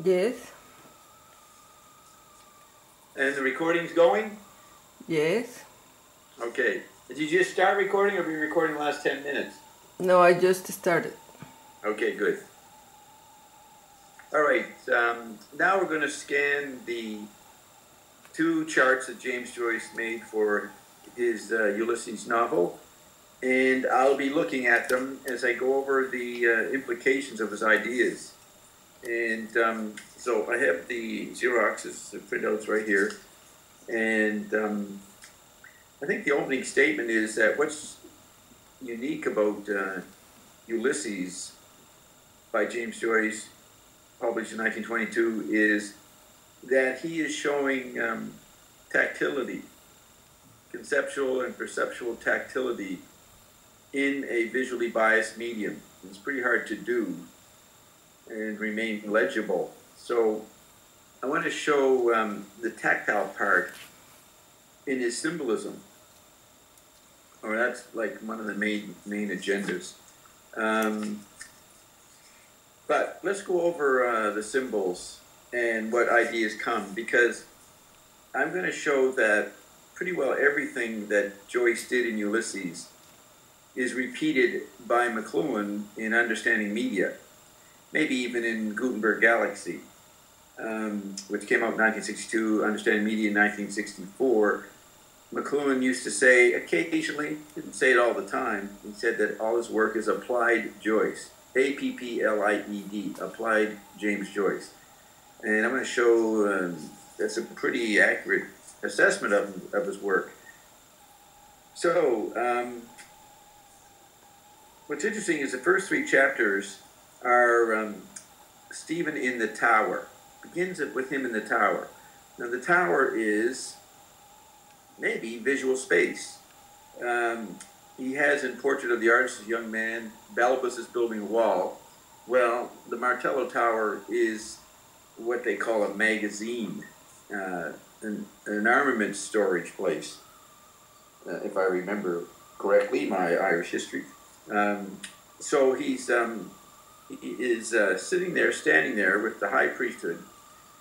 Yes. And the recording's going? Yes. Okay. Did you just start recording or be recording the last 10 minutes? No, I just started. Okay, good. All right. Now we're going to scan the two charts that James Joyce made for his Ulysses novel. And I'll be looking at them as I go over the implications of his ideas. And so I have the Xeroxes, the printouts right here. And I think the opening statement is that what's unique about Ulysses by James Joyce, published in 1922, is that he is showing tactility, conceptual and perceptual tactility in a visually biased medium. It's pretty hard to do and remain legible. So I want to show the tactile part in his symbolism, or that's like one of the main agendas. But let's go over the symbols and what ideas come, because I'm going to show that pretty well everything that Joyce did in Ulysses is repeated by McLuhan in Understanding Media, maybe even in Gutenberg Galaxy, which came out in 1962, Understanding Media in 1964. McLuhan used to say occasionally, didn't say it all the time, he said that all his work is applied Joyce, A-P-P-L-I-E-D, applied James Joyce. And I'm going to show that's a pretty accurate assessment of his work. So, what's interesting is the first three chapters are Stephen in the Tower. Begins with him in the Tower. Now the Tower is maybe visual space. He has in Portrait of the Artist, a young man, Balbus is building a wall. Well, the Martello Tower is what they call a magazine, an armament storage place, if I remember correctly, my Irish history. So he is sitting there, standing there with the high priesthood,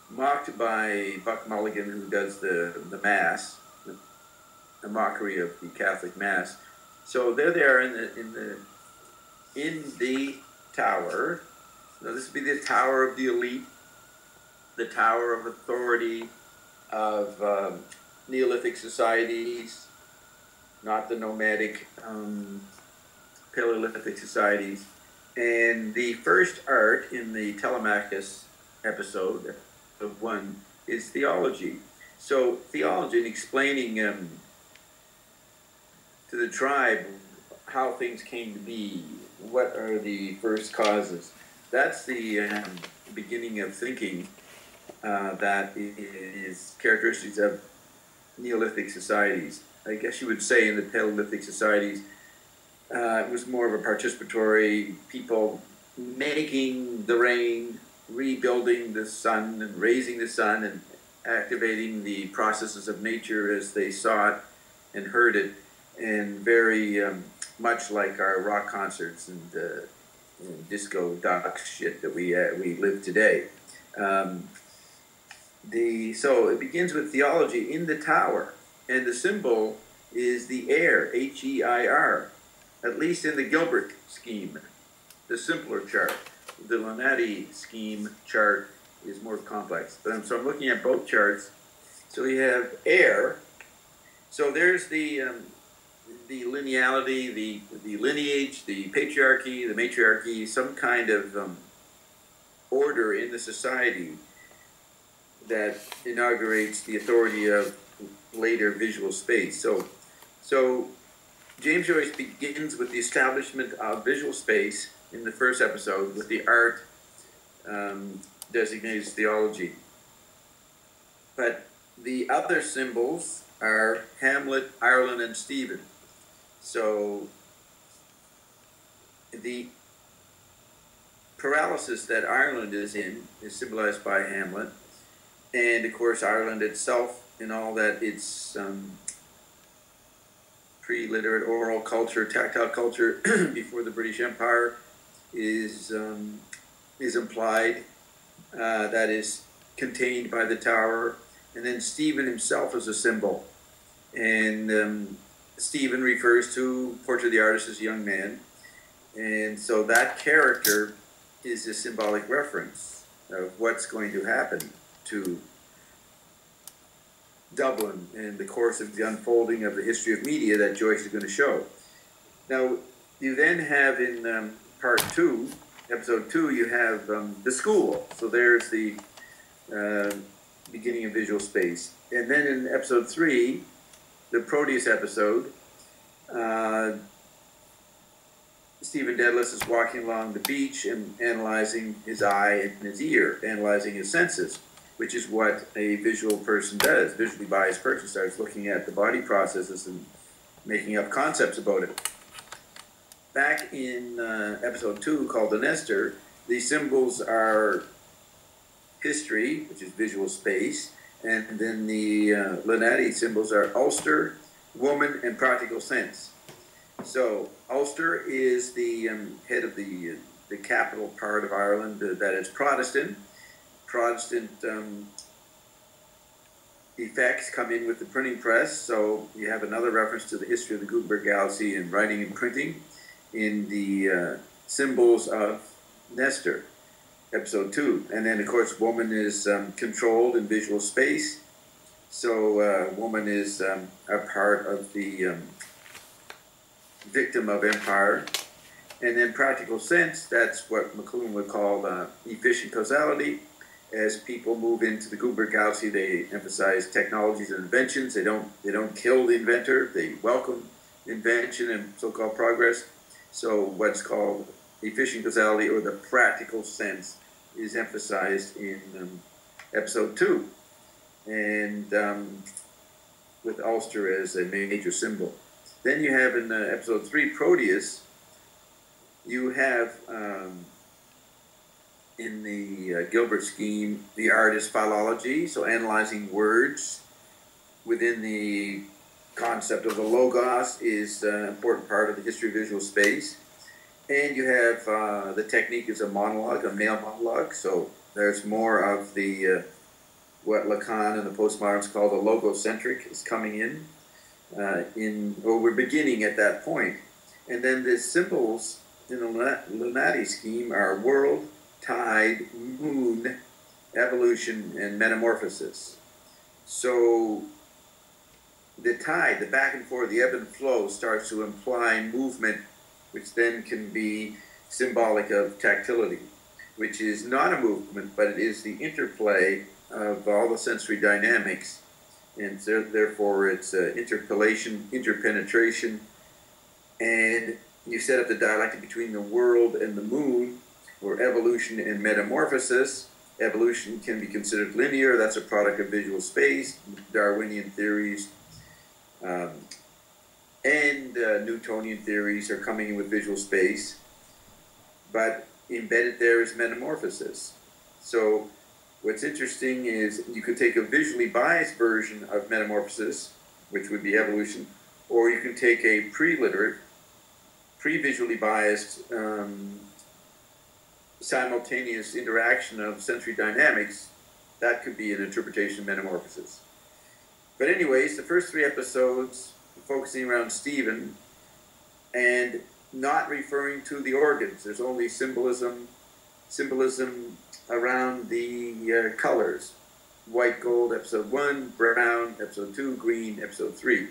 mocked by Buck Mulligan, who does the Mass, a mockery of the Catholic Mass. So there they are in the tower. Now this would be the tower of the elite, the tower of authority of Neolithic societies, not the nomadic Paleolithic societies. And the first art in the Telemachus episode of 1 is theology. So theology, in explaining to the tribe how things came to be, what are the first causes. That's the beginning of thinking that is characteristics of Neolithic societies. I guess you would say in the Paleolithic societies, it was more of a participatory, people making the rain, rebuilding the sun and raising the sun and activating the processes of nature as they saw it and heard it, and very much like our rock concerts and disco duck shit that we live today. So it begins with theology in the tower, and the symbol is the air, H-E-I-R, at least in the Gilbert scheme, the simpler chart. The Lineti scheme chart is more complex. So I'm looking at both charts. So we have air. So there's the lineality, the lineage, the patriarchy, the matriarchy, some kind of order in the society that inaugurates the authority of later visual space. So James Joyce begins with the establishment of visual space in the first episode with the art designated as theology. But the other symbols are Hamlet, Ireland, and Stephen. So the paralysis that Ireland is in is symbolized by Hamlet, and of course Ireland itself in all that its pre-literate oral culture, tactile culture before the British Empire is implied that is contained by the tower, and then Stephen himself is a symbol. And Stephen refers to Portrait of the Artist as a young man, and so that character is a symbolic reference of what's going to happen to Dublin in the course of the unfolding of the history of media that Joyce is going to show. Now, you then have in part 2, episode 2, you have the school. So there's the beginning of visual space. And then in episode 3, the Proteus episode, Stephen Dedalus is walking along the beach and analyzing his eye and his ear, analyzing his senses, which is what a visual person does. Visually biased person starts looking at the body processes and making up concepts about it. Back in episode 2, called The Nester, the symbols are history, which is visual space, and then the Lineti symbols are Ulster, woman, and practical sense. So Ulster is the head of the capital part of Ireland that is Protestant. Protestant effects come in with the printing press, so you have another reference to the history of the Gutenberg Galaxy in writing and printing in the symbols of Nestor, episode 2. And then, of course, woman is controlled in visual space, so woman is a part of the victim of empire. And then practical sense, that's what McLuhan would call efficient causality. As people move into the Gutenberg Galaxy, they emphasize technologies and inventions. They don't kill the inventor. They welcome invention and so-called progress. So what's called efficient causality, or the practical sense, is emphasized in episode 2, and with Ulster as a major symbol. Then you have in episode 3, Proteus, you have in the Gilbert scheme, the art is philology, so analyzing words within the concept of the logos is an important part of the history of visual space. And you have the technique is a monologue, a male monologue, so there's more of the what Lacan and the postmoderns call the logocentric is coming in, or we're beginning at that point. And then the symbols in the Lineti scheme are world, tide, moon, evolution, and metamorphosis. So the tide, the back and forth, the ebb and flow starts to imply movement, which then can be symbolic of tactility, which is not a movement, but it is the interplay of all the sensory dynamics, and so, therefore it's interpellation, interpenetration, and you set up the dialectic between the world and the moon, or evolution and metamorphosis. Evolution can be considered linear, that's a product of visual space, Darwinian theories, and Newtonian theories are coming in with visual space, but embedded there is metamorphosis. So what's interesting is you could take a visually biased version of metamorphosis, which would be evolution, or you can take a pre-literate, pre-visually biased simultaneous interaction of sensory dynamics. That could be an interpretation of metamorphosis. But anyways, the first 3 episodes focusing around Stephen and not referring to the organs. There's only symbolism around the colors. White, gold, episode 1, brown, episode 2, green, episode 3.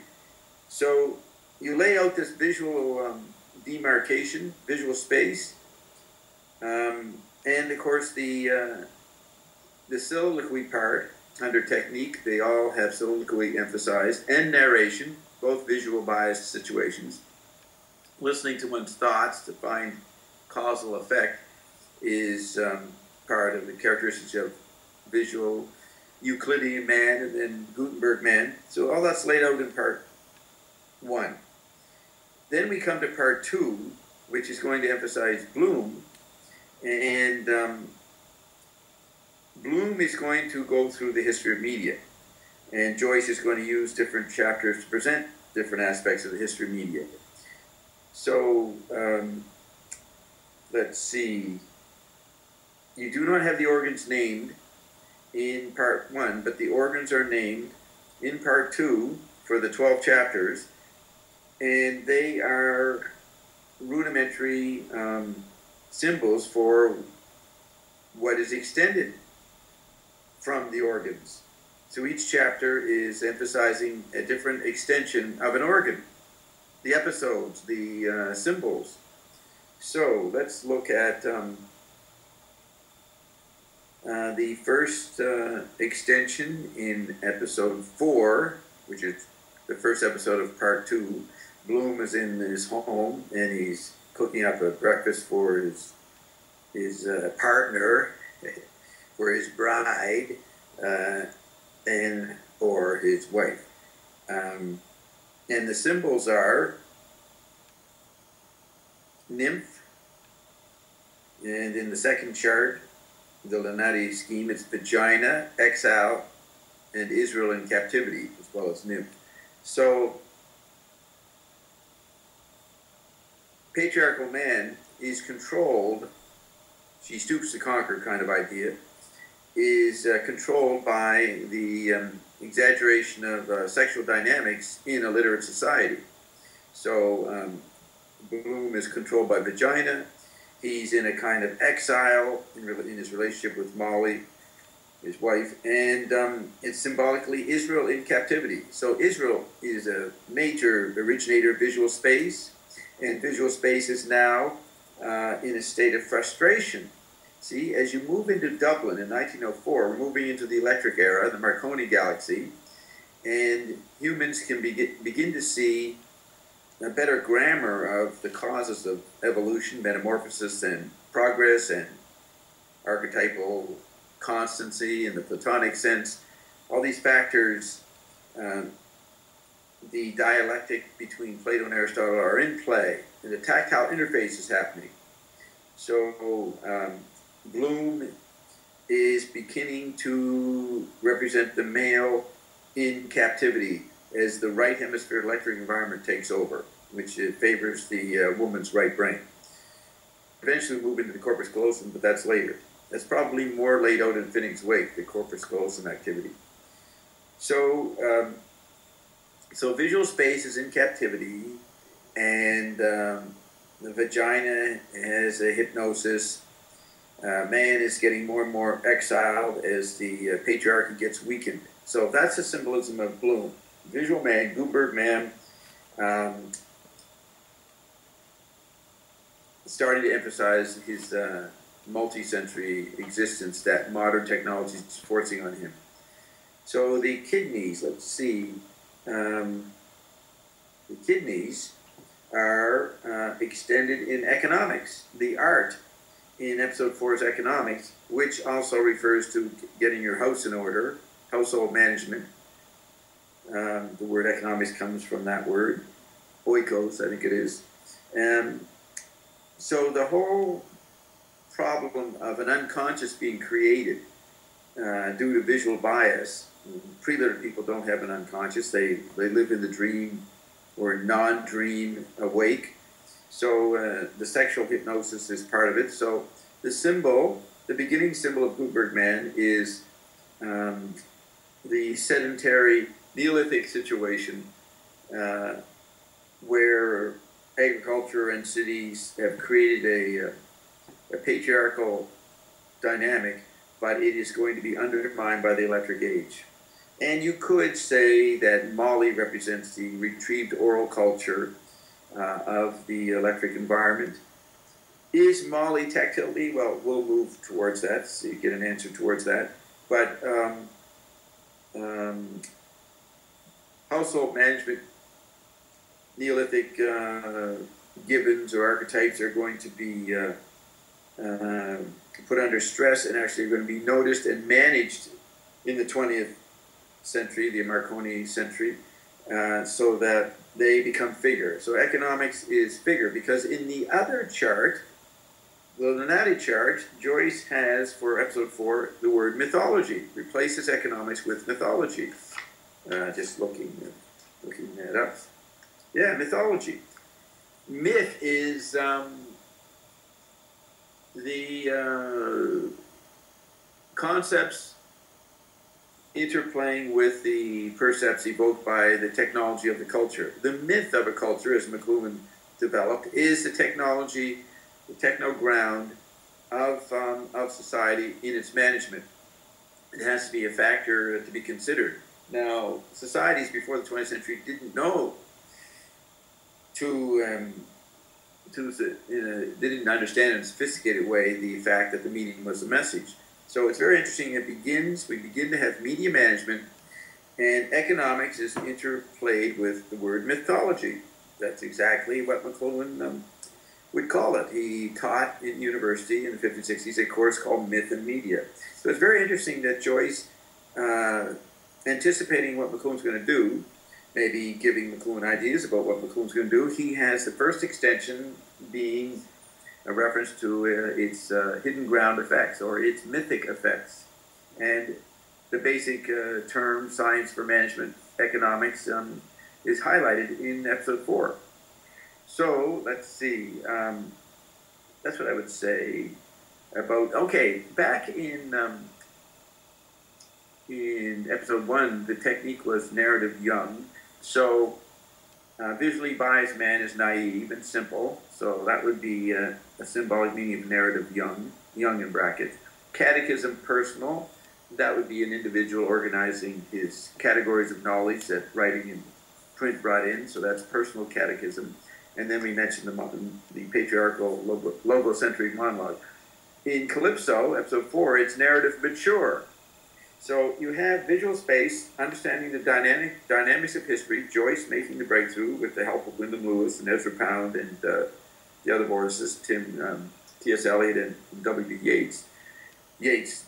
So you lay out this visual demarcation, visual space, and of course the soliloquy part under technique, they all have soliloquy emphasized, and narration, both visual biased situations. Listening to one's thoughts to find causal effect is part of the characteristics of visual Euclidean man and then Gutenberg man. So all that's laid out in part 1. Then we come to part 2, which is going to emphasize Bloom, and Bloom is going to go through the history of media, and Joyce is going to use different chapters to present different aspects of the history of media. So let's see. you do not have the organs named in part 1, but the organs are named in part 2 for the 12 chapters, and they are rudimentary symbols for what is extended from the organs. So each chapter is emphasizing a different extension of an organ, the episodes, the symbols. So let's look at the first extension in episode 4, which is the first episode of part 2. Bloom is in his home and he's cooking up a breakfast for his partner, for his bride, or his wife. And the symbols are nymph, and in the second chart, the Lineti scheme, it's vagina, exile, and Israel in captivity, as well as nymph. So, patriarchal man is controlled, she stoops to conquer kind of idea, is controlled by the exaggeration of sexual dynamics in a literate society. So Bloom is controlled by vagina. He's in a kind of exile in his relationship with Molly, his wife, and it's symbolically Israel in captivity. So Israel is a major originator of visual space, and visual space is now in a state of frustration. See, as you move into Dublin in 1904, we're moving into the electric era, the Marconi galaxy, and humans can begin to see a better grammar of the causes of evolution, metamorphosis, and progress, and archetypal constancy in the Platonic sense. All these factors, the dialectic between Plato and Aristotle are in play, and the tactile interface is happening. So Bloom is beginning to represent the male in captivity as the right hemisphere electric environment takes over, which favors the woman's right brain. Eventually move into the corpus callosum, but that's later. That's probably more laid out in Finneg's Wake, the corpus callosum activity. So, so visual space is in captivity, and the vagina has a hypnosis. Man is getting more and more exiled as the patriarchy gets weakened. So that's the symbolism of Bloom. Visual man, Gutenberg man, starting to emphasize his multi-sensory existence that modern technology is forcing on him. So the kidneys, let's see, the kidneys are extended in economics. The art in episode 4 is economics, which also refers to getting your house in order, household management. The word economics comes from that word, oikos, I think it is. So the whole problem of an unconscious being created due to visual bias, pre-literate people don't have an unconscious, they live in the dream or non-dream awake. So the sexual hypnosis is part of it. So the symbol, the beginning symbol of Gutenberg man is the sedentary Neolithic situation where agriculture and cities have created a patriarchal dynamic, but it is going to be undermined by the electric age. And you could say that Molly represents the retrieved oral culture of the electric environment. Is Molly tactility? Well, we'll move towards that, so you get an answer towards that. But household management, Neolithic givens or archetypes are going to be put under stress and actually are going to be noticed and managed in the 20th century, the Marconi century, so that they become figure. So economics is figure, because in the other chart, the Lineti chart, Joyce has for episode 4 the word mythology, replaces economics with mythology. Just looking that up. Yeah, mythology. Myth is the concepts interplaying with the percepts evoked by the technology of the culture. The myth of a culture, as McLuhan developed, is the technology, the techno-ground of society in its management. It has to be a factor to be considered. Now, societies before the 20th century didn't know they didn't understand in a sophisticated way the fact that the meaning was the message. So it's very interesting. We begin to have media management, and economics is interplayed with the word mythology. That's exactly what McLuhan would call it. He taught in university in the 50s and 60s a course called Myth and Media. So it's very interesting that Joyce, anticipating what McLuhan's going to do, maybe giving McLuhan ideas about what McLuhan's going to do, he has the first extension being a reference to its hidden ground effects, or its mythic effects. And the basic term, science for management, economics, is highlighted in episode 4. So, let's see, that's what I would say about, okay, back in episode 1, the technique was narrative young. So, visually biased man is naive and simple, so that would be a symbolic meaning of narrative young in brackets. Catechism personal, that would be an individual organizing his categories of knowledge that writing and print brought in, so that's personal catechism. And then we mentioned the patriarchal logocentric monologue. In Calypso, episode 4, it's narrative mature. So you have visual space, understanding the dynamics of history, Joyce making the breakthrough with the help of Wyndham Lewis and Ezra Pound and the other voices, T.S. Eliot and W.B. Yeats. Yeats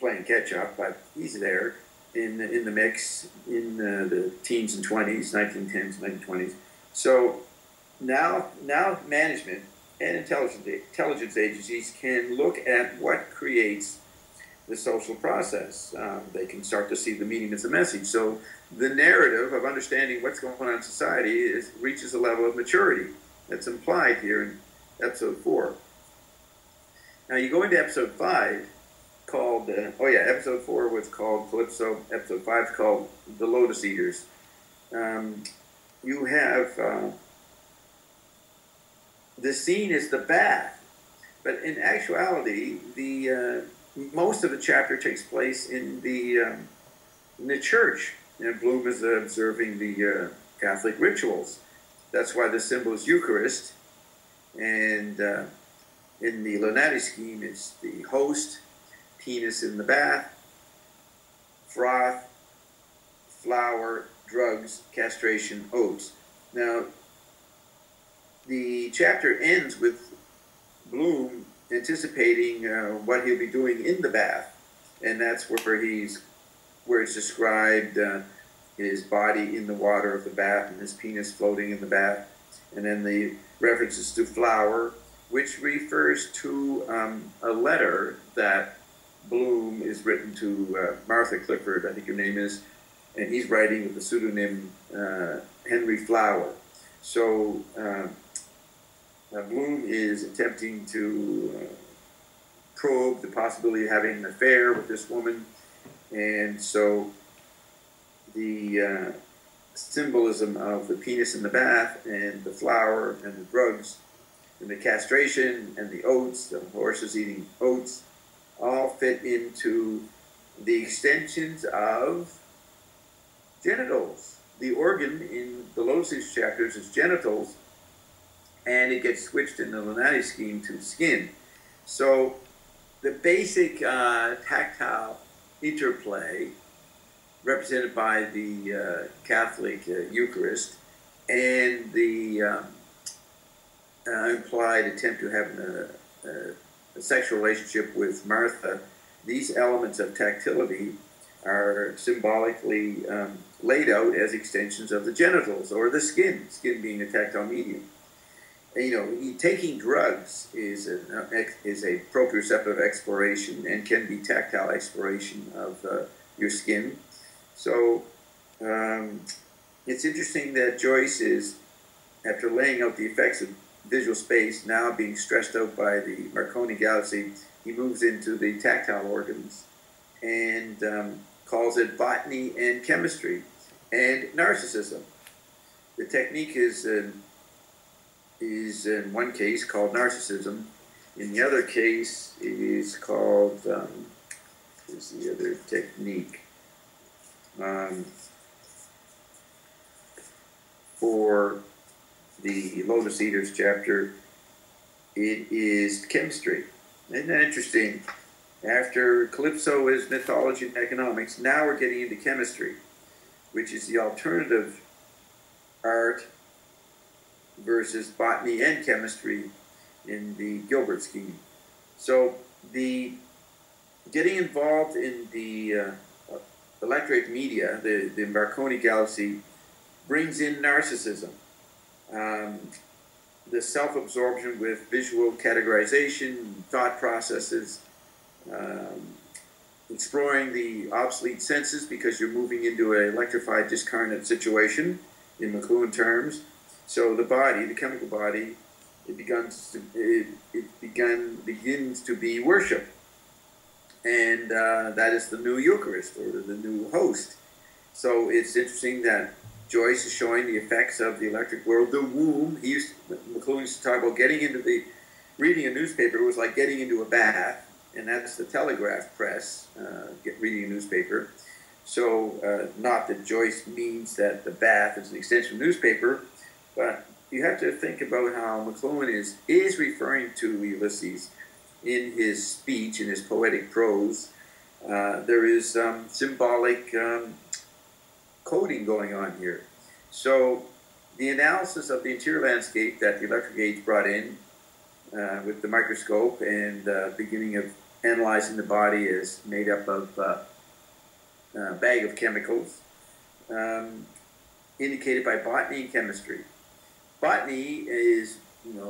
playing catch-up, but he's there in the mix in the teens and 20s, 1910s, 1920s. So now management and intelligence agencies can look at what creates the social process. They can start to see the meaning as a message. So the narrative of understanding what's going on in society reaches a level of maturity that's implied here in episode 4. Now you go into episode 5, called, episode 4 was called Calypso, episode 5 is called The Lotus Eaters. You have, the scene is the bath, but in actuality, most of the chapter takes place in the church, and Bloom is observing the Catholic rituals. That's why the symbol is Eucharist, and in the Lineti scheme, it's the host, penis in the bath, froth, flour, drugs, castration, oats. Now, the chapter ends with Bloom anticipating what he'll be doing in the bath, and that's where it's described his body in the water of the bath and his penis floating in the bath, and then the references to flour, which refers to a letter that Bloom is written to Martha Clifford, I think her name is, and he's writing with the pseudonym Henry Flower. So Bloom is attempting to probe the possibility of having an affair with this woman, and so the symbolism of the penis in the bath and the flour and the drugs and the castration and the oats, the horses eating oats, all fit into the extensions of genitals. The organ in the Lotus chapters is genitals, and it gets switched in the Lineti scheme to skin. So the basic tactile interplay represented by the Catholic Eucharist and the implied attempt to have a sexual relationship with Martha, these elements of tactility are symbolically laid out as extensions of the genitals or the skin being a tactile medium. And, taking drugs is a proprioceptive exploration and can be tactile exploration of your skin. So it's interesting that Joyce is, after laying out the effects of visual space, now being stressed out by the Marconi galaxy, he moves into the tactile organs and calls it botany and chemistry and narcissism. The technique is in one case called narcissism. In the other case, it is called, here's the other technique. For the Lotus Eaters chapter, it is chemistry. Isn't that interesting? After Calypso is mythology and economics, now we're getting into chemistry, which is the alternative art versus botany and chemistry in the Gilbert scheme. So the getting involved in the electric media, the Marconi galaxy, brings in narcissism, the self-absorption with visual categorization, thought processes, exploring the obsolete senses because you're moving into an electrified discarnate situation in McLuhan terms. So the body, the chemical body, it begins to be worship, and that is the new Eucharist or the new host. So it's interesting that Joyce is showing the effects of the electric world, the womb. McLuhan used to talk about reading a newspaper was like getting into a bath, and that's the telegraph press, reading a newspaper. So not that Joyce means that the bath is an extension of the newspaper, but you have to think about how McLuhan is referring to Ulysses in his speech, in his poetic prose. There is symbolic coding going on here. So the analysis of the interior landscape that the electric age brought in with the microscope and beginning of analyzing the body as made up of a bag of chemicals, indicated by botany and chemistry. Botany is,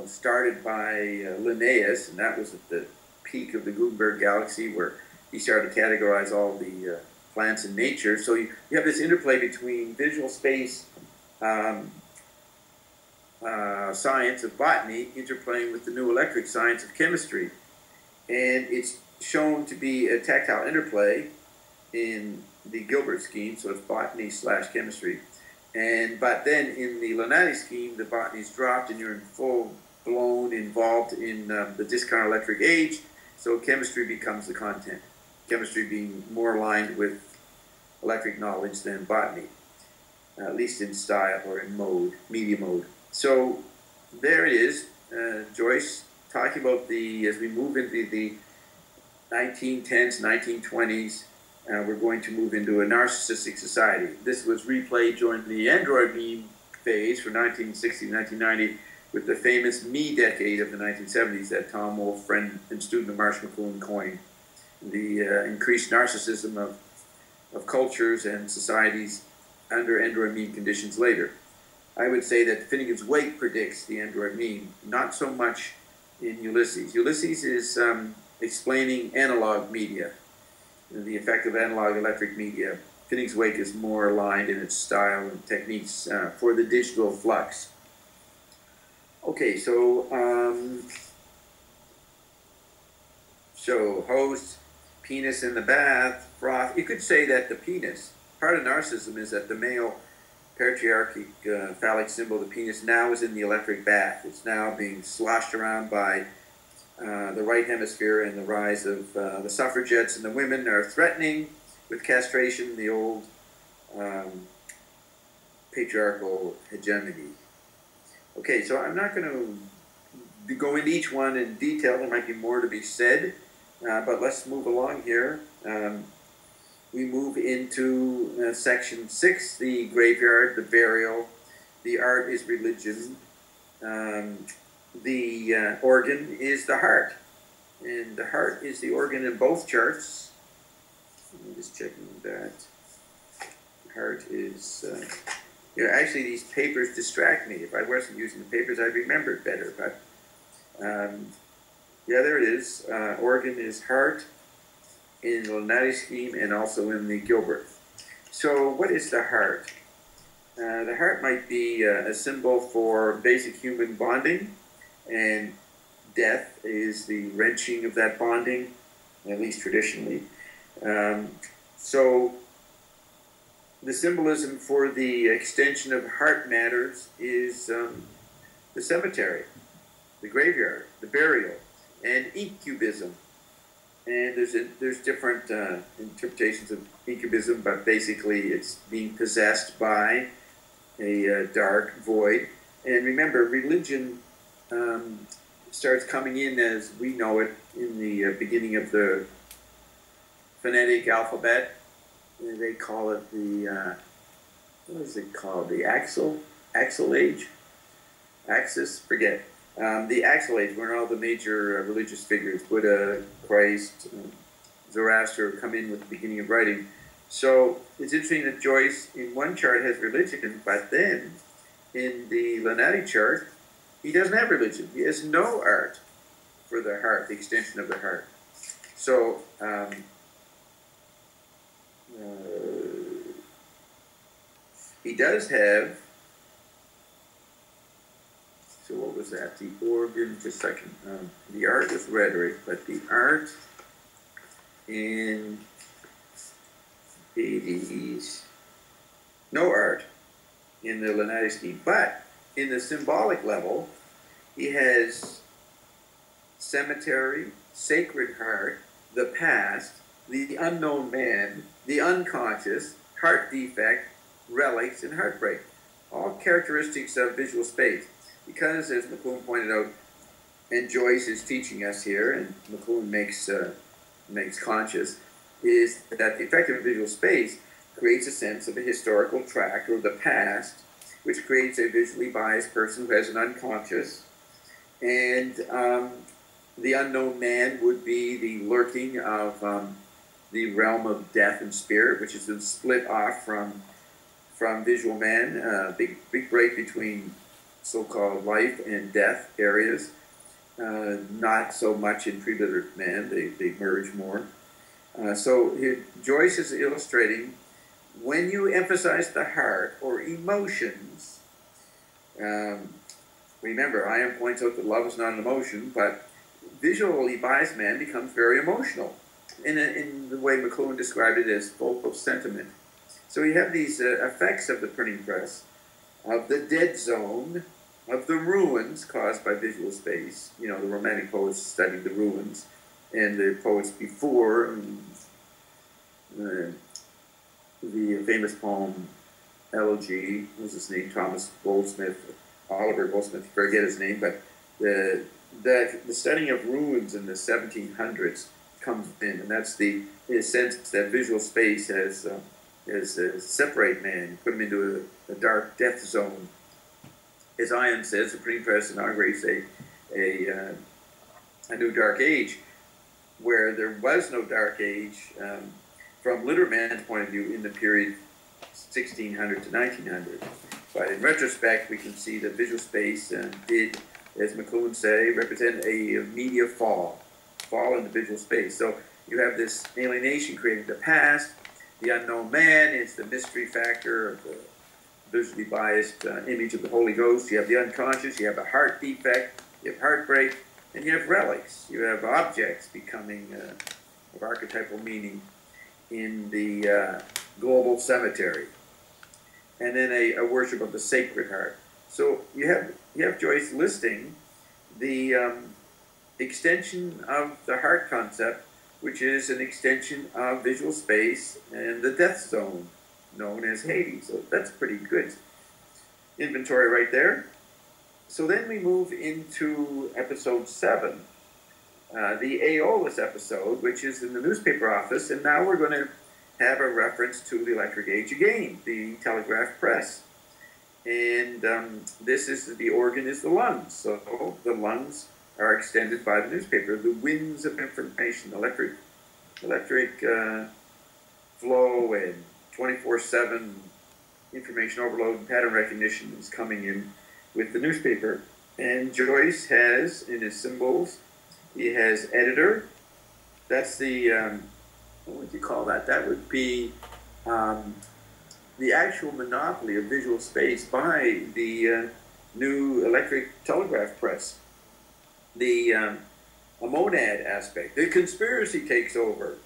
started by Linnaeus, and that was at the peak of the Gutenberg galaxy where he started to categorize all the plants in nature. So you have this interplay between visual space science of botany interplaying with the new electric science of chemistry. And it's shown to be a tactile interplay in the Gilbert scheme, so it's botany / chemistry. But then in the Lineti scheme, the botany is dropped and you're in full-blown involved in the discarnate electric age, so chemistry becomes the content. Chemistry being more aligned with electric knowledge than botany, at least in style or in mode, media mode. So there it is, Joyce talking about as we move into the 1910s, 1920s, we're going to move into a narcissistic society. This was replayed during the Android meme phase from 1960 to 1990 with the famous me decade of the 1970s that Tom Wolfe, friend and student of Marsh McLuhan, coined. The increased narcissism of cultures and societies under Android meme conditions later. I would say that Finnegan's Wake predicts the Android meme, not so much in Ulysses. Ulysses is explaining analog media, the effect of analog electric media. Finnegan's Wake is more aligned in its style and techniques for the digital flux. Okay, so host, penis in the bath, froth. You could say that the penis, part of narcissism is that the male patriarchic phallic symbol, the penis, now is in the electric bath. It's now being sloshed around by the right hemisphere, and the rise of the suffragettes and the women are threatening with castration the old patriarchal hegemony. Okay, so I'm not going to go into each one in detail. There might be more to be said, but let's move along here. We move into section 6, the graveyard, the burial, the art is religion. The organ is the heart, and the heart is the organ in both charts. I'm just checking that. The heart is, actually these papers distract me. If I wasn't using the papers, I'd remember it better, but yeah, there it is. Organ is heart in the Lineti scheme and also in the Gilbert. So what is the heart? The heart might be a symbol for basic human bonding, and death is the wrenching of that bonding, at least traditionally. So the symbolism for the extension of heart matters is the cemetery, the graveyard, the burial, and incubism. And there's different interpretations of incubism, but basically it's being possessed by a dark void. And remember, religion starts coming in as we know it in the beginning of the phonetic alphabet. They call it the, what is it called? The axle age? Axis? Forget. The Axle Age, when all the major religious figures, Buddha, Christ, Zoroaster, come in with the beginning of writing. So it's interesting that Joyce in one chart has religion, but then in the Lineti chart, he doesn't have religion. He has no art for the heart, the extension of the heart. So he does have. So what was that? The organ, just a second. The art was rhetoric, but the art in Hades, no art in the Lineti scheme. But in the symbolic level, he has cemetery, sacred heart, the past, the unknown man, the unconscious, heart defect, relics, and heartbreak. All characteristics of visual space. Because, as McLuhan pointed out, and Joyce is teaching us here, and McLuhan makes conscious, is that the effect of visual space creates a sense of a historical track or the past, which creates a visually biased person who has an unconscious. And the unknown man would be the lurking of the realm of death and spirit, which has been split off from visual man, big break between so-called life and death areas, not so much in pre-literate man, they merge more. So here, Joyce is illustrating, when you emphasize the heart or emotions, remember, Ion points out that love is not an emotion, but visually biased man becomes very emotional, in the way McLuhan described it as vocal sentiment. So you have these effects of the printing press, of the dead zone, of the ruins caused by visual space. You know, the Romantic poets studied the ruins, and the poets before, the famous poem, Elegy, what was his name, Thomas Goldsmith, Oliver Goldsmith, forget his name, but the studying of ruins in the 1700s comes in, and that's the sense that visual space has separate man, put him into a dark death zone. As Ion says, the printing press inaugurates a new dark age, where there was no dark age from literate man's point of view in the period 1600 to 1900. But in retrospect, we can see that visual space did, as McLuhan say, represent a media fall into visual space. So you have this alienation creating the past. The unknown man is the mystery factor of the visually biased image of the Holy Ghost. You have the unconscious, you have a heart defect, you have heartbreak, and you have relics. You have objects becoming of archetypal meaning in the global cemetery. And then a worship of the Sacred Heart. So you have Joyce listing the extension of the heart concept, which is an extension of visual space and the death zone, known as Hades. So that's pretty good inventory right there. So then we move into episode 7, the Aeolus episode, which is in the newspaper office, and now we're going to have a reference to the electric age again, the telegraph press. And this is, the organ is the lungs. So the lungs are extended by the newspaper, the winds of information, electric flow and 24/7 information overload and pattern recognition is coming in with the newspaper. And Joyce has, in his symbols, he has editor. That's the, what would you call that? That would be the actual monopoly of visual space by the new electric telegraph press. The a monad aspect. The conspiracy takes over.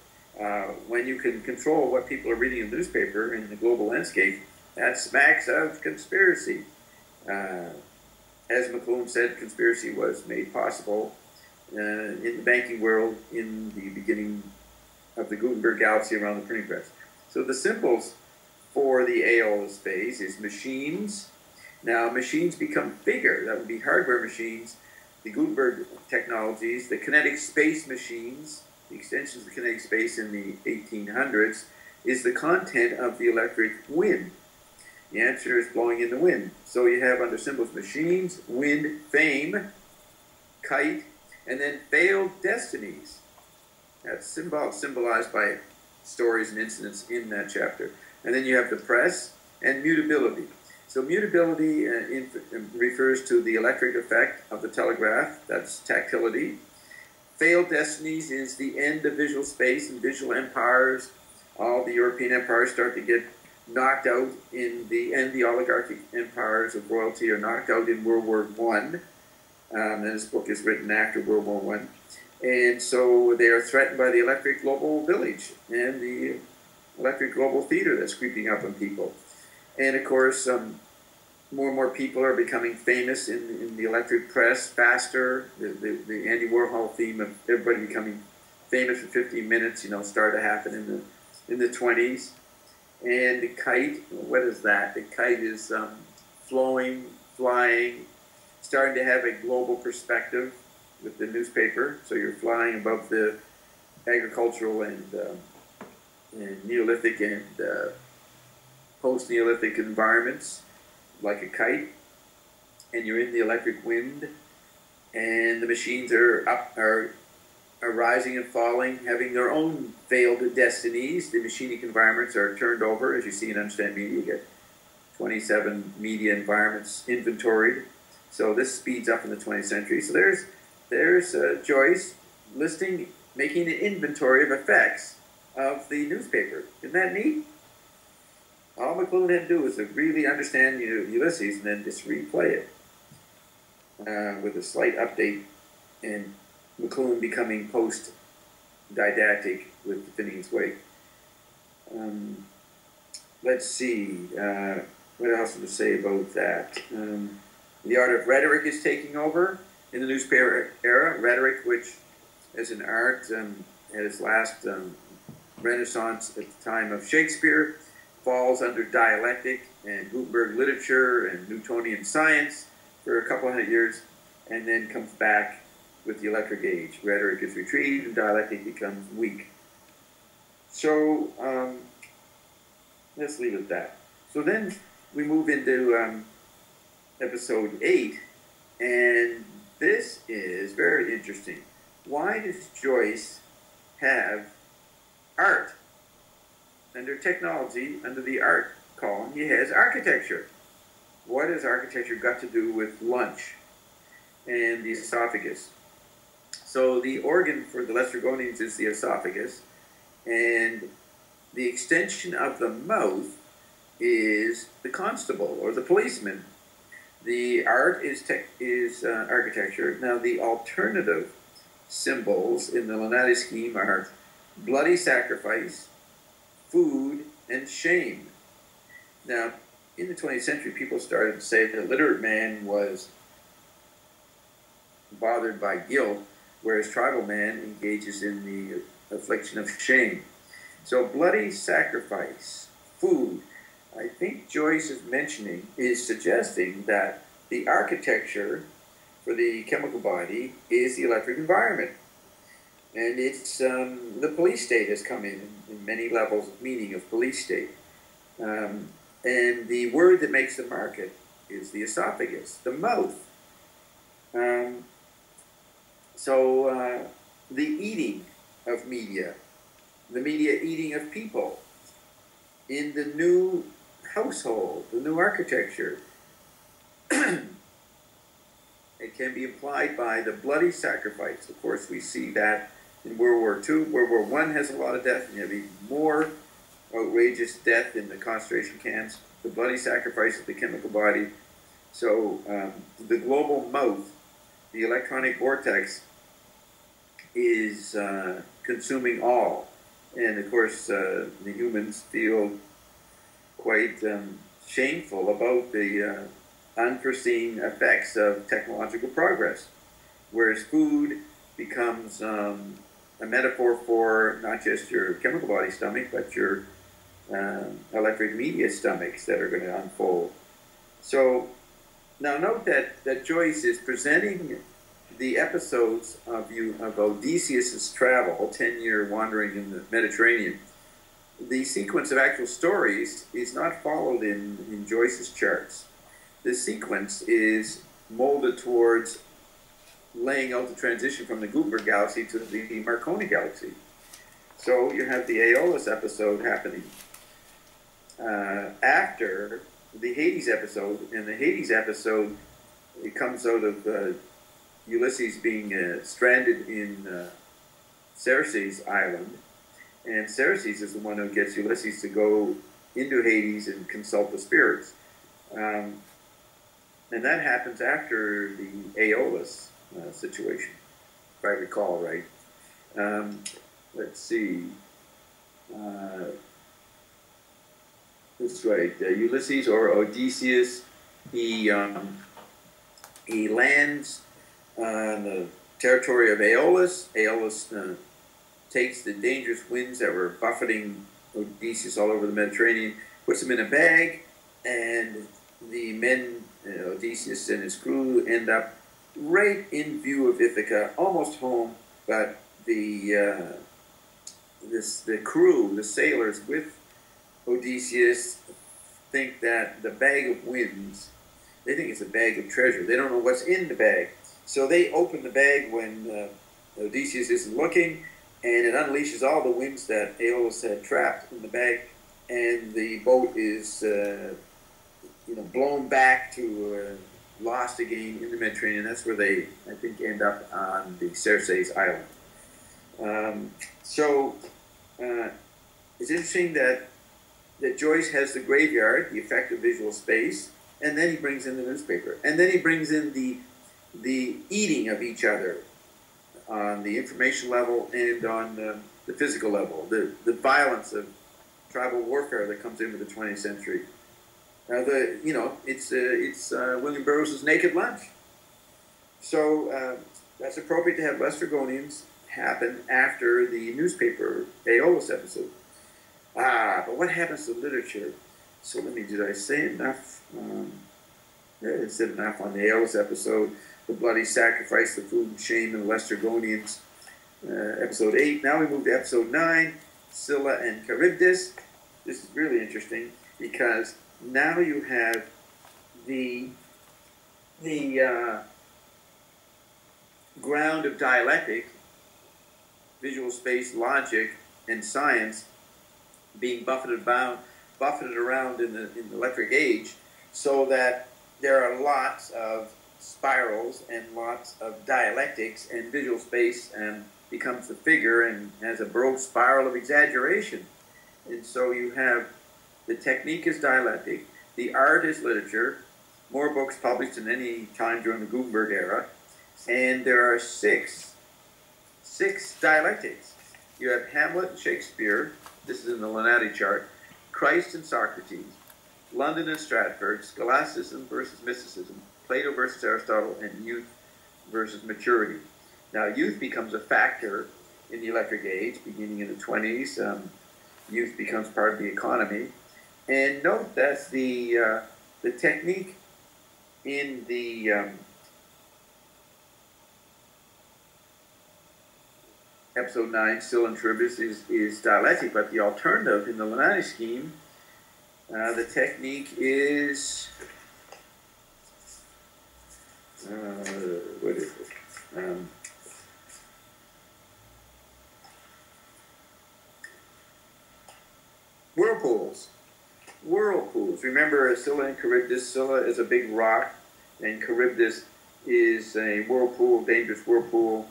When you can control what people are reading in the newspaper in the global landscape, that smacks of conspiracy. As McLuhan said, conspiracy was made possible in the banking world in the beginning of the Gutenberg galaxy around the printing press. So the symbols for the Aeolus phase is machines. Now machines become bigger. That would be hardware machines, the Gutenberg technologies, the kinetic space machines, the extensions of kinetic space in the 1800s, is the content of the electric wind. The answer is blowing in the wind. So you have under symbols machines, wind, fame, kite, and then failed destinies. That's symbolized by stories and incidents in that chapter. And then you have the press and mutability. So mutability refers to the electric effect of the telegraph. That's tactility. Failed destinies is the end of visual space and visual empires. All the European empires start to get knocked out in the end. The oligarchic empires of royalty are knocked out in World War I. And this book is written after World War I. And so they are threatened by the electric global village and the electric global theater that's creeping up on people. And of course, more and more people are becoming famous in the electric press faster. The Andy Warhol theme of everybody becoming famous for 15 minutes, started to happen in the 20s. And the kite, what is that? The kite is flowing, flying, starting to have a global perspective with the newspaper. So you're flying above the agricultural and Neolithic and post-Neolithic environments, like a kite, and you're in the electric wind, and the machines are rising and falling, having their own failed destinies. The machinic environments are turned over, as you see in Understand Media. You get 27 media environments inventoried. So this speeds up in the 20th century. So there's Joyce making an inventory of effects of the newspaper. Isn't that neat? All McLuhan had to do was to really understand Ulysses and then just replay it with a slight update, and McLuhan becoming post-didactic with Phineas Wake. Let's see, what else to say about that? The art of rhetoric is taking over in the newspaper era. Rhetoric, which as an art had its last renaissance at the time of Shakespeare, falls under dialectic and Gutenberg literature and Newtonian science for a couple hundred years, and then comes back with the electric age. Rhetoric is retrieved and dialectic becomes weak. So let's leave it at that. So then we move into episode 8, and this is very interesting. Why does Joyce have art? Under technology, under the art column, he has architecture. What has architecture got to do with lunch and the esophagus? So the organ for the Laestrygonians is the esophagus, and the extension of the mouth is the constable or the policeman. The art is architecture. Now the alternative symbols in the Lineti scheme are bloody sacrifice, food, and shame. Now, in the 20th century, people started to say that the literate man was bothered by guilt, whereas tribal man engages in the affliction of shame. So bloody sacrifice, food, I think Joyce is suggesting that the architecture for the chemical body is the electric environment. And it's the police state has come in many levels of meaning of police state. And the word that makes the market is the esophagus, the mouth. So the eating of media, the media eating of people in the new household, the new architecture. It can be implied by the bloody sacrifice. Of course, we see that in World War II. World War I has a lot of death, and you have even more outrageous death in the concentration camps. The bloody sacrifice of the chemical body. So the global mouth, the electronic vortex, is consuming all. And of course, the humans feel quite shameful about the unforeseen effects of technological progress, whereas food becomes a metaphor for not just your chemical body stomach, but your electric media stomachs that are going to unfold. So now note that Joyce is presenting the episodes of Odysseus's travel, 10-year wandering in the Mediterranean. The sequence of actual stories is not followed in Joyce's charts. The sequence is molded towards laying out the transition from the Gutenberg galaxy to the Marconi galaxy. So you have the Aeolus episode happening after the Hades episode, and the Hades episode, it comes out of Ulysses being stranded in Circe's island, and Circe is the one who gets Ulysses to go into Hades and consult the spirits. And that happens after the Aeolus situation, if I recall right. Let's see. That's right. Ulysses or Odysseus, he lands on the territory of Aeolus. Aeolus takes the dangerous winds that were buffeting Odysseus all over the Mediterranean, puts them in a bag, and the men, Odysseus and his crew, end up right in view of Ithaca, almost home, but the crew, the sailors with Odysseus, think that the bag of winds, they think it's a bag of treasure. They don't know what's in the bag. So they open the bag when Odysseus isn't looking, and it unleashes all the winds that Aeolus had trapped in the bag, and the boat is blown back to lost again in the Mediterranean. That's where they, I think, end up on the Circe's island. It's interesting that Joyce has the graveyard, the effect of visual space, and then he brings in the newspaper, and then he brings in the eating of each other on the information level and on the physical level, the violence of tribal warfare that comes into the 20th century. It's William Burroughs' Naked Lunch. So that's appropriate to have Westrogonians happen after the newspaper Aeolus episode. But what happens to literature? So did I say enough? I said enough on the Aeolus episode, the bloody sacrifice, the food and shame, and the Westrogonians, episode 8. Now we move to episode 9, Scylla and Charybdis. This is really interesting because now you have the ground of dialectic, visual space, logic, and science being buffeted around in the electric age, so that there are lots of spirals and lots of dialectics, and visual space becomes the figure and has a Baroque spiral of exaggeration. And so you have the technique is dialectic, the art is literature, more books published than any time during the Gutenberg era, and there are six dialectics. You have Hamlet and Shakespeare, this is in the Lineti chart, Christ and Socrates, London and Stratford, scholasticism versus mysticism, Plato versus Aristotle, and youth versus maturity. Now, youth becomes a factor in the electric age, beginning in the 20s. Youth becomes part of the economy. And note that the technique in the episode 9, Scylla and Charybdis, is dialectic, but the alternative in the Lineti scheme, the technique is, what is it? Whirlpools. Remember, Scylla and Charybdis. Scylla is a big rock, and Charybdis is a whirlpool, dangerous whirlpool,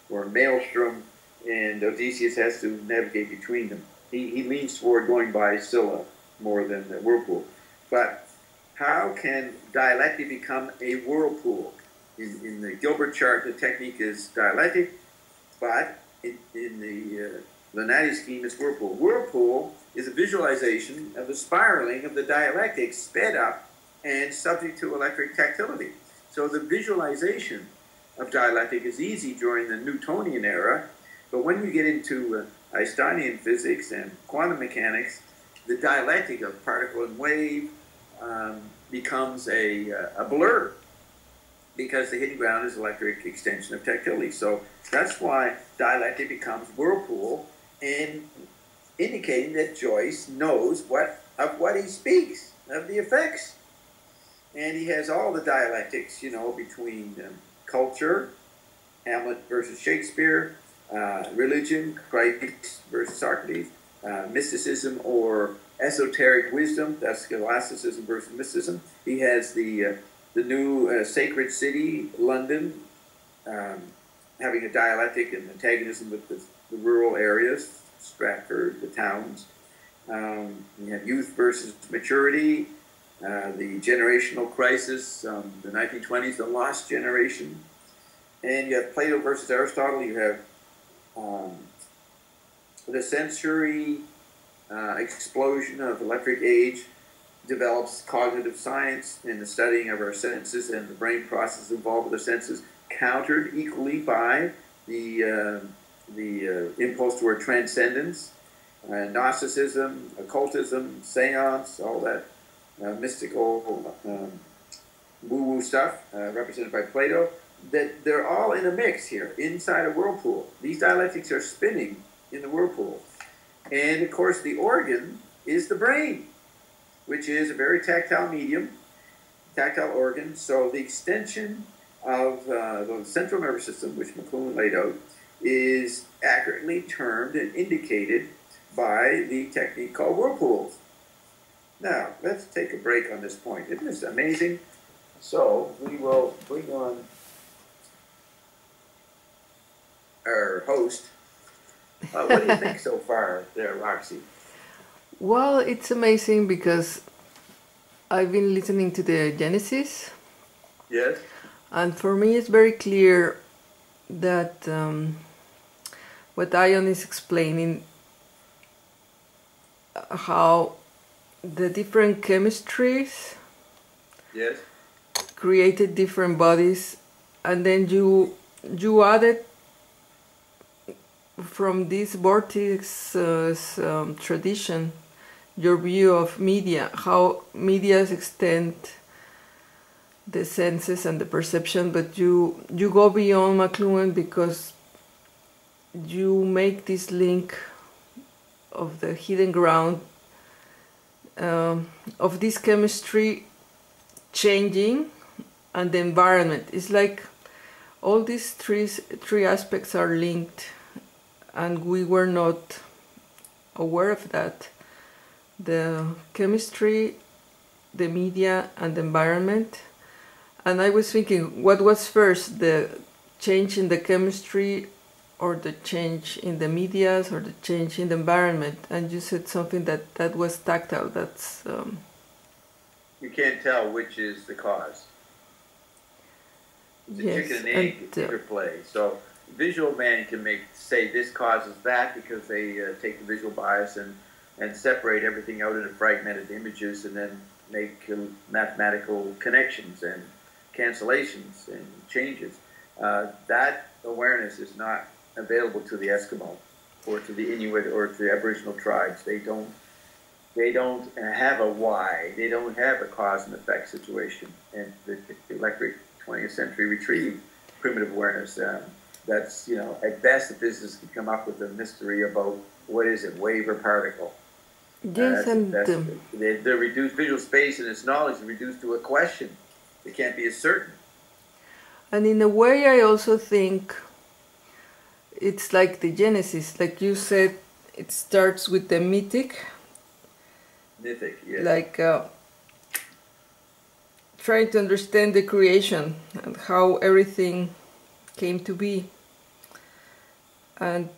or a maelstrom, and Odysseus has to navigate between them. He leans toward going by Scylla more than the whirlpool. But how can dialectic become a whirlpool? In the Gilbert chart, the technique is dialectic, but in the Lineti scheme is whirlpool. Whirlpool is a visualization of the spiraling of the dialectic sped up and subject to electric tactility. So the visualization of dialectic is easy during the Newtonian era, but when we get into Einsteinian physics and quantum mechanics, the dialectic of particle and wave becomes a blur, because the hidden ground is electric extension of tactility. So that's why dialectic becomes whirlpool, and indicating that Joyce knows of what he speaks, of the effects. And he has all the dialectics, you know, between culture, Hamlet versus Shakespeare, religion, Christ versus Socrates, mysticism or esoteric wisdom, that's scholasticism versus mysticism. He has the new sacred city, London, having a dialectic and antagonism with the rural areas, Stratford, the towns. You have youth versus maturity, the generational crisis, the 1920s, the lost generation. And you have Plato versus Aristotle. You have the sensory explosion of electric age develops cognitive science in the studying of our senses and the brain processes involved with the senses, countered equally by the impulse toward transcendence, Gnosticism, occultism, seance, all that mystical woo-woo stuff represented by Plato, that they're all in a mix here, inside a whirlpool. These dialectics are spinning in the whirlpool. And, of course, the organ is the brain, which is a very tactile medium, tactile organ. So the extension of the central nervous system, which McLuhan laid out, is accurately termed and indicated by the technique called whirlpools. Now, let's take a break on this point. Isn't this amazing? So we will bring on our host. What do you think so far there, Roxy? Well, it's amazing because I've been listening to the Genesis. Yes. And for me it's very clear that what Ion is explaining, how the different chemistries, yes, created different bodies, and then you added from this vortex tradition your view of media, how medias extend the senses and the perception, but you go beyond McLuhan because you make this link of the hidden ground, of this chemistry changing, and the environment. It's like all these three aspects are linked, and we were not aware of that. The chemistry, the media, and the environment. And I was thinking, what was first, the change in the chemistry, or the change in the medias, or the change in the environment? And you said something that was tactile. That's you can't tell which is the cause. It's yes, a chicken and egg interplay. So visual man can say this causes that, because they take the visual bias and separate everything out into fragmented images and then make mathematical connections and cancellations and changes. That awareness is not available to the Eskimo or to the Inuit or to the Aboriginal tribes. They don't have a why. They don't have a cause and effect situation. And the electric 20th century retrieved primitive awareness. That's, you know, at best the physicists can come up with a mystery about what is it, wave or particle. Yes, and they're reduced, visual space and its knowledge is reduced to a question. It can't be as certain. And in a way, I also think it's like the Genesis, like you said, it starts with the mythic, yes. Like trying to understand the creation and how everything came to be, and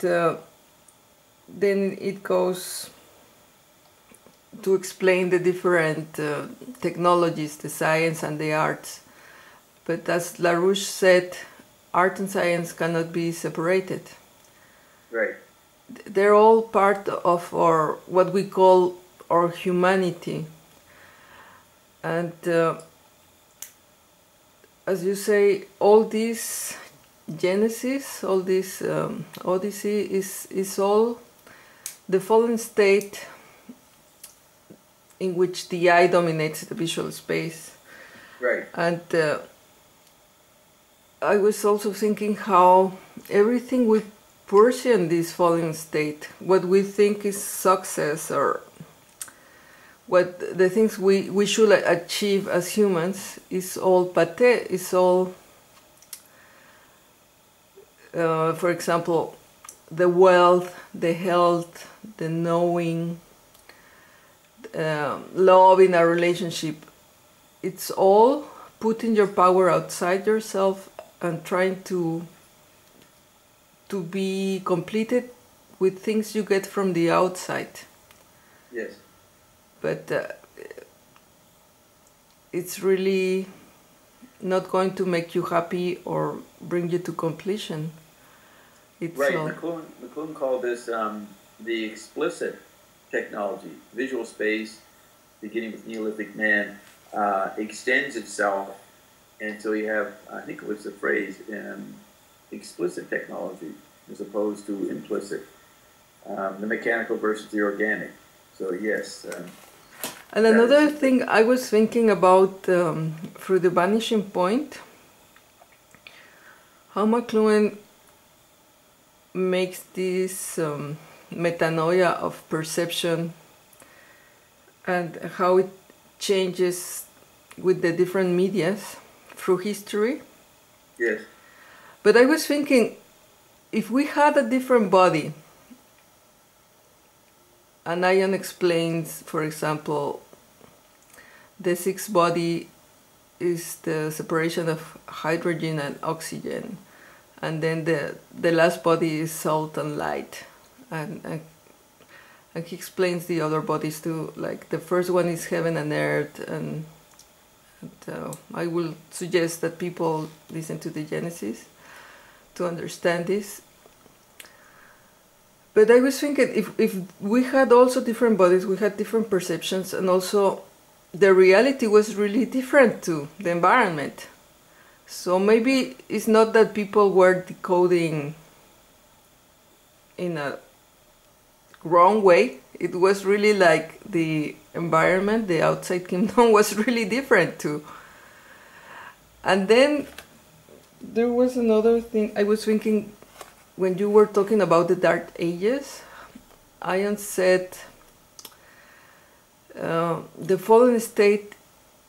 then it goes to explain the different technologies, the science and the arts. But as LaRouche said, art and science cannot be separated. Right. they're all part of our, what we call our humanity. And as you say, all this Genesis, all this Odyssey is all the fallen state in which the eye dominates the visual space. Right. And I was also thinking how everything we pursue in this fallen state, what we think is success, or what the things we should achieve as humans, is all pathé, is all, for example, the wealth, the health, the knowing, love in a relationship. It's all putting your power outside yourself and trying to be completed with things you get from the outside. Yes. But it's really not going to make you happy or bring you to completion. It's right. McLuhan called this the explicit technology. Visual space, beginning with Neolithic man, extends itself until you have, I think it was the phrase, explicit technology as opposed to implicit. The mechanical versus the organic. So yes. And another thing I was thinking about through the vanishing point, how McLuhan makes this metanoia of perception and how it changes with the different medias through history. Yes. But I was thinking, if we had a different body, and Ion explains, for example, the sixth body is the separation of hydrogen and oxygen, and then the last body is salt and light, and he explains the other bodies too, like the first one is heaven and earth, and I will suggest that people listen to the Genesis to understand this. But I was thinking, if we had also different bodies, we had different perceptions, and also the reality was really different to the environment. So maybe it's not that people were decoding in a wrong way. It was really like the environment, the outside kingdom was really different too. And then there was another thing I was thinking when you were talking about the Dark Ages. Ion said the fallen state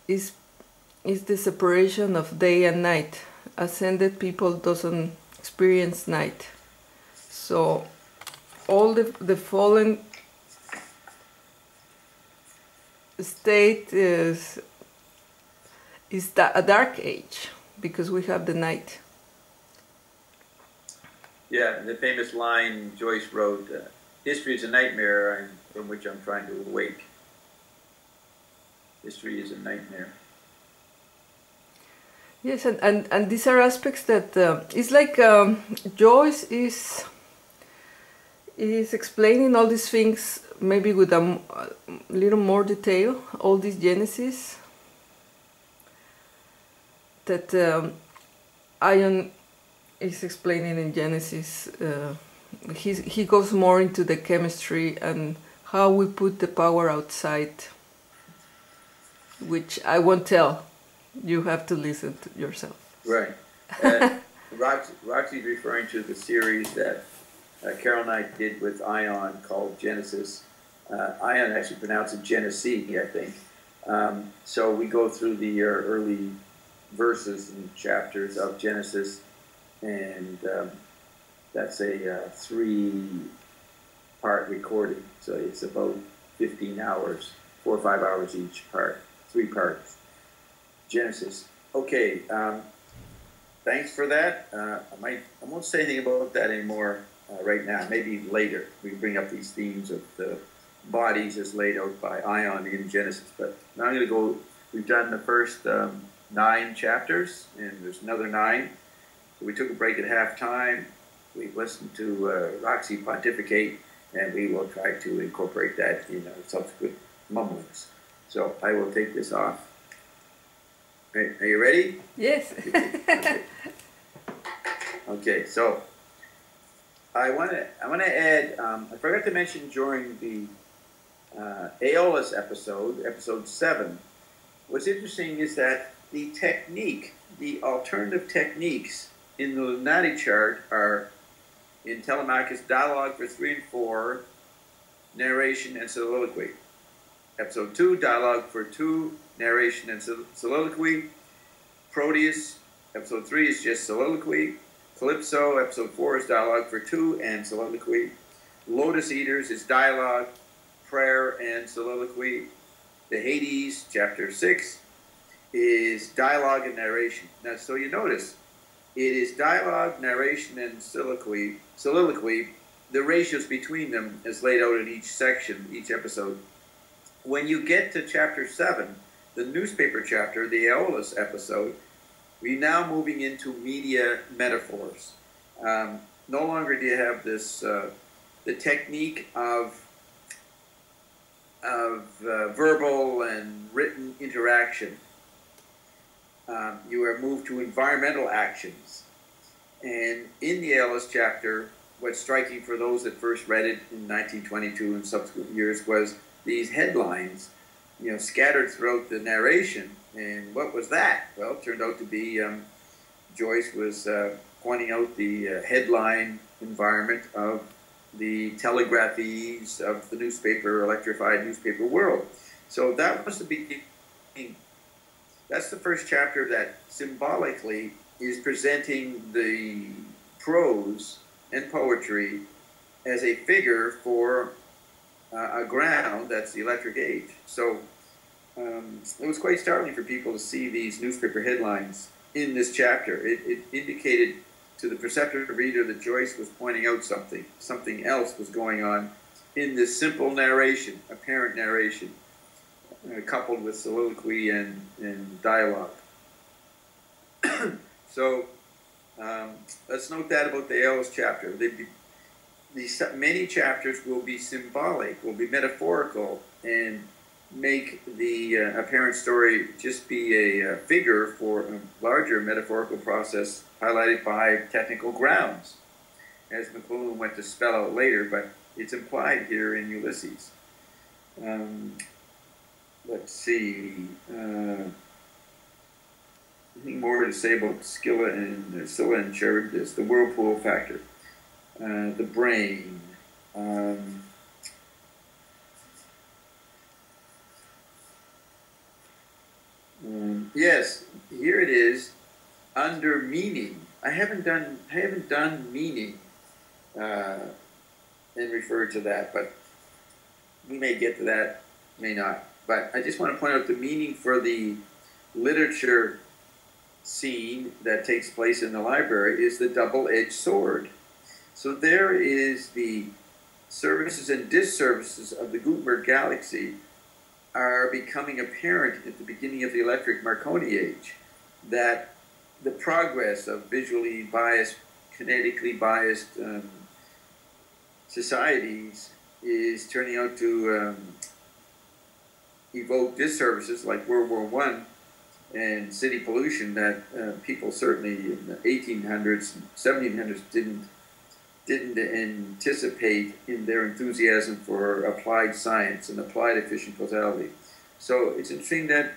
is the separation of day and night. Ascended people doesn't experience night. So all the fallen state is a dark age because we have the night. Yeah, the famous line Joyce wrote, history is a nightmare from which I'm trying to awake. History is a nightmare. Yes, and these are aspects that it's like Joyce is explaining all these things maybe with a little more detail, all these Genesis that Ion is explaining in Genesis. He goes more into the chemistry and how we put the power outside, which I won't tell. You have to listen to yourself. Right. Roxy's referring to the series that Carol and I did with Ion called Genesis. Ion actually pronounced it Genesee, I think. So we go through the early verses and chapters of Genesis, and that's a 3-part recording. So it's about 15 hours, 4 or 5 hours each part, 3 parts. Genesis. Okay, thanks for that. I won't say anything about that anymore right now. Maybe later we can bring up these themes of the bodies as laid out by Ion in Genesis. But now I'm going to go. We've done the first 9 chapters, and there's another 9. So we took a break at halftime. we've listened to Roxy pontificate, and we will try to incorporate that in our subsequent mumblings. So I will take this off. Are you ready? Yes. Okay. Okay, so I want to add. I forgot to mention during the Aeolus episode 7. What's interesting is that the alternative techniques in the Lineti chart are in Telemachus dialogue for 3 and 4, narration and soliloquy. Episode 2, dialogue for 2, narration and soliloquy. Proteus, episode 3 is just soliloquy. Calypso, episode 4 is dialogue for 2 and soliloquy. Lotus Eaters is dialogue, prayer, and soliloquy. The Hades, chapter 6, is dialogue and narration. Now, so you notice, it is dialogue, narration, and soliloquy. The ratios between them is laid out in each section, each episode. When you get to chapter 7, the newspaper chapter, the Aeolus episode, we're now moving into media metaphors. No longer do you have this, the technique of verbal and written interaction. You are moved to environmental actions. And in the Aeolus chapter, what's striking for those that first read it in 1922 and subsequent years was these headlines, scattered throughout the narration. And what was that? Well, it turned out to be Joyce was pointing out the headline environment of the telegraphies of the electrified newspaper world. So that was the beginning. That's the first chapter that symbolically is presenting the prose and poetry as a figure for a ground that's the electric age. So it was quite startling for people to see these newspaper headlines in this chapter. It indicated to the perceptive reader that Joyce was pointing out something else was going on in this simple narration, apparent narration, coupled with soliloquy and dialogue. So let's note that about the Aeolus chapter. Many chapters will be symbolic, will be metaphorical, and make the apparent story just be a figure for a larger metaphorical process highlighted by technical grounds, as McLuhan went to spell out later, but it's implied here in Ulysses. Let's see. Anything more to say about Scylla and Charybdis, the whirlpool factor, the brain. Yes, here it is under meaning. I haven't done meaning and referred to that, but we may get to that, may not. But I just want to point out the meaning for the literature scene that takes place in the library is the double-edged sword. So there is the services and disservices of the Gutenberg galaxy are becoming apparent at the beginning of the electric Marconi age, that the progress of visually biased, kinetically biased societies is turning out to evoke disservices like World War I and city pollution that people certainly in the 1800s and 1700s didn't anticipate in their enthusiasm for applied science and applied efficient causality. So it's interesting that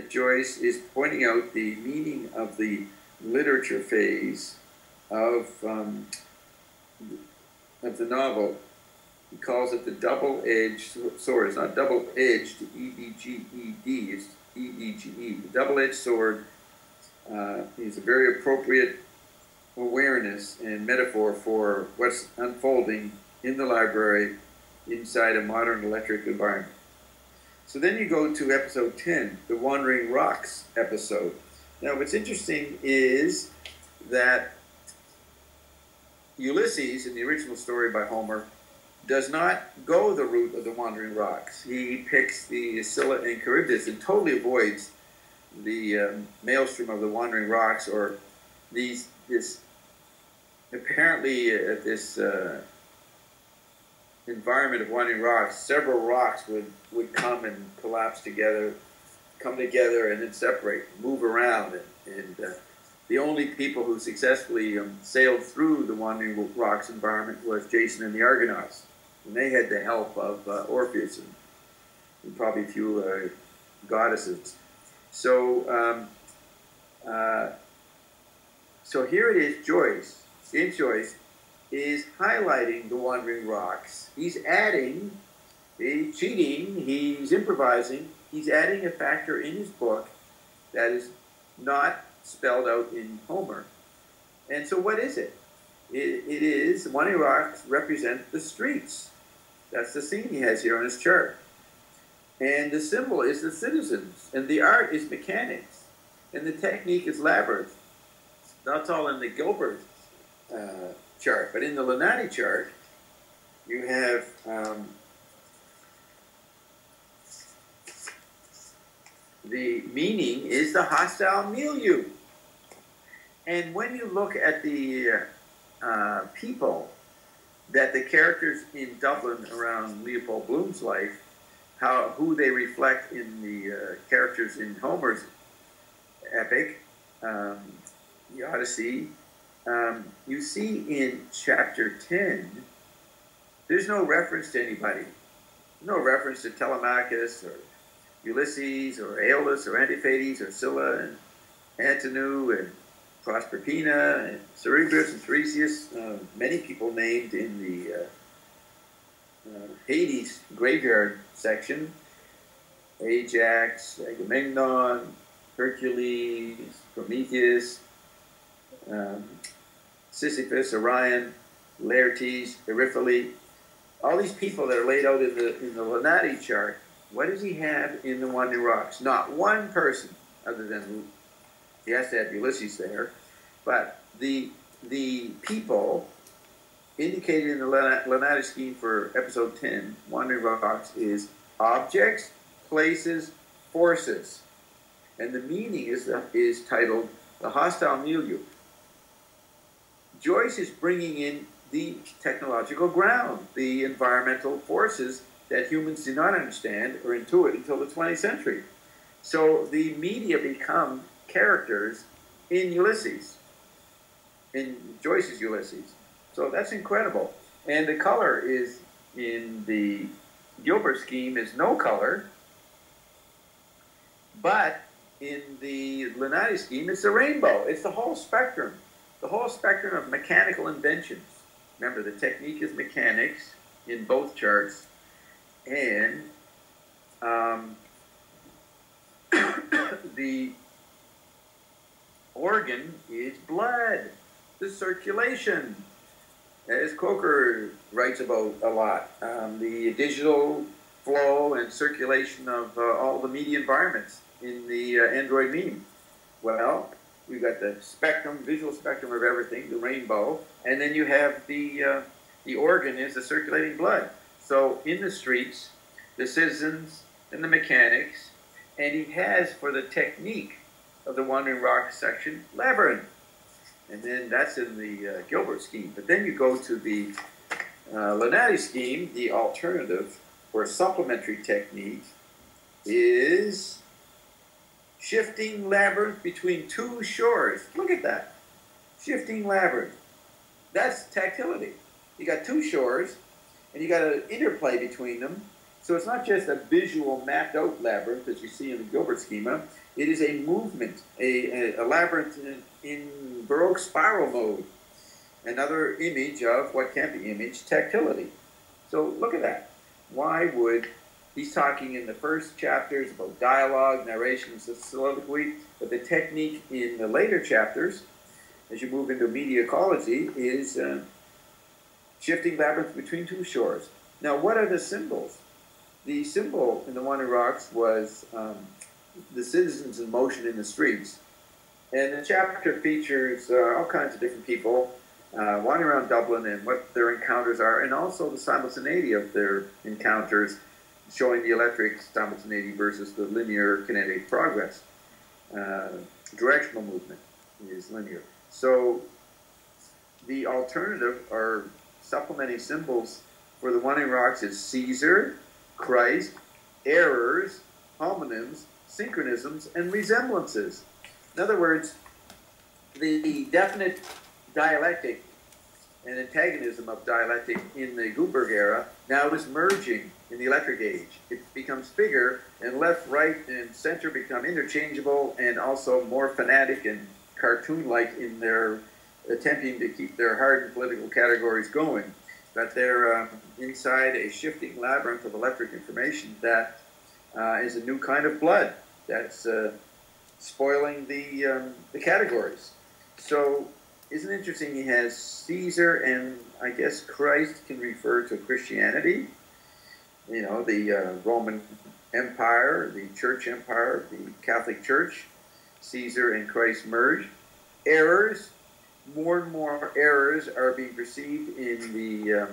Joyce is pointing out the meaning of the literature phase of the novel. He calls it the double-edged sword. It's not double-edged, E-D-G-E-D, it's E-D-G-E. The double-edged sword is a very appropriate awareness and metaphor for what's unfolding in the library inside a modern electric environment. So then you go to episode 10, the Wandering Rocks episode. Now what's interesting is that Ulysses, in the original story by Homer, does not go the route of the Wandering Rocks. He picks the Scylla and Charybdis and totally avoids the maelstrom of the Wandering Rocks, or this apparently this environment of wandering rocks, several rocks would come and collapse together, come together and then separate, move around. And the only people who successfully sailed through the wandering rocks environment was Jason and the Argonauts. And they had the help of Orpheus and probably a few goddesses. So, so here it is, Joyce, James Joyce, is highlighting the wandering rocks. He's adding, he's cheating, he's improvising, he's adding a factor in his book that is not spelled out in Homer. And so what is it? It is, the wandering rocks represent the streets. That's the scene he has here on his chart. And the symbol is the citizens, and the art is mechanics, and the technique is labyrinth. That's all in the Gilbert chart, but in the Lineti chart, you have the meaning is the hostile milieu. And when you look at the people that the characters in Dublin around Leopold Bloom's life, who they reflect in the characters in Homer's epic, the Odyssey, you see in chapter 10, there's no reference to anybody. No reference to Telemachus or Ulysses or Aeolus or Antiphates or Scylla and Antonu and Proserpina and Cerberus and Tiresias, many people named in the Hades graveyard section, Ajax, Agamemnon, Hercules, Prometheus, Sisyphus, Orion, Laertes, Eurypyle, all these people that are laid out in the Lineti chart. What does he have in the Wandering Rocks? Not one person, other than he has to have Ulysses there, but the people indicated in the Lineti scheme for episode 10, Wandering Rocks, is objects, places, forces. And the meaning is titled The Hostile Milieu. Joyce is bringing in the technological ground, the environmental forces that humans do not understand or intuit until the 20th century. So the media become characters in Ulysses, in Joyce's Ulysses. So that's incredible. And the color is, in the Gilbert scheme, is no color, but in the Lineti scheme, it's a rainbow. It's the whole spectrum of mechanical inventions. Remember, the technique is mechanics in both charts, and the organ is blood, the circulation, as Coker writes about a lot, the digital flow and circulation of all the media environments in the Android meme. Well, we've got the spectrum, visual spectrum of everything, the rainbow, and then you have the organ is the circulating blood. So in the streets, the citizens and the mechanics, and he has, for the technique of the Wandering Rock section, labyrinth. And then that's in the Gilbert scheme. But then you go to the Lineti scheme, the alternative or supplementary technique is shifting labyrinth between two shores. Look at that. Shifting labyrinth. That's tactility. You got two shores, and you got an interplay between them. So it's not just a visual mapped out labyrinth as you see in the Gilbert schema. It is a movement, a labyrinth in Baroque spiral mode. Another image of what can't be imaged, tactility. So look at that. Why would, he's talking in the first chapters about dialogue, narration, and soliloquy, but the technique in the later chapters, as you move into media ecology, is shifting labyrinth between two shores. Now, what are the symbols? The symbol in the Wandering Rocks was the citizens in motion in the streets. And the chapter features all kinds of different people wandering around Dublin and what their encounters are, and also the simultaneity of their encounters, showing the electric simultaneity versus the linear kinetic progress. Directional movement is linear. So the alternative or supplementing symbols for the wandering rocks is Caesar, Christ, errors, homonyms, synchronisms, and resemblances. In other words, the definite dialectic and antagonism of dialectic in the Gutenberg era now is merging in the electric age. It becomes bigger, and left, right, and center become interchangeable and also more fanatic and cartoon-like in their attempting to keep their hardened political categories going. But they're inside a shifting labyrinth of electric information that is a new kind of blood that's spoiling the categories. So isn't it interesting? He has Caesar, and I guess Christ can refer to Christianity, you know, the Roman Empire, the Church Empire, the Catholic Church. Caesar and Christ merge. Errors, more and more errors are being perceived in the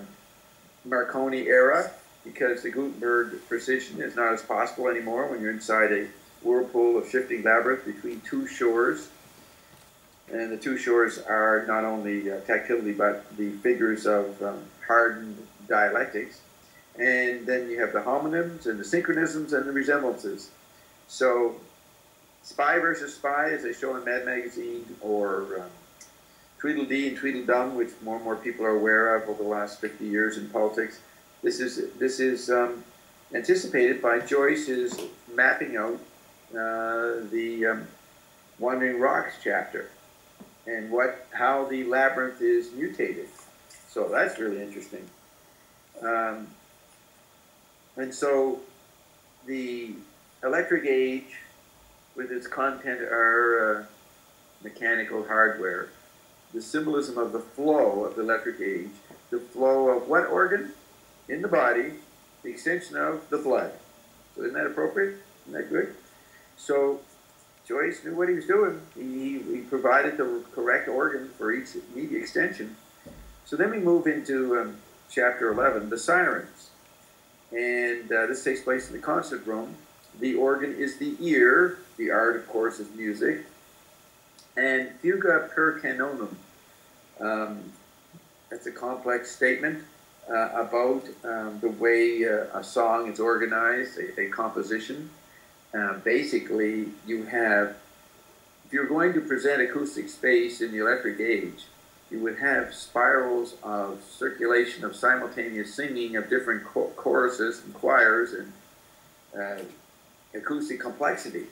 Marconi era, because the Gutenberg precision is not as possible anymore when you're inside a whirlpool of shifting labyrinth between two shores. And the two shores are not only tactility, but the figures of hardened dialectics. And then you have the homonyms and the synchronisms and the resemblances. So spy versus spy, as they show in Mad Magazine, or Tweedledee and Tweedledum, which more and more people are aware of over the last 50 years in politics. This is anticipated by Joyce's mapping out the Wandering Rocks chapter, and how the labyrinth is mutated. So that's really interesting. And so the electric age, with its content, are mechanical hardware. The symbolism of the flow of the electric age, the flow of what organ? In the body, the extension of the blood. So isn't that appropriate? Isn't that good? So Joyce knew what he was doing. He provided the correct organ for each media extension. So then we move into chapter 11, the sirens. And this takes place in the concert room. The organ is the ear. The art, of course, is music. And fuga per canonum. That's a complex statement about the way a song is organized, a composition. Basically, you have, if you're going to present acoustic space in the electric age, you would have spirals of circulation of simultaneous singing of different choruses and choirs and acoustic complexity.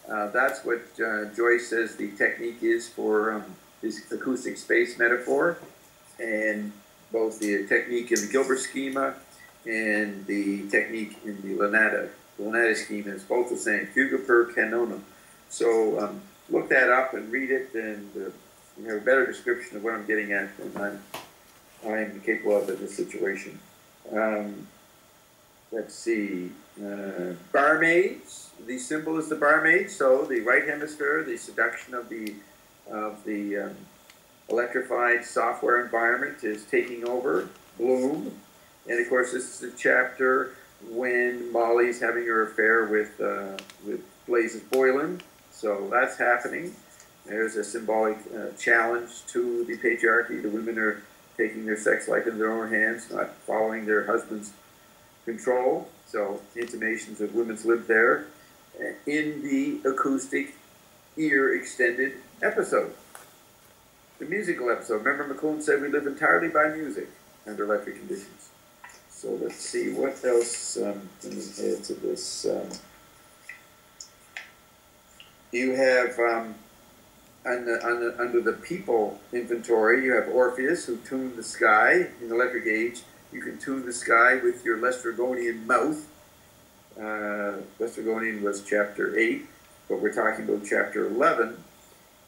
That's what Joyce says the technique is for this acoustic space metaphor, and both the technique in the Gilbert schema and the technique in the Lineti schema is both the same, fuga per canonum. So look that up and read it, and you have a better description of what I'm getting at than I'm capable of in this situation. Let's see, barmaids. The symbol is the barmaid. So the right hemisphere, the seduction of the electrified software environment is taking over. Bloom, and of course this is the chapter when Molly's having her affair with Blazes Boylan. So that's happening. There's a symbolic challenge to the patriarchy. The women are taking their sex life in their own hands, not following their husband's control. So intimations of women's lib there in the acoustic ear extended episode. The musical episode. Remember, McLuhan said we live entirely by music under electric conditions. So let's see what else let me add to this. You have under the people inventory, you have Orpheus, who tuned the sky in the electric age. You can tune the sky with your Lestrygonian mouth. Lestrygonian was chapter 8, but we're talking about chapter 11.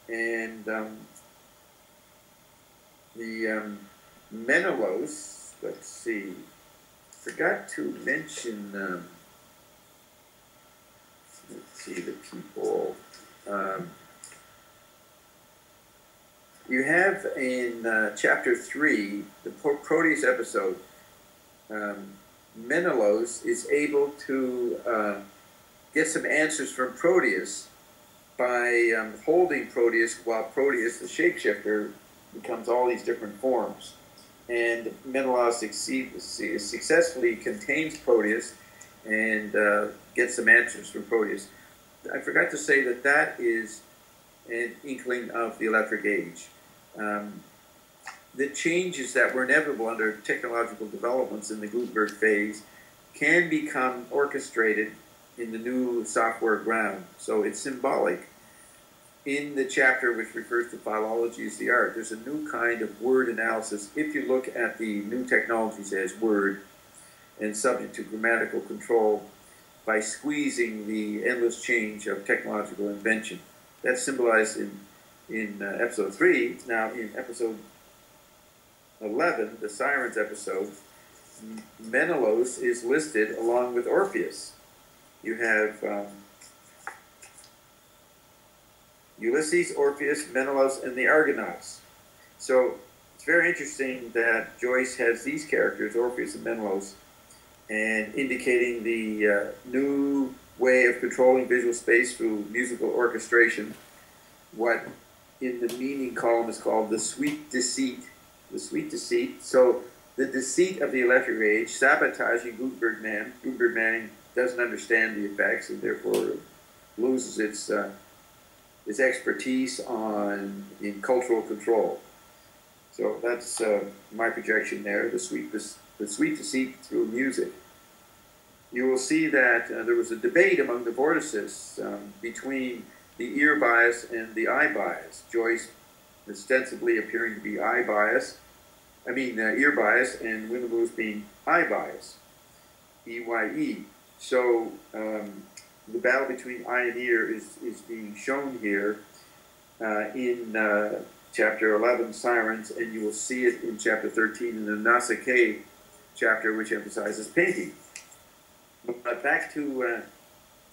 And the Menelaus, let's see, forgot to mention, let's see, the people. You have in chapter 3, the Proteus episode, Menelaus is able to get some answers from Proteus by holding Proteus while Proteus, the shapeshifter, becomes all these different forms. And Menelaus successfully contains Proteus and gets some answers from Proteus. I forgot to say that that is an inkling of the Electric Age. The changes that were inevitable under technological developments in the Gutenberg phase can become orchestrated in the new software ground. So it's symbolic. In the chapter which refers to philology as the art, there's a new kind of word analysis if you look at the new technologies as word and subject to grammatical control by squeezing the endless change of technological invention. That's symbolized in episode 3. Now in episode 11, the Sirens episode, Menelaus is listed along with Orpheus. You have Ulysses, Orpheus, Menelaus, and the Argonauts. So it's very interesting that Joyce has these characters, Orpheus and Menelaus, and indicating the new way of controlling visual space through musical orchestration, what in the meaning column is called the sweet deceit. The sweet deceit. So the deceit of the Electric Age, sabotaging Gutenberg man. Gutenberg man doesn't understand the effects and therefore loses its expertise in cultural control. So that's my projection there, the sweet deceit through music. You will see that there was a debate among the vorticists between the ear bias and the eye bias. Joyce ostensibly appearing to be ear bias, and Winnemu's being eye bias, E-Y-E. So the battle between eye and ear is being shown here in chapter 11, Sirens, and you will see it in chapter 13 in the Nausicaa chapter, which emphasizes painting. But back to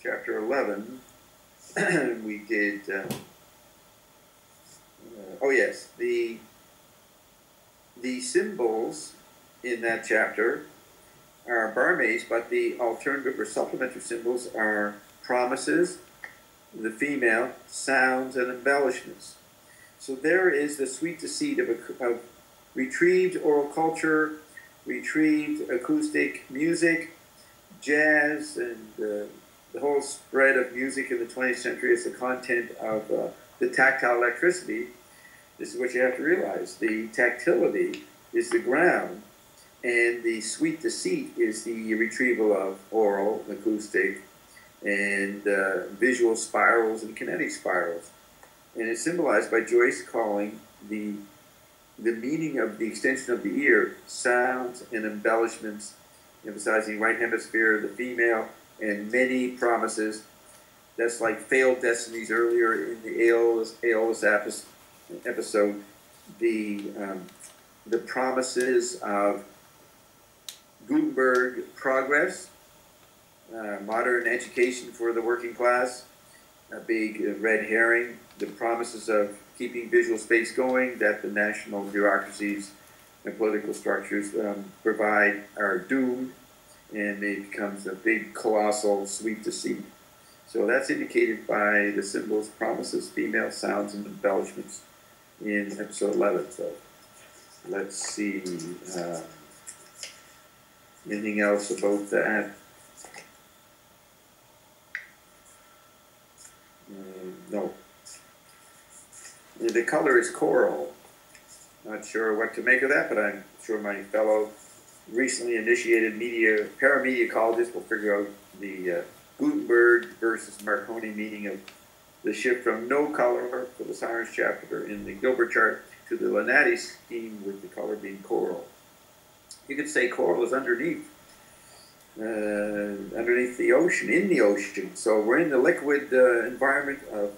chapter 11, we did, oh yes, the symbols in that chapter are barmaids, but the alternative or supplementary symbols are promises, the female, sounds, and embellishments. So there is the sweet deceit of retrieved oral culture, retrieved acoustic music, jazz, and the whole spread of music in the 20th century is the content of the tactile electricity. This is what you have to realize. The tactility is the ground, and the sweet deceit is the retrieval of oral, acoustic, and visual spirals and kinetic spirals. And it's symbolized by Joyce calling the meaning of the extension of the ear sounds and embellishments, emphasizing right hemisphere, the female, and many promises. That's like failed destinies earlier in the Aeolus episode. The promises of Gutenberg progress, modern education for the working class, a big red herring, the promises of keeping visual space going that the national bureaucracies and political structures provide are doomed, and it becomes a big, colossal, sweet deceit. So that's indicated by the symbols, promises, female, sounds, and embellishments in episode 11. So let's see. Anything else about that? No. The color is coral. Not sure what to make of that, but I'm sure my fellow recently initiated paramedia collegists will figure out the Gutenberg versus Marconi meaning of the shift from no color for the Sirens chapter in the Gilbert chart to the Lineti scheme with the color being coral. You could say coral is underneath the ocean, in the ocean. So we're in the liquid environment of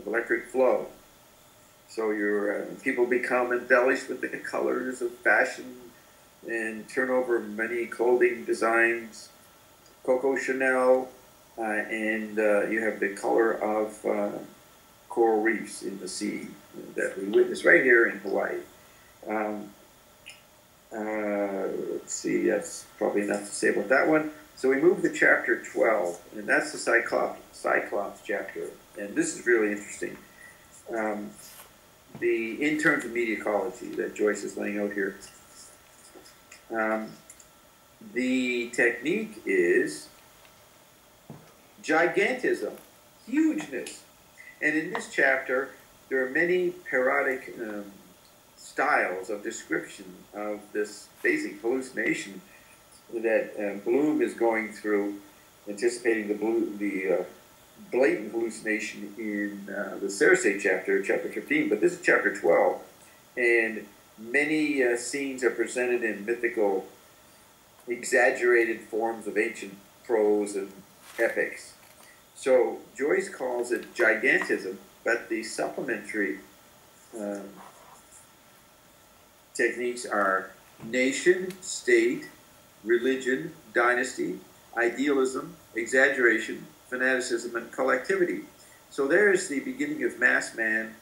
electric flow. So your people become embellished with the colors of fashion and turn over many clothing designs, Coco Chanel, and you have the color of coral reefs in the sea that we witness right here in Hawaii. Let's see, that's probably enough to say about that one. So we move to chapter 12, and that's the Cyclops chapter. And this is really interesting. in terms of media ecology that Joyce is laying out here. The technique is gigantism, hugeness. And in this chapter, there are many parodic styles of description of this basic hallucination that Bloom is going through, anticipating the blatant hallucination in the Cersei chapter, chapter 15, but this is chapter 12, and many scenes are presented in mythical, exaggerated forms of ancient prose and epics. So Joyce calls it gigantism, but the supplementary techniques are nation, state, religion, dynasty, idealism, exaggeration, fanaticism, and collectivity. So there's the beginning of mass man,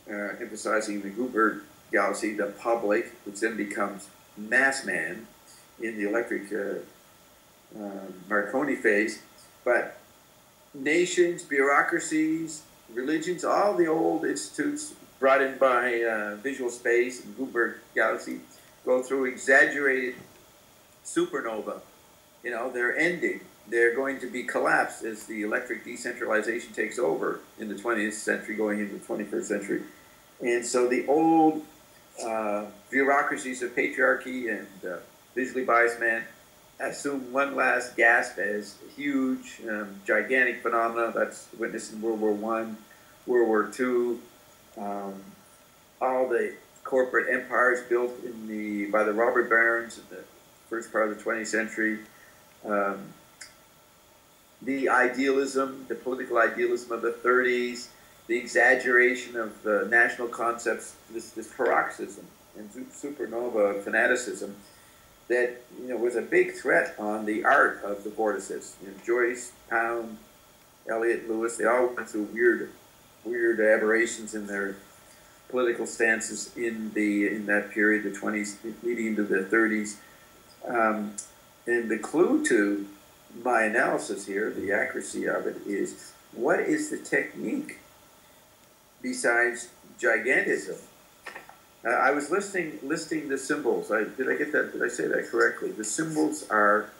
emphasizing the Gilbert galaxy, the public, which then becomes mass man in the electric Marconi phase. But nations, bureaucracies, religions, all the old institutes brought in by visual space and Gilbert galaxy go through exaggerated supernova. You know, they're ending. They're going to be collapsed as the electric decentralization takes over in the 20th century, going into the 21st century. And so the old bureaucracies of patriarchy and visually biased man assume one last gasp as huge, gigantic phenomena that's witnessed in World War I, World War II, all the corporate empires built by the robber barons in the first part of the 20th century, the idealism, the political idealism of the 30s, the exaggeration of the national concepts, this paroxysm and supernova fanaticism that, you know, was a big threat on the art of the vortices. You know, Joyce, Pound, Eliot, Lewis, they all went through weird aberrations in their political stances in that period, the 20s leading into the 30s. And the clue to my analysis here, the accuracy of it, is what is the technique besides gigantism? I was listing the symbols. Did I get that? Did I say that correctly? The symbols are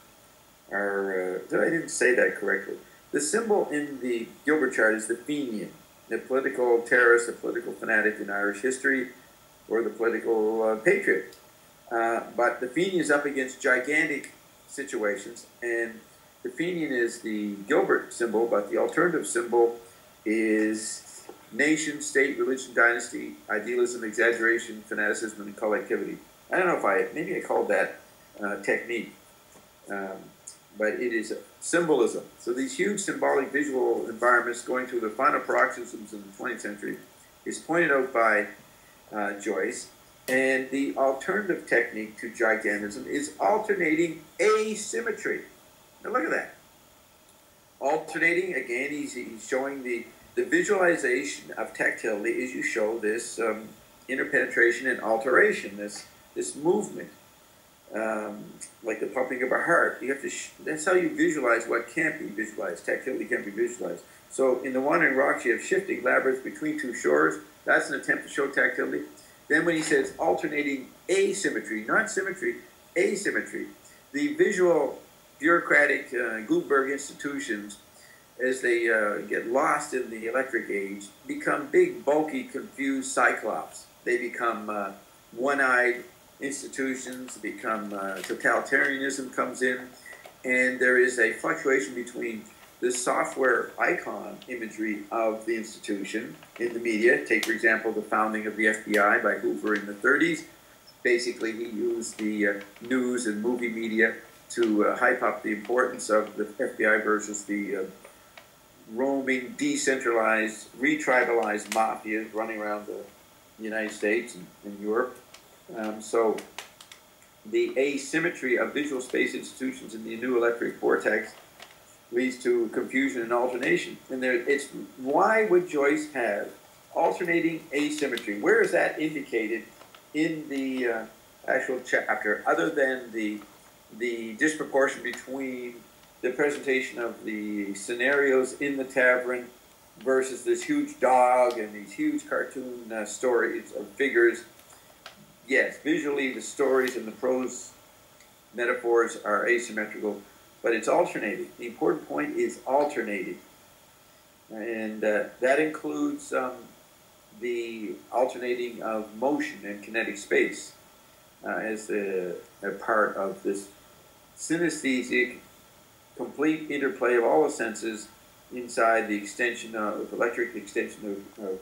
I didn't say that correctly. The symbol in the Gilbert chart is the Fenian, the political terrorist, the political fanatic in Irish history, or the political patriot. But the Fenian is up against gigantic situations, and the Fenian is the Gilbert symbol, but the alternative symbol is nation, state, religion, dynasty, idealism, exaggeration, fanaticism, and collectivity. I don't know if maybe I called that technique, but it is symbolism. So these huge symbolic visual environments going through the final paroxysms in the 20th century is pointed out by Joyce. And the alternative technique to gigantism is alternating asymmetry. Now look at that. Alternating, again, he's showing the visualization of tactility as you show this interpenetration and alteration, this movement, like the pumping of a heart. You have to that's how you visualize what can't be visualized. Tactility can't be visualized. So in the Wandering Rocks, you have shifting labyrinths between two shores. That's an attempt to show tactility. Then when he says alternating asymmetry, not symmetry, asymmetry, the visual bureaucratic Gutenberg institutions, as they get lost in the electric age, become big, bulky, confused cyclops. They become one-eyed institutions, totalitarianism comes in, and there is a fluctuation between the software icon imagery of the institution in the media. Take, for example, the founding of the FBI by Hoover in the 30s. Basically, he used the news and movie media to hype up the importance of the FBI versus the roaming, decentralized, retribalized mafias running around the United States and Europe. So the asymmetry of visual space institutions in the new electric vortex leads to confusion and alternation. And it's why would Joyce have alternating asymmetry? Where is that indicated in the actual chapter, other than the disproportion between the presentation of the scenarios in the tavern, versus this huge dog and these huge cartoon stories of figures. Yes, visually the stories and the prose metaphors are asymmetrical, but it's alternating. The important point is alternating. And that includes the alternating of motion and kinetic space as a part of this synesthetic, complete interplay of all the senses inside the extension of electric extension of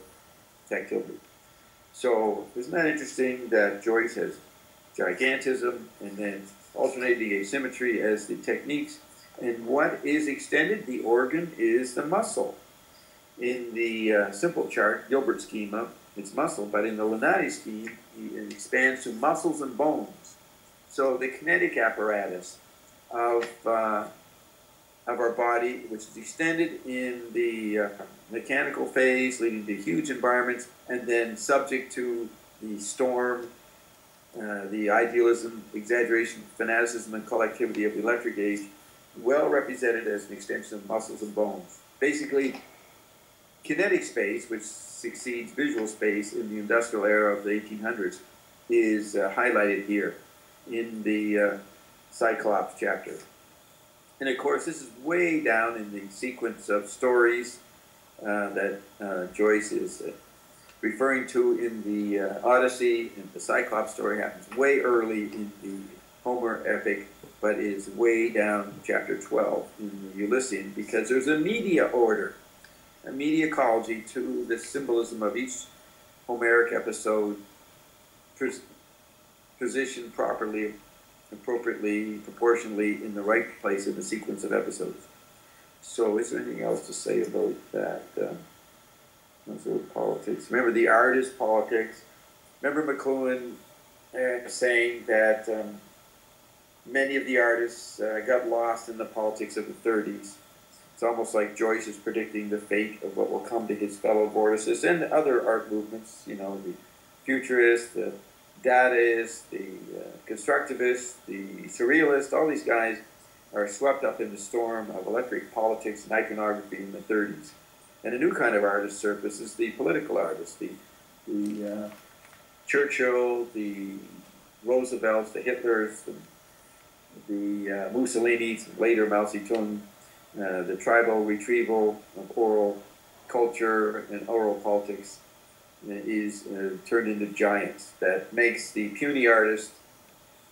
tactility. So isn't that interesting that Joyce has gigantism and then alternating asymmetry as the techniques? And what is extended? The organ is the muscle. In the simple chart, Gilbert schema, it's muscle, but in the Lineti scheme, it expands to muscles and bones. So the kinetic apparatus of our body, which is extended in the mechanical phase, leading to huge environments, and then subject to the storm, the idealism, exaggeration, fanaticism, and collectivity of the electric age, well represented as an extension of muscles and bones. Basically, kinetic space, which succeeds visual space in the industrial era of the 1800s, is highlighted here in the Cyclops chapter. And of course, this is way down in the sequence of stories that Joyce is referring to in the Odyssey, and the Cyclops story happens way early in the Homer epic, but is way down chapter 12 in the Elysian, because there's a media order, a mediacology to the symbolism of each Homeric episode positioned properly, appropriately, proportionally in the right place in the sequence of episodes. So is there anything else to say about that? Politics. Remember, the art is politics. Remember McLuhan saying that many of the artists got lost in the politics of the 30s. It's almost like Joyce is predicting the fate of what will come to his fellow vorticists and other art movements, you know, the futurists, the Dadaists, the constructivists, the surrealists. All these guys are swept up in the storm of electric politics and iconography in the 30s. And a new kind of artist surfaces, the political artist, the Churchill, the Roosevelts, the Hitlers, the Mussolinis, later Mao Zedong, the tribal retrieval of oral culture and oral politics is turned into giants. That makes the puny artist,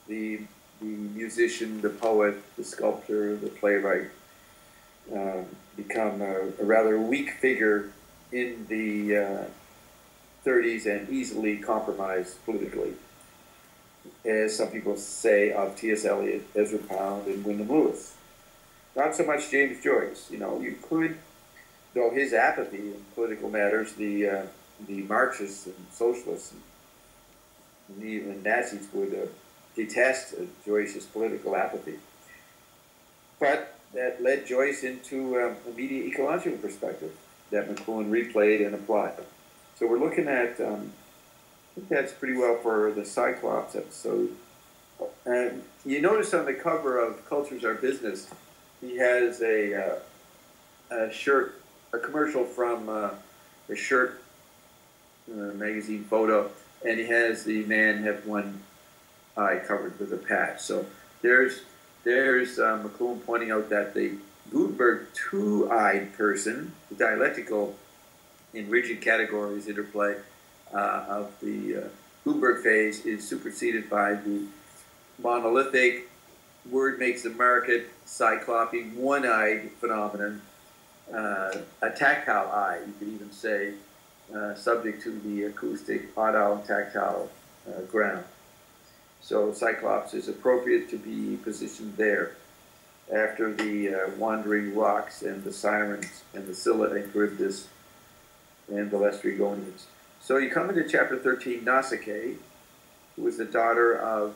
the musician, the poet, the sculptor, the playwright, become a rather weak figure in the 30s and easily compromised politically. As some people say of T.S. Eliot, Ezra Pound, and Wyndham Lewis. Not so much James Joyce. You know, you could, though his apathy in political matters, the Marxists and socialists and even Nazis would detest Joyce's political apathy. But that led Joyce into a media ecological perspective that McLuhan replayed and applied. So we're looking at, I think that's pretty well for the Cyclops episode. And you notice on the cover of Cultures Are Business, he has a shirt, a commercial from a shirt magazine photo, and he has the man have one eye covered with a patch. So there's McLuhan pointing out that the Gutenberg two-eyed person, the dialectical in rigid categories interplay of the Gutenberg phase, is superseded by the monolithic, word makes the market, cyclopean, one-eyed phenomenon, a tactile eye, you could even say, subject to the acoustic, audile, and tactile ground. So Cyclops is appropriate to be positioned there after the wandering rocks and the sirens and the Scylla and Charybdis and the Laestrygonians. So you come into chapter 13, Nausicaa, who was the daughter of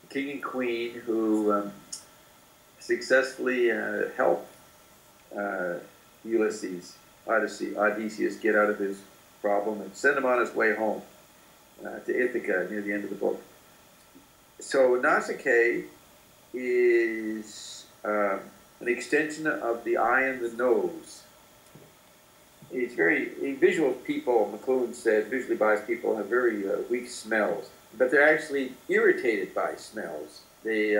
king and queen who successfully helped Odysseus get out of his problem and send him on his way home to Ithaca near the end of the book. So Nausicaa is an extension of the eye and the nose it's very, visual people, McLuhan said, visually biased people have very weak smells, but they're actually irritated by smells. They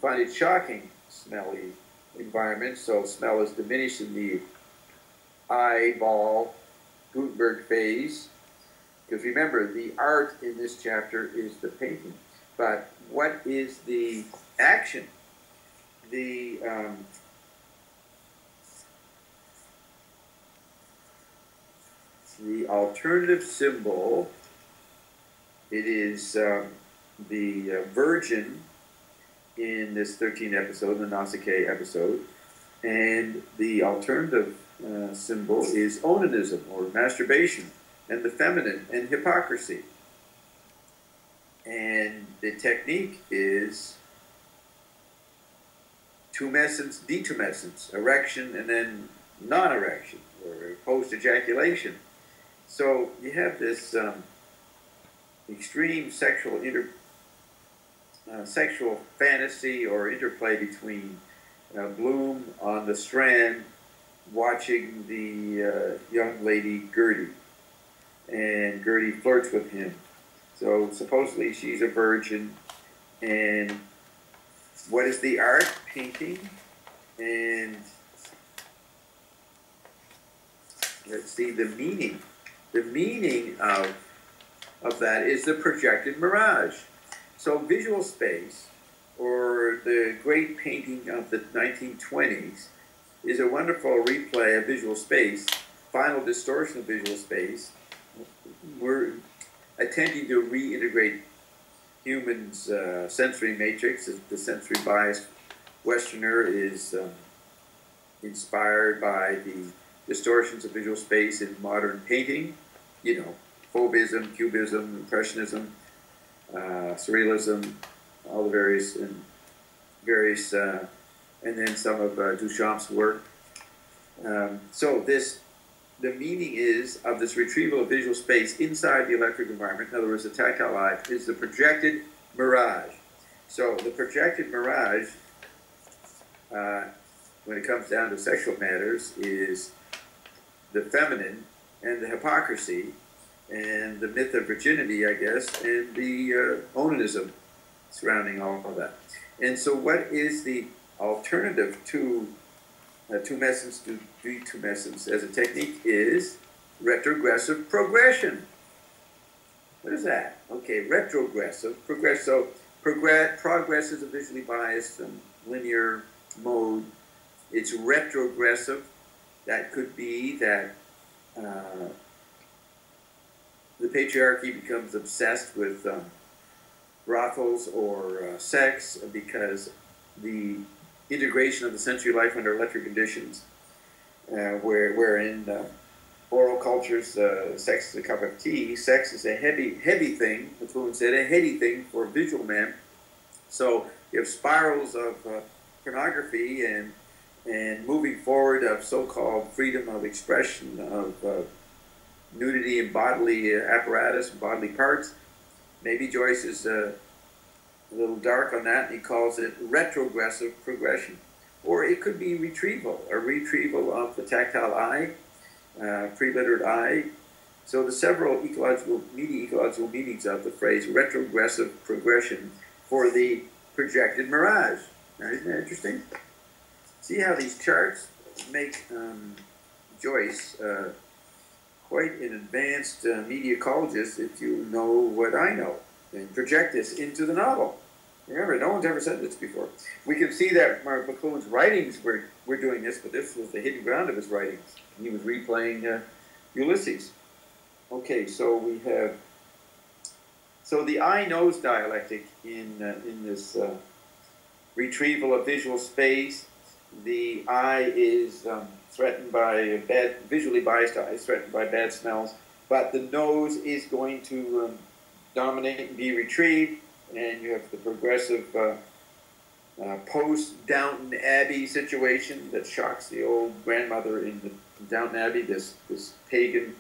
find it shocking, smelly environments, so smell is diminished in the eyeball Gutenberg phase. Because remember, the art in this chapter is the painting. But what is the action? The alternative symbol, it is the Virgin in this 13th episode, the Nausicaa episode, and the alternative symbol is onanism, or masturbation, and the feminine, and hypocrisy. And the technique is tumescence, detumescence, erection, and then non-erection, or post-ejaculation. So you have this extreme sexual sexual fantasy or interplay between Bloom on the Strand watching the young lady Gertie, and Gertie flirts with him. So supposedly she's a virgin, and what is the art? Painting. And let's see, the meaning. The meaning of that is the projected mirage. So visual space, or the great painting of the 1920s, is a wonderful replay of visual space, final distortion of visual space. We're attempting to reintegrate humans' sensory matrix. The sensory biased Westerner is inspired by the distortions of visual space in modern painting, you know, Fauvism, Cubism, Impressionism, Surrealism, all the various, and then some of Duchamp's work. So the meaning is of this retrieval of visual space inside the electric environment, in other words, the tactile eye, is the projected mirage. So the projected mirage, when it comes down to sexual matters, is the feminine and the hypocrisy and the myth of virginity, I guess, and the onanism surrounding all of that. And so what is the alternative to tumescence to detumescence as a technique is retrogressive progression. What is that? Okay, retrogressive progress. So progress is a visually biased linear mode. It's retrogressive. That could be that the patriarchy becomes obsessed with brothels or sex because the integration of the sensory life under electric conditions, wherein oral cultures, sex is a cup of tea, sex is a heavy thing, McLuhan said, a heady thing for visual man. So you have spirals of pornography and moving forward of so-called freedom of expression of nudity and bodily apparatus and bodily parts. Maybe Joyce is a little dark on that, and he calls it retrogressive progression. Or it could be retrieval, a retrieval of the tactile eye, pre-littered eye. So the several ecological meanings of the phrase retrogressive progression for the projected mirage. Now, isn't that interesting? See how these charts make Joyce quite an advanced mediacologist if you know what I know, and project this into the novel. Remember, no one's ever said this before. We can see that McLuhan's writings were doing this, but this was the hidden ground of his writings. He was replaying Ulysses. Okay, so we have the eye-nose dialectic in this retrieval of visual space. The eye is threatened by visually biased eyes, threatened by bad smells, but the nose is going to dominate and be retrieved, and you have the progressive post-Downton Abbey situation that shocks the old grandmother in the Downton Abbey. This pagan,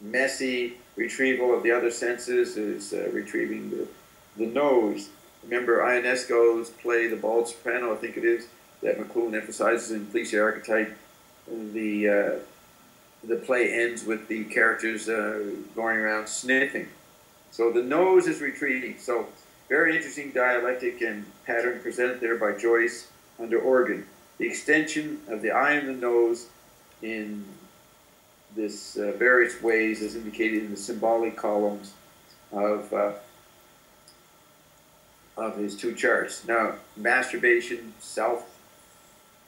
messy retrieval of the other senses is retrieving the nose. Remember Ionesco's play, The Bald Soprano, I think it is, that McLuhan emphasizes in Cliché Archetype, the the play ends with the characters going around sniffing. So the nose is retreating. So very interesting dialectic and pattern presented there by Joyce under organ. The extension of the eye and the nose in this various ways is indicated in the symbolic columns of his two charts. Now, masturbation,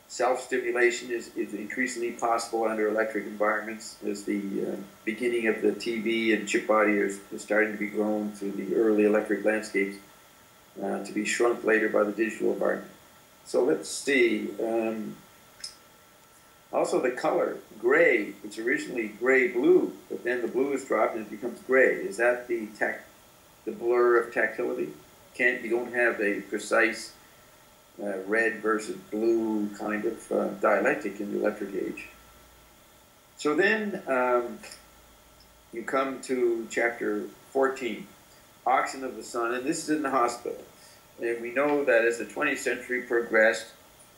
self-stimulation is increasingly possible under electric environments as the beginning of the TV and chip body is starting to be grown through the early electric landscapes to be shrunk later by the digital environment. So let's see. Also the color, gray. It's originally gray-blue, but then the blue is dropped and it becomes gray. Is that the blur of tactility? You don't have a precise red versus blue kind of dialectic in the electric age. So then you come to chapter 14, Oxen of the Sun, and this is in the hospital. And we know that as the 20th century progressed,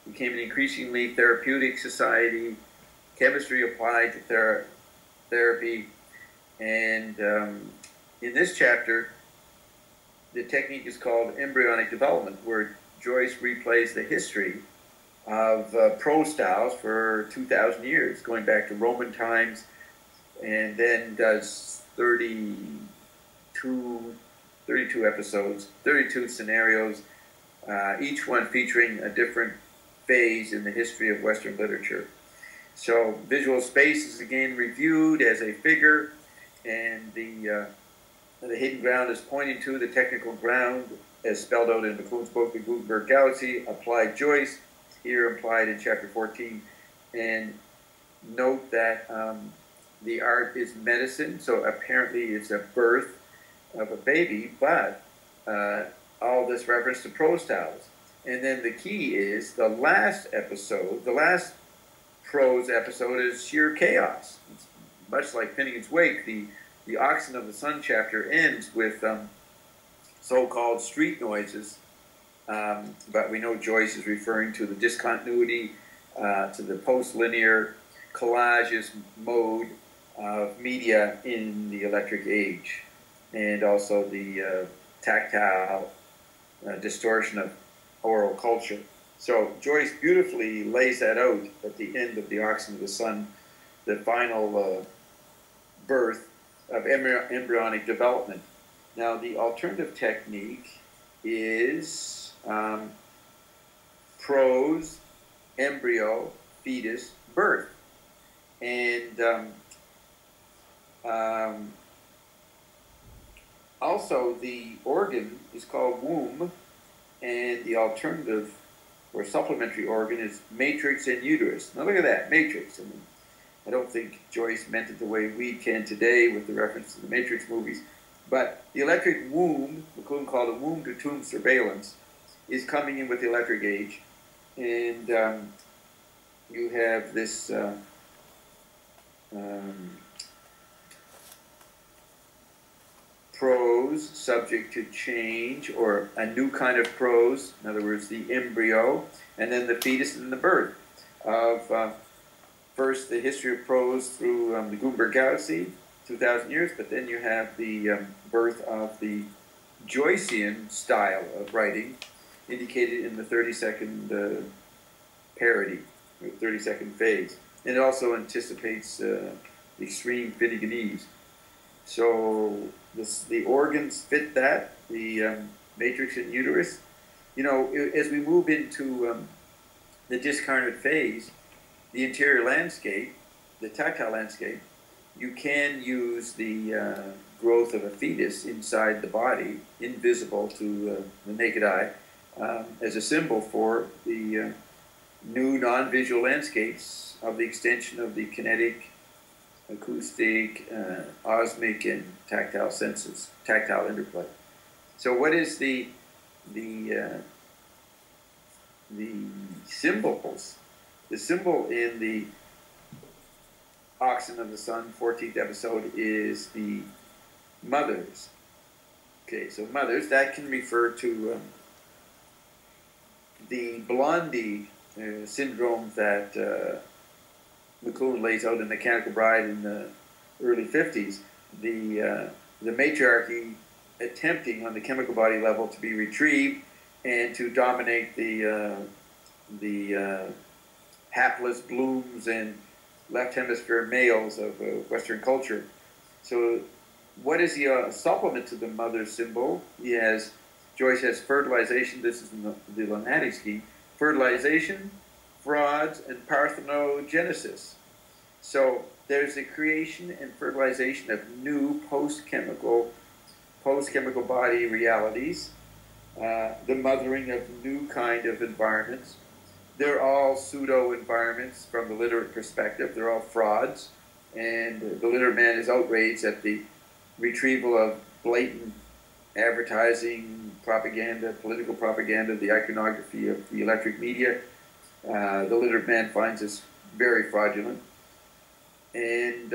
it became an increasingly therapeutic society, chemistry applied to therapy, and in this chapter, the technique is called embryonic development, where Joyce replays the history of prose styles for 2,000 years, going back to Roman times, and then does 32 episodes, 32 scenarios, each one featuring a different phase in the history of Western literature. So visual space is again reviewed as a figure, and the hidden ground is pointing to the technical ground as spelled out in McLuhan's book, The Gutenberg Galaxy, applied Joyce, here implied in chapter 14. And note that the art is medicine, so apparently it's a birth of a baby, but all this reference to prose styles. And then the key is the last episode, the last prose episode is sheer chaos. It's much like Finnegan's Wake, the Oxen of the Sun chapter ends with so-called street noises, but we know Joyce is referring to the discontinuity, to the post-linear collageist mode of media in the electric age, and also the tactile distortion of oral culture. So Joyce beautifully lays that out at the end of the Oxen of the Sun, the final birth of embryonic development. Now, the alternative technique is prose, embryo, fetus, birth. And also the organ is called womb, and the alternative or supplementary organ is matrix and uterus. Now look at that, matrix. I mean, I don't think Joyce meant it the way we can today with the reference to the Matrix movies. But the electric womb, McLuhan called it womb-to-tomb surveillance, is coming in with the electric age. And you have this prose subject to change, or a new kind of prose, in other words, the embryo, and then the fetus and the birth of first the history of prose through the Gutenberg Galaxy, 2,000 years, but then you have the birth of the Joycean style of writing, indicated in the 30-second parody, or 30-second phase. And it also anticipates the extreme Finneganese. So the organs fit that, the matrix and uterus. You know, as we move into the discarnate phase, the interior landscape, the tactile landscape, you can use the growth of a fetus inside the body, invisible to the naked eye, as a symbol for the new non-visual landscapes of the extension of the kinetic, acoustic, osmic, and tactile senses, tactile interplay. So what is the symbols? The symbol in the Oxen of the Sun, 14th episode, is the mothers. Okay, so mothers, that can refer to the Blondie syndrome that McLuhan lays out in The Mechanical Bride in the early 50s, the matriarchy attempting on the chemical body level to be retrieved and to dominate the hapless blooms and left hemisphere males of Western culture. So what is the supplement to the mother symbol? Joyce has fertilization, this is in the Lineti scheme, fertilization, frauds, and parthenogenesis. So there's the creation and fertilization of new post-chemical body realities, the mothering of new kind of environments. They're all pseudo-environments from the literate perspective. They're all frauds. And the literate man is outraged at the retrieval of blatant advertising, propaganda, political propaganda, the iconography of the electric media. The literate man finds this very fraudulent. And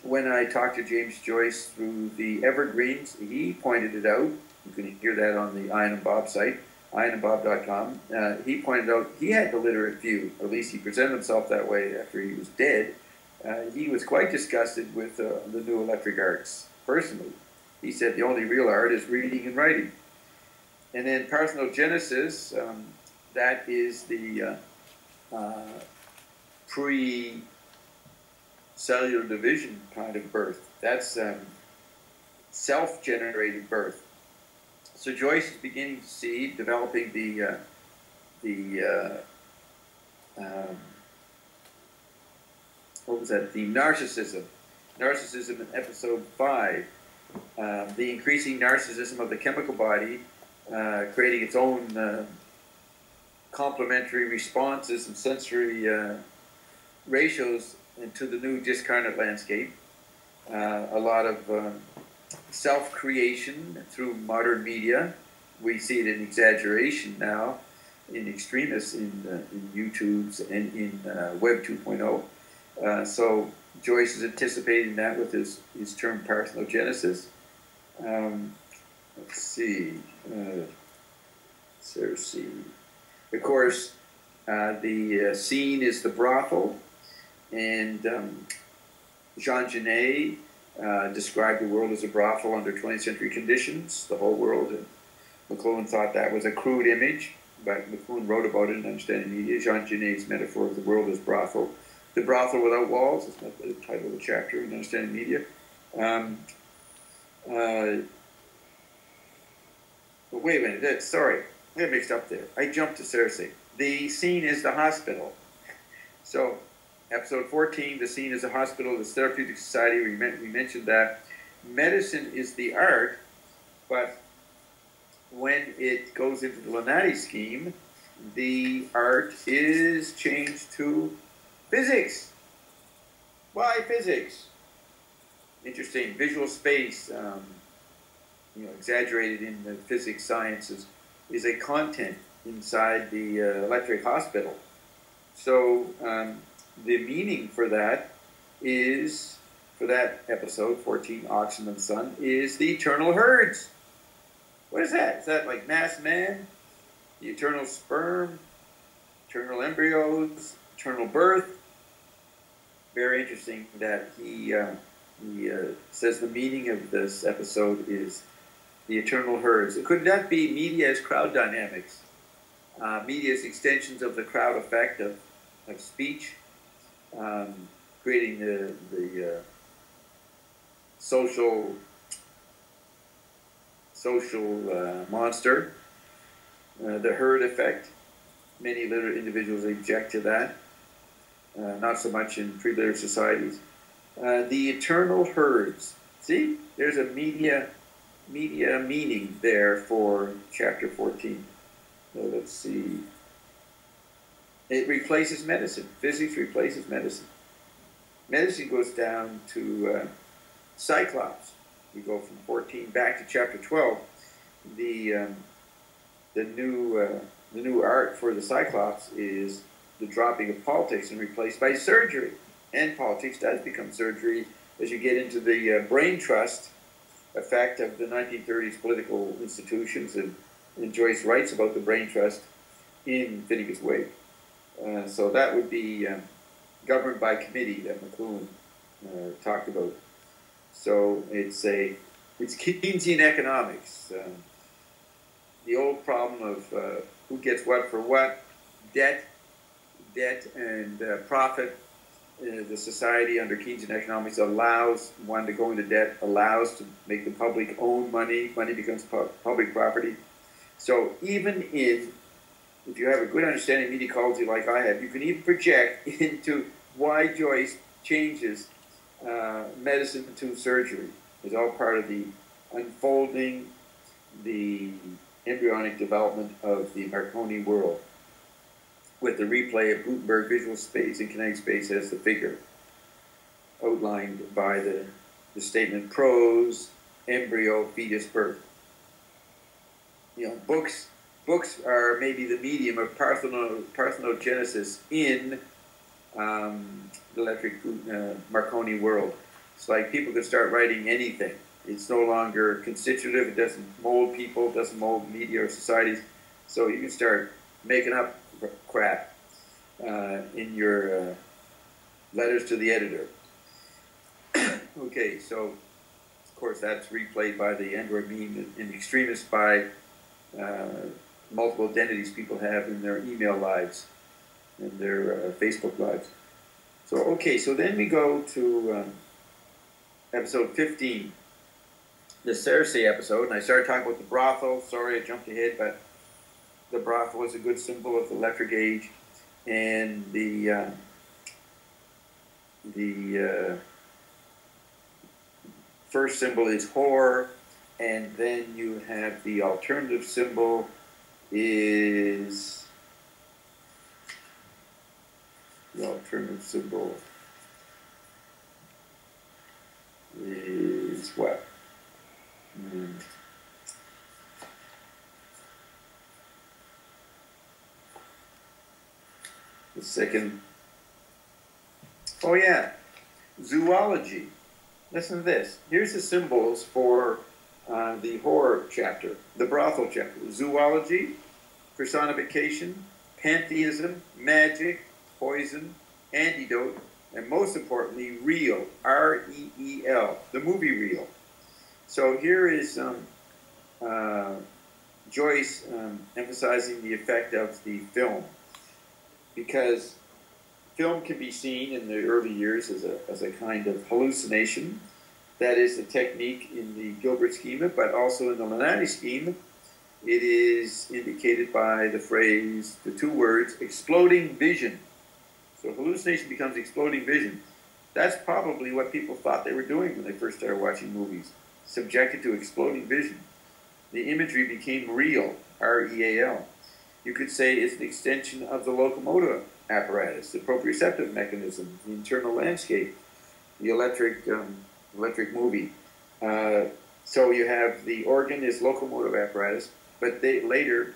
when I talked to James Joyce through the Evergreens, he pointed it out. You can hear that on the Ian and Bob site, ianandbob.com. He pointed out he had the literate view, or at least he presented himself that way after he was dead. He was quite disgusted with the new electric arts, personally. He said the only real art is reading and writing. And then parthenogenesis, that is the pre-cellular division kind of birth. That's self-generated birth. So Joyce is beginning to see, developing the narcissism. Narcissism in episode 5. The increasing narcissism of the chemical body, creating its own complementary responses and sensory ratios into the new discarnate landscape. A lot of self-creation through modern media. We see it in exaggeration now, in extremists, in YouTubes and in Web 2.0. So Joyce is anticipating that with his term parthenogenesis. Let's see. Cersei. Of course, the scene is the brothel, and Jean Genet described the world as a brothel under 20th century conditions, the whole world. And McLuhan thought that was a crude image, but McLuhan wrote about it in Understanding Media. Jean Genet's metaphor of the world as brothel. The brothel without walls is not the title of the chapter in Understanding Media. But wait a minute, sorry, I got mixed up there. I jumped to Cersei. The scene is the hospital. So, episode 14, the scene is a hospital, the Therapeutic Society, we mentioned that. Medicine is the art, but when it goes into the Lineti scheme, the art is changed to physics. Why physics? Interesting. Visual space, exaggerated in the physics sciences, is a content inside the electric hospital. So the meaning for that is, for that episode, 14, Oxen and Sun, is the eternal herds. What is that? Is that like mass man? The eternal sperm? Eternal embryos? Eternal birth? Very interesting that he says the meaning of this episode is the eternal herds. Could that be media as crowd dynamics? Media as extensions of the crowd effect of speech, creating the social monster, the herd effect. Many literate individuals object to that, not so much in pre-literate societies. The eternal herds. See, there's a media meaning there for chapter 14. So let's see. It replaces medicine. Physics replaces medicine. Medicine goes down to Cyclops. We go from 14 back to chapter 12. The new art for the Cyclops is the dropping of politics and replaced by surgery. And politics does become surgery as you get into the brain trust effect of the 1930s political institutions, and Joyce writes about the brain trust in Finnegan's Wake. So that would be governed by committee that McLuhan talked about. So it's Keynesian economics. The old problem of who gets what for what, debt and profit. The society under Keynesian economics allows one to go into debt, allows to make the public own money. Money becomes public property. So even if you have a good understanding of media ecology like I have, you can even project into why Joyce changes medicine to surgery. It's all part of the unfolding, the embryonic development of the Marconi world, with the replay of Gutenberg visual space and kinetic space as the figure, outlined by the statement prose, embryo, fetus, birth. You know, books are maybe the medium of parthenogenesis in the electric Marconi world. It's like people can start writing anything. It's no longer constitutive. It doesn't mold people. It doesn't mold media or societies. So you can start making up crap in your letters to the editor. Okay, so of course that's replayed by the Android meme in extremist by multiple identities people have in their email lives and their Facebook lives. So okay, so then we go to episode 15, the Cersei episode, and I started talking about the brothel. Sorry, I jumped ahead, but the brothel was a good symbol of the electric age, and the first symbol is whore, and then you have the alternative symbol is what? The second, oh yeah, zoology. Listen to this. Here's the symbols for the horror chapter, the brothel chapter. Zoology, personification, pantheism, magic, poison, antidote, and most importantly, reel, R-E-E-L, the movie reel. So here is Joyce emphasizing the effect of the film, because film can be seen in the early years as a kind of hallucination. That is the technique in the Gilbert schema, but also in the Lineti schema, it is indicated by the phrase, the two words, exploding vision. So hallucination becomes exploding vision. That's probably what people thought they were doing when they first started watching movies, subjected to exploding vision. The imagery became real, R-E-A-L. You could say it's an extension of the locomotive apparatus, the proprioceptive mechanism, the internal landscape, the electric movie. So you have the organ is locomotive apparatus, but later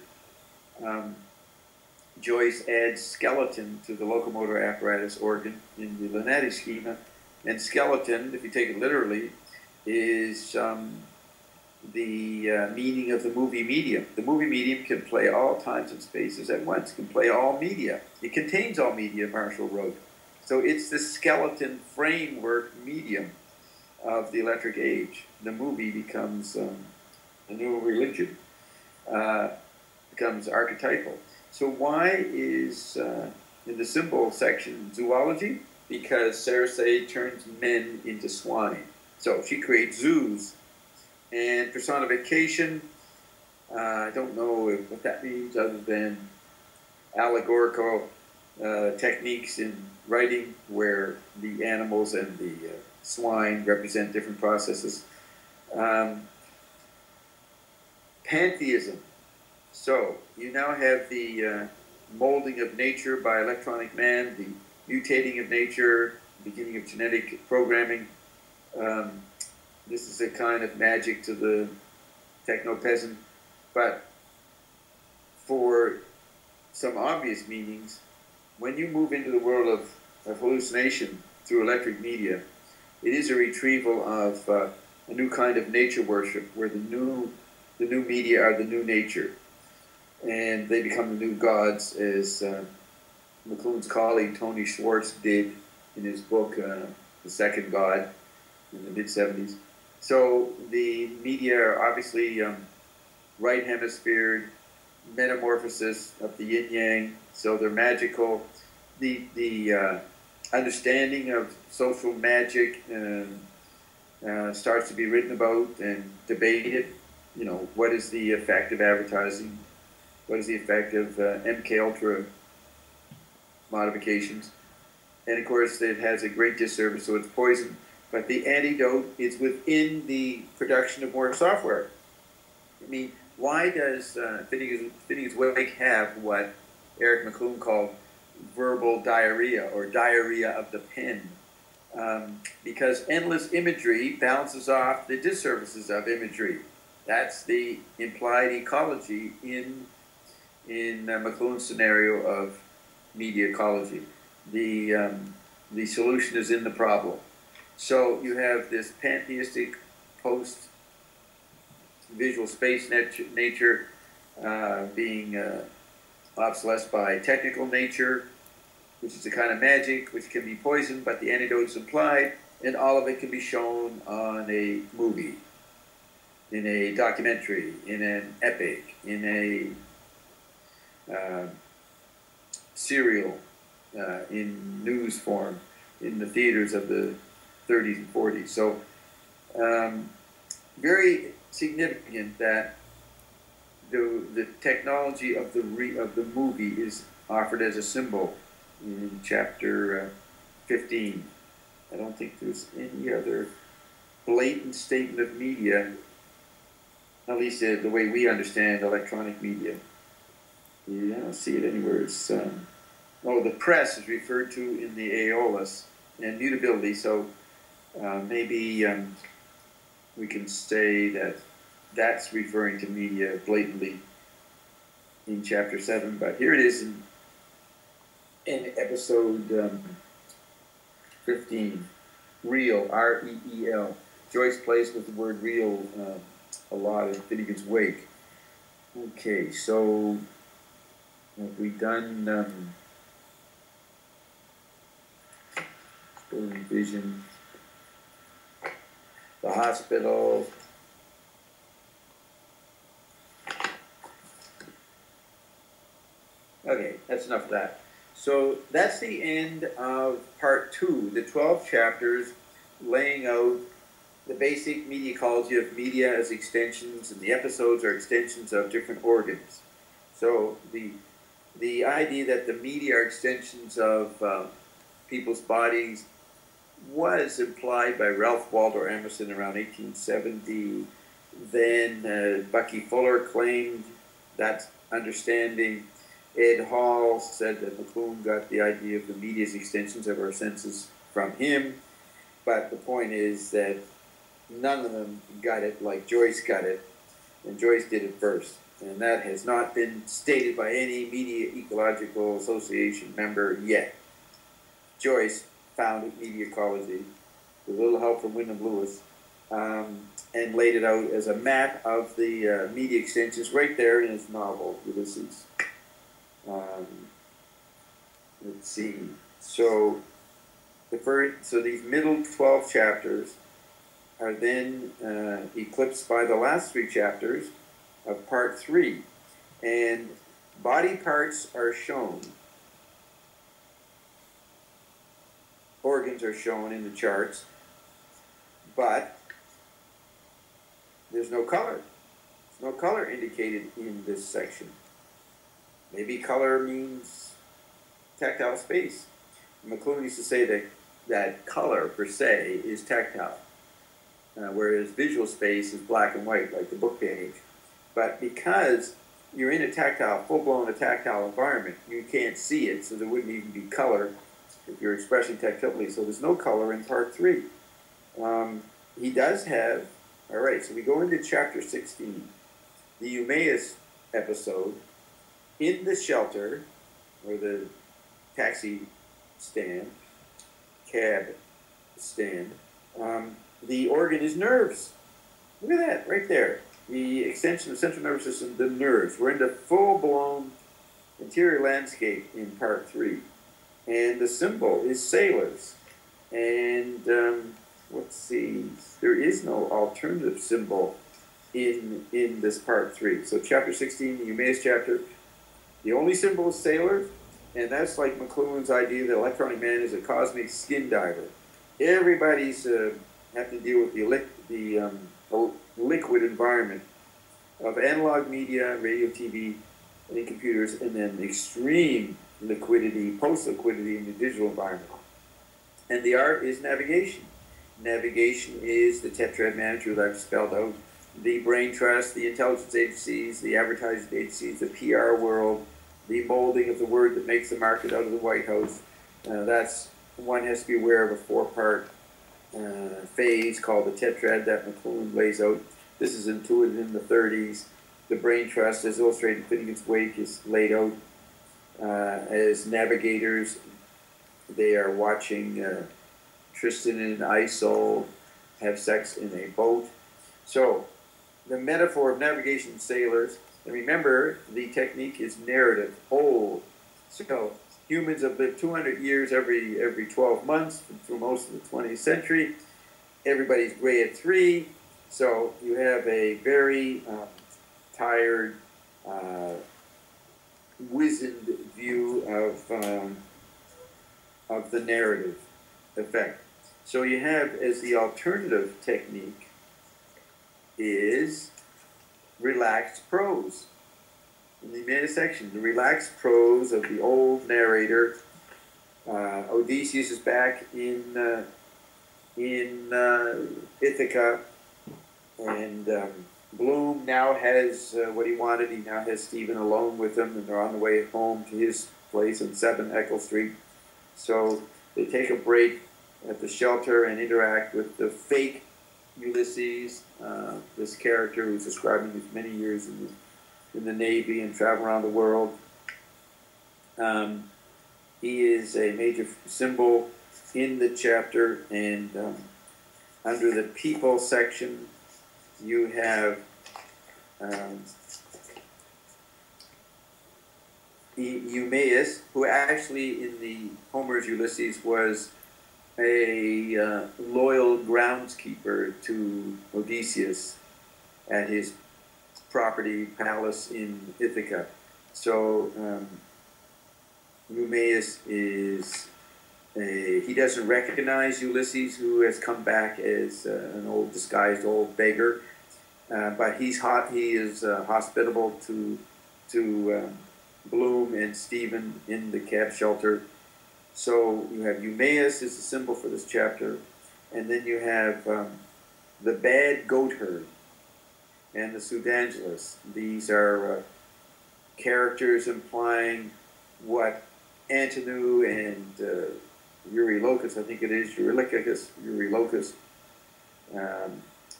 Joyce adds skeleton to the locomotive apparatus organ in the Lineti schema, and skeleton, if you take it literally, is the meaning of the movie medium. The movie medium can play all times and spaces at once, can play all media. It contains all media, Marshall wrote. So it's the skeleton framework medium of the electric age. The movie becomes a new religion, becomes archetypal. So why is, in the symbol section, zoology? Because Cersei turns men into swine. So she creates zoos. And personification, I don't know what that means other than allegorical techniques in writing where the animals and the swine represent different processes. Pantheism. So you now have the molding of nature by electronic man, the mutating of nature, beginning of genetic programming. This is a kind of magic to the techno-peasant, but for some obvious meanings, when you move into the world of hallucination through electric media, it is a retrieval of a new kind of nature worship, where the new media are the new nature, and they become the new gods, as McLuhan's colleague Tony Schwartz did in his book, The Second God, in the mid-70s. So the media are obviously right hemisphere metamorphosis of the yin-yang, so they're magical. The understanding of social magic starts to be written about and debated. You know, what is the effect of advertising? What is the effect of MK Ultra modifications? And of course, it has a great disservice, so it's poison. But the antidote is within the production of more software. I mean, why does Finnegan's Wake have what Eric McLuhan called verbal diarrhea, or diarrhea of the pen? Because endless imagery balances off the disservices of imagery. That's the implied ecology in McLuhan's scenario of media ecology. The solution is in the problem. So you have this pantheistic post-visual space nature being obsolesced by technical nature, which is a kind of magic which can be poisoned, but the antidote is implied, and all of it can be shown on a movie, in a documentary, in an epic, in a serial, in news form, in the theaters of the 30s and 40s. So very significant that the technology of the movie is offered as a symbol in chapter 15. I don't think there's any other blatant statement of media, at least the way we understand electronic media. Yeah, I don't see it anywhere. It's, the press is referred to in the Aeolus, and mutability, so maybe we can say that that's referring to media blatantly in chapter 7, but here it is in episode 15, real, R-E-E-L. Joyce plays with the word real a lot in Finnegan's Wake. Okay, so have we done building vision, the hospital? Okay, that's enough of that. So that's the end of part 2, the 12 chapters laying out the basic media ecology of media as extensions, and the episodes are extensions of different organs. So the idea that the media are extensions of people's bodies was implied by Ralph Waldo Emerson around 1870. Then Bucky Fuller claimed that understanding. Ed Hall said that McLuhan got the idea of the media as extensions of our senses from him. But the point is that none of them got it like Joyce got it, and Joyce did it first. And that has not been stated by any Media Ecological Association member yet. Joyce founded media ecology with a little help from Wyndham Lewis, and laid it out as a map of the media extensions right there in his novel, Ulysses. Let's see. So these middle 12 chapters are then eclipsed by the last 3 chapters of part 3, and body parts are shown. Organs are shown in the charts, but there's no color. There's no color indicated in this section. Maybe color means tactile space. McLuhan used to say that color, per se, is tactile, whereas visual space is black and white, like the book page. But because you're in a tactile, full-blown tactile environment, you can't see it, so there wouldn't even be color if you're expressing tactility. So there's no color in part 3. He does have, all right, so we go into chapter 16, the Eumaeus episode. In the shelter, or the taxi stand, cab stand, the organ is nerves. Look at that, right there. The extension of the central nervous system, the nerves. We're into full-blown interior landscape in part 3. and the symbol is sailors. And let's see, there is no alternative symbol in this part 3. So chapter 16, the Eumaeus chapter, the only symbol is sailors, and that's like McLuhan's idea that electronic man is a cosmic skin diver. Everybody's having to deal with the liquid environment of analog media, radio, TV, and computers, and then extreme liquidity, post-liquidity in the digital environment. And the art is navigation. Navigation is the tetrad manager that I've spelled out, the brain trust, the intelligence agencies, the advertising agencies, the PR world, the molding of the word that makes the market out of the White House. That's one has to be aware of a 4-part phase called the tetrad that McLuhan lays out. This is intuited in the 30s. The brain trust, as illustrated in Finnegan's Wake, is laid out as navigators. They are watching Tristan and Isolde have sex in a boat. So, the metaphor of navigation sailors, and remember, the technique is narrative, old. So, humans have lived 200 years every 12 months through most of the 20th century. Everybody's gray at 3. So, you have a very tired, wizened view of the narrative effect. So you have, as the alternative technique, is relaxed prose. In the Eumaeus section, the relaxed prose of the old narrator. Odysseus is back in Ithaca, and Bloom now has what he wanted. He now has Stephen alone with him, and they're on the way home to his place on 7 Eccles Street. So they take a break at the shelter and interact with the fake Ulysses, this character who's describing his many years in the Navy and travel around the world. He is a major symbol in the chapter, and under the people section, you have Eumaeus, who actually in the Homer's Ulysses was a loyal groundskeeper to Odysseus at his property palace in Ithaca. So Eumaeus is he doesn't recognize Ulysses, who has come back as an old disguised old beggar, but he is hospitable to Bloom and Stephen in the cab shelter. So you have Eumaeus as the symbol for this chapter, and then you have the bad goatherd and the Pseudangelus. These are characters implying what Antinu and Eurylochus, I think it is, Eurylochus,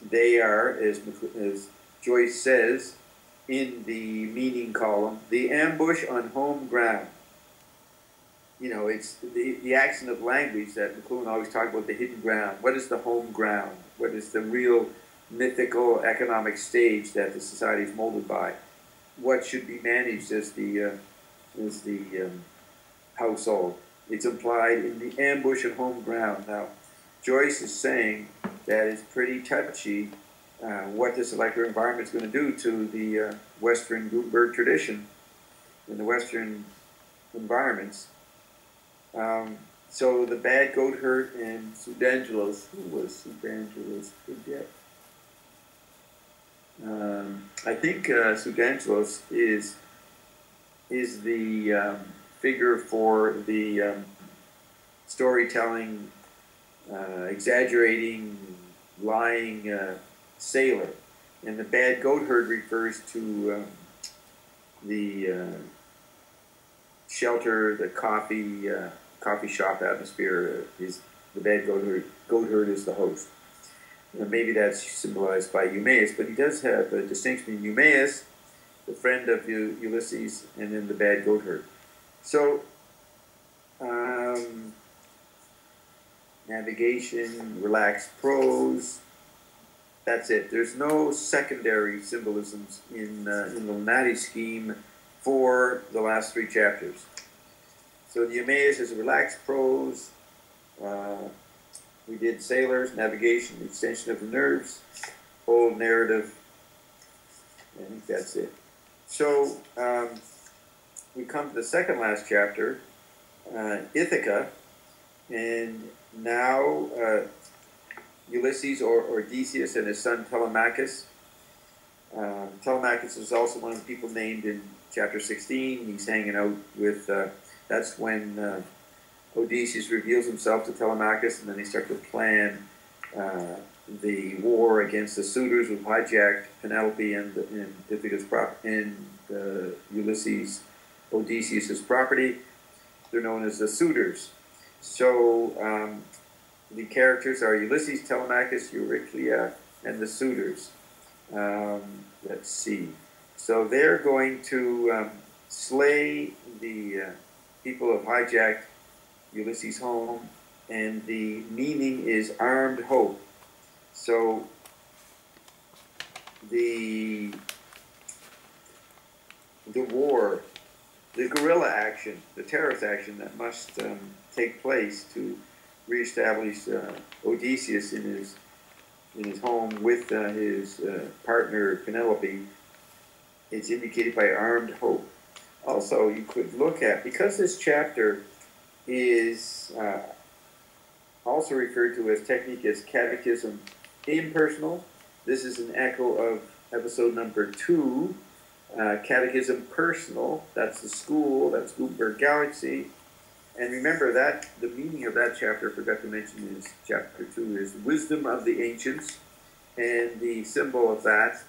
they are, as Joyce says in the meaning column, the ambush on home ground. You know, it's the accent of language that McLuhan always talked about, the hidden ground. What is the home ground? What is the real mythical economic stage that the society is molded by? What should be managed as the household? It's implied in the ambush at home ground. Now, Joyce is saying that it's pretty touchy what this electoral environment is going to do to the Western Gutenberg tradition in the Western environments. So the bad goatherd and Pseudangelus, who was Pseudangelus? Forget. I think Pseudangelus is the figure for the storytelling, exaggerating, lying sailor, and the bad goatherd refers to the shelter, the coffee shop atmosphere. Is the bad goatherd is the host. Maybe that's symbolized by Eumaeus, but he does have a distinction between Eumaeus, the friend of Ulysses, and then the bad goatherd. So, navigation, relaxed prose, that's it. There's no secondary symbolisms in the Lineti scheme for the last 3 chapters. So the Eumaeus is a relaxed prose. We did sailors, navigation, extension of the nerves, whole narrative. I think that's it. So we come to the second last chapter, Ithaca, and now Ulysses or Odysseus and his son Telemachus. Telemachus is also one of the people named in chapter 16. He's hanging out with, that's when Odysseus reveals himself to Telemachus, and then they start to plan the war against the suitors who hijacked Penelope and Ithaca's Ulysses, Odysseus' property. They're known as the suitors. So the characters are Ulysses, Telemachus, Euryclea, and the suitors. Let's see. So they're going to slay the people who have hijacked Ulysses' home, and the meaning is armed hope. So the war, the guerrilla action, the terrorist action that must take place to reestablish Odysseus in his home with his partner Penelope, it's indicated by armed hope. Also, you could look at, because this chapter is also referred to as technique as catechism impersonal. This is an echo of episode number 2, catechism personal. That's the school, that's Gutenberg Galaxy. And remember that the meaning of that chapter, I forgot to mention, is chapter 2 is wisdom of the ancients, and the symbol of that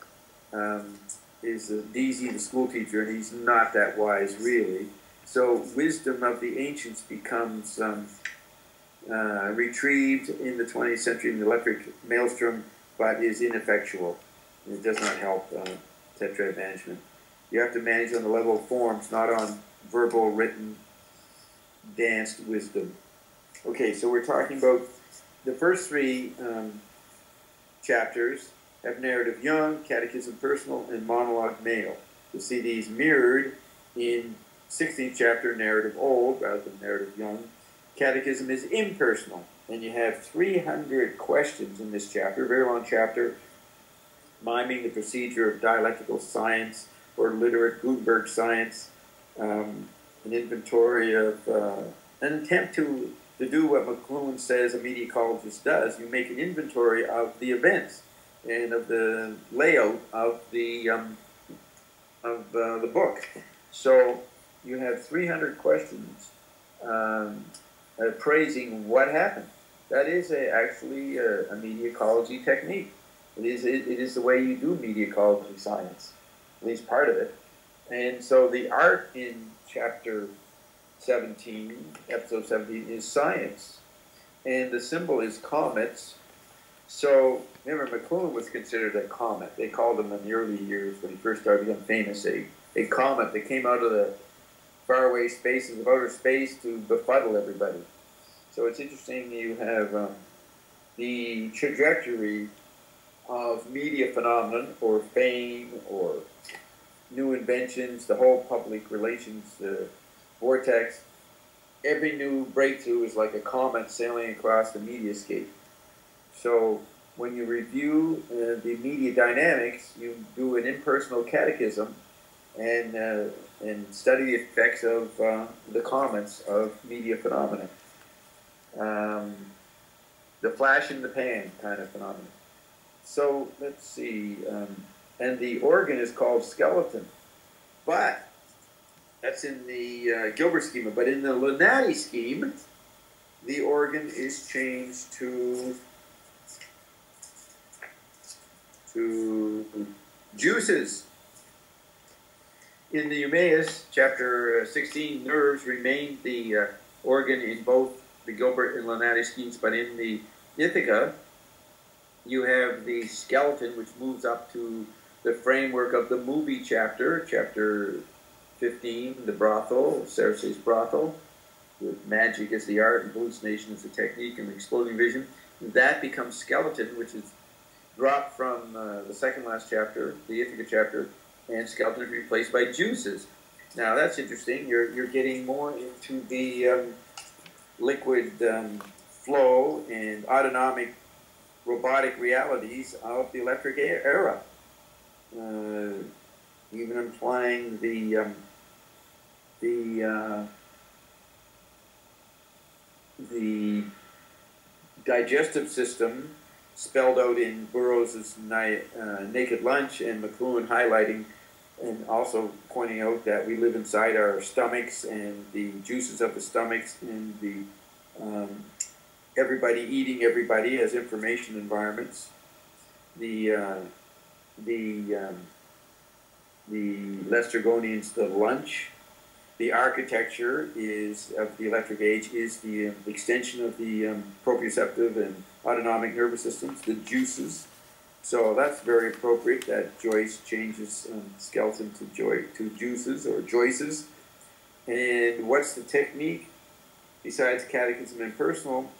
is DZ, the school teacher, and he's not that wise really. So wisdom of the ancients becomes retrieved in the 20th century in the electric maelstrom, but is ineffectual. It does not help tetrad management. You have to manage on the level of forms, not on verbal, written, danced wisdom. Okay, so we're talking about the first 3 chapters have narrative young, catechism personal, and monologue male. You'll see these mirrored in 16th chapter, narrative old rather than narrative young. Catechism is impersonal, and you have 300 questions in this chapter, very long chapter, miming the procedure of dialectical science or literate Gutenberg science, an inventory of, an attempt to do what McLuhan says a mediacologist does. You make an inventory of the events and of the layout of the book. So you have 300 questions praising what happened. That is actually a mediacology technique. It is the way you do mediacology science, at least part of it. And so the art in chapter 17, episode 17, is science. And the symbol is comets. So remember, McLuhan was considered a comet. They called him in the early years when he first started becoming famous, a comet that came out of the faraway spaces of outer space to befuddle everybody. So it's interesting you have the trajectory of media phenomenon or fame or new inventions, the whole public relations vortex. Every new breakthrough is like a comet sailing across the mediascape. So when you review the media dynamics, you do an impersonal catechism and study the effects of the comets of media phenomena. The flash in the pan kind of phenomenon. So let's see, and the organ is called skeleton, but that's in the Gilbert schema. But in the Lineti scheme, the organ is changed to juices. In the Eumaeus, chapter 16, nerves remain the organ in both the Gilbert and Lineti schemes, but in the Ithaca, you have the skeleton, which moves up to the framework of the movie chapter, chapter 15, the brothel, Cersei's brothel, with magic as the art and hallucination as the technique and the exploding vision. That becomes skeleton, which is dropped from the second last chapter, the Ithaca chapter, and skeleton is replaced by juices. Now that's interesting. You're getting more into the liquid flow and autonomic robotic realities of the electric era, even implying the digestive system spelled out in Burroughs' Naked Lunch, and McLuhan highlighting and also pointing out that we live inside our stomachs and the juices of the stomachs and the everybody eating everybody as information environments. The Lestrygonians, the lunch. The architecture is of the electric age is the extension of the proprioceptive and autonomic nervous systems, the juices. So that's very appropriate that Joyce changes skeleton to juices or Joyces. And what's the technique? Besides catechism and personal,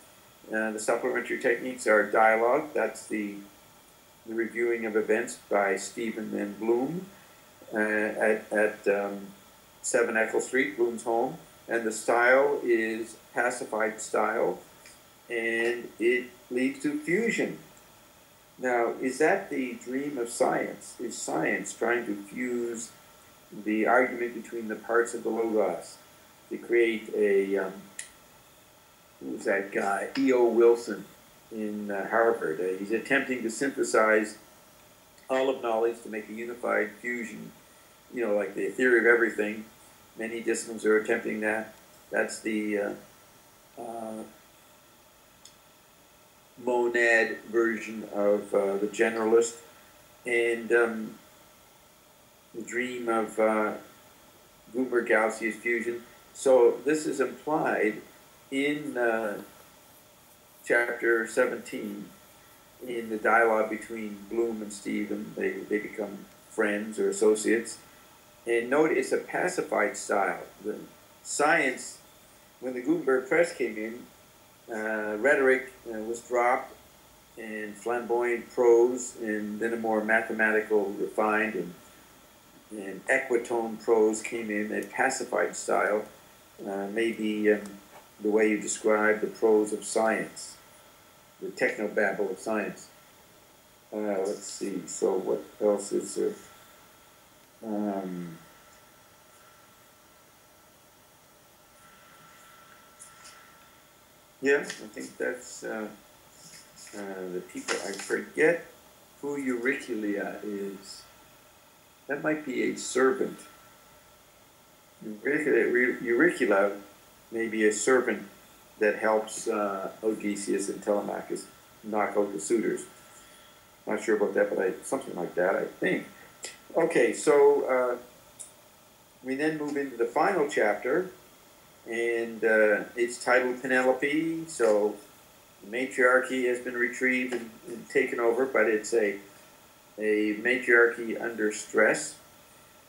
the supplementary techniques are dialogue. That's the reviewing of events by Stephen and Bloom at 7 Eccles Street, Bloom's home. And the style is pacified style, and it leads to fusion. Now, is that the dream of science? Is science trying to fuse the argument between the parts of the Logos to create a, who's that guy? E.O. Wilson in Harvard. He's attempting to synthesize all of knowledge to make a unified fusion, you know, like the theory of everything. Many disciplines are attempting that. That's the monad version of the generalist, and the dream of Gutenberg galaxy is fusion. So this is implied in chapter 17 in the dialogue between Bloom and Stephen. They become friends or associates. And note, it's a pacified style. The science, when the Gutenberg press came in, rhetoric was dropped, and flamboyant prose, and then a more mathematical, refined, and equitone prose came in, a pacified style, maybe the way you describe the prose of science, the technobabble of science. Let's see, so what else is there? Yeah, I think that's the people. I forget who Euricula is. That might be a servant. Euricula may be a servant that helps Odysseus and Telemachus knock out the suitors. Not sure about that, but something like that, I think. Okay, so we then move into the final chapter, and it's titled Penelope. So the matriarchy has been retrieved and taken over, but it's a matriarchy under stress.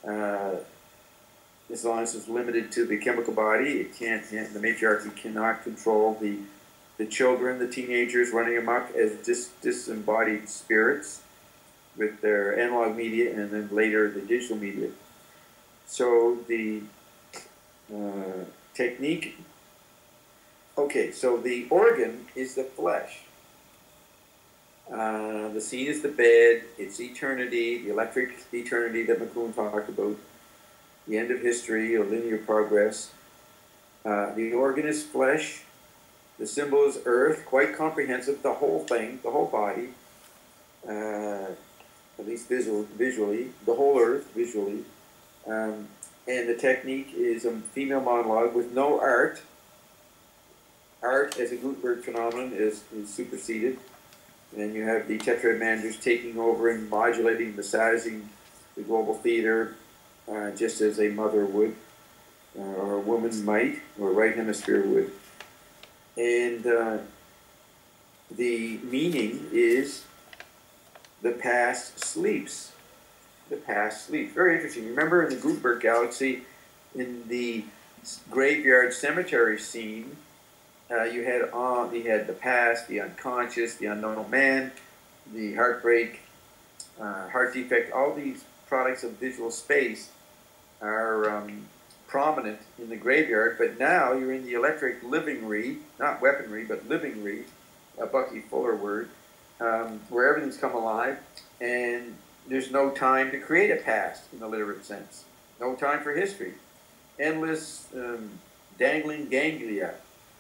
As long as it's limited to the chemical body, it can't. The matriarchy cannot control the children, the teenagers running amok as disembodied spirits with their analog media, and then later the digital media. So the technique, okay, so the organ is the flesh. The scene is the bed, it's eternity, the electric eternity that McLuhan talked about, the end of history, or linear progress. The organ is flesh, the symbol is earth, quite comprehensive, the whole thing, the whole body, at least visually, the whole earth visually. And the technique is a female monologue with no art. Art as a Gutenberg phenomenon is superseded. And you have the tetrad managers taking over and modulating, massaging the global theater just as a mother would, or a woman might, or a right hemisphere would. And the meaning is the past sleeps. The past sleeps. Very interesting. Remember in the Gutenberg galaxy, in the graveyard cemetery scene, you had the past, the unconscious, the unknown man, the heartbreak, heart defect, all these products of visual space are prominent in the graveyard, but now you're in the electric livingry, not weaponry, but livingry, a Bucky Fuller word, where everything's come alive, and there's no time to create a past in the literate sense. No time for history. Endless dangling ganglia.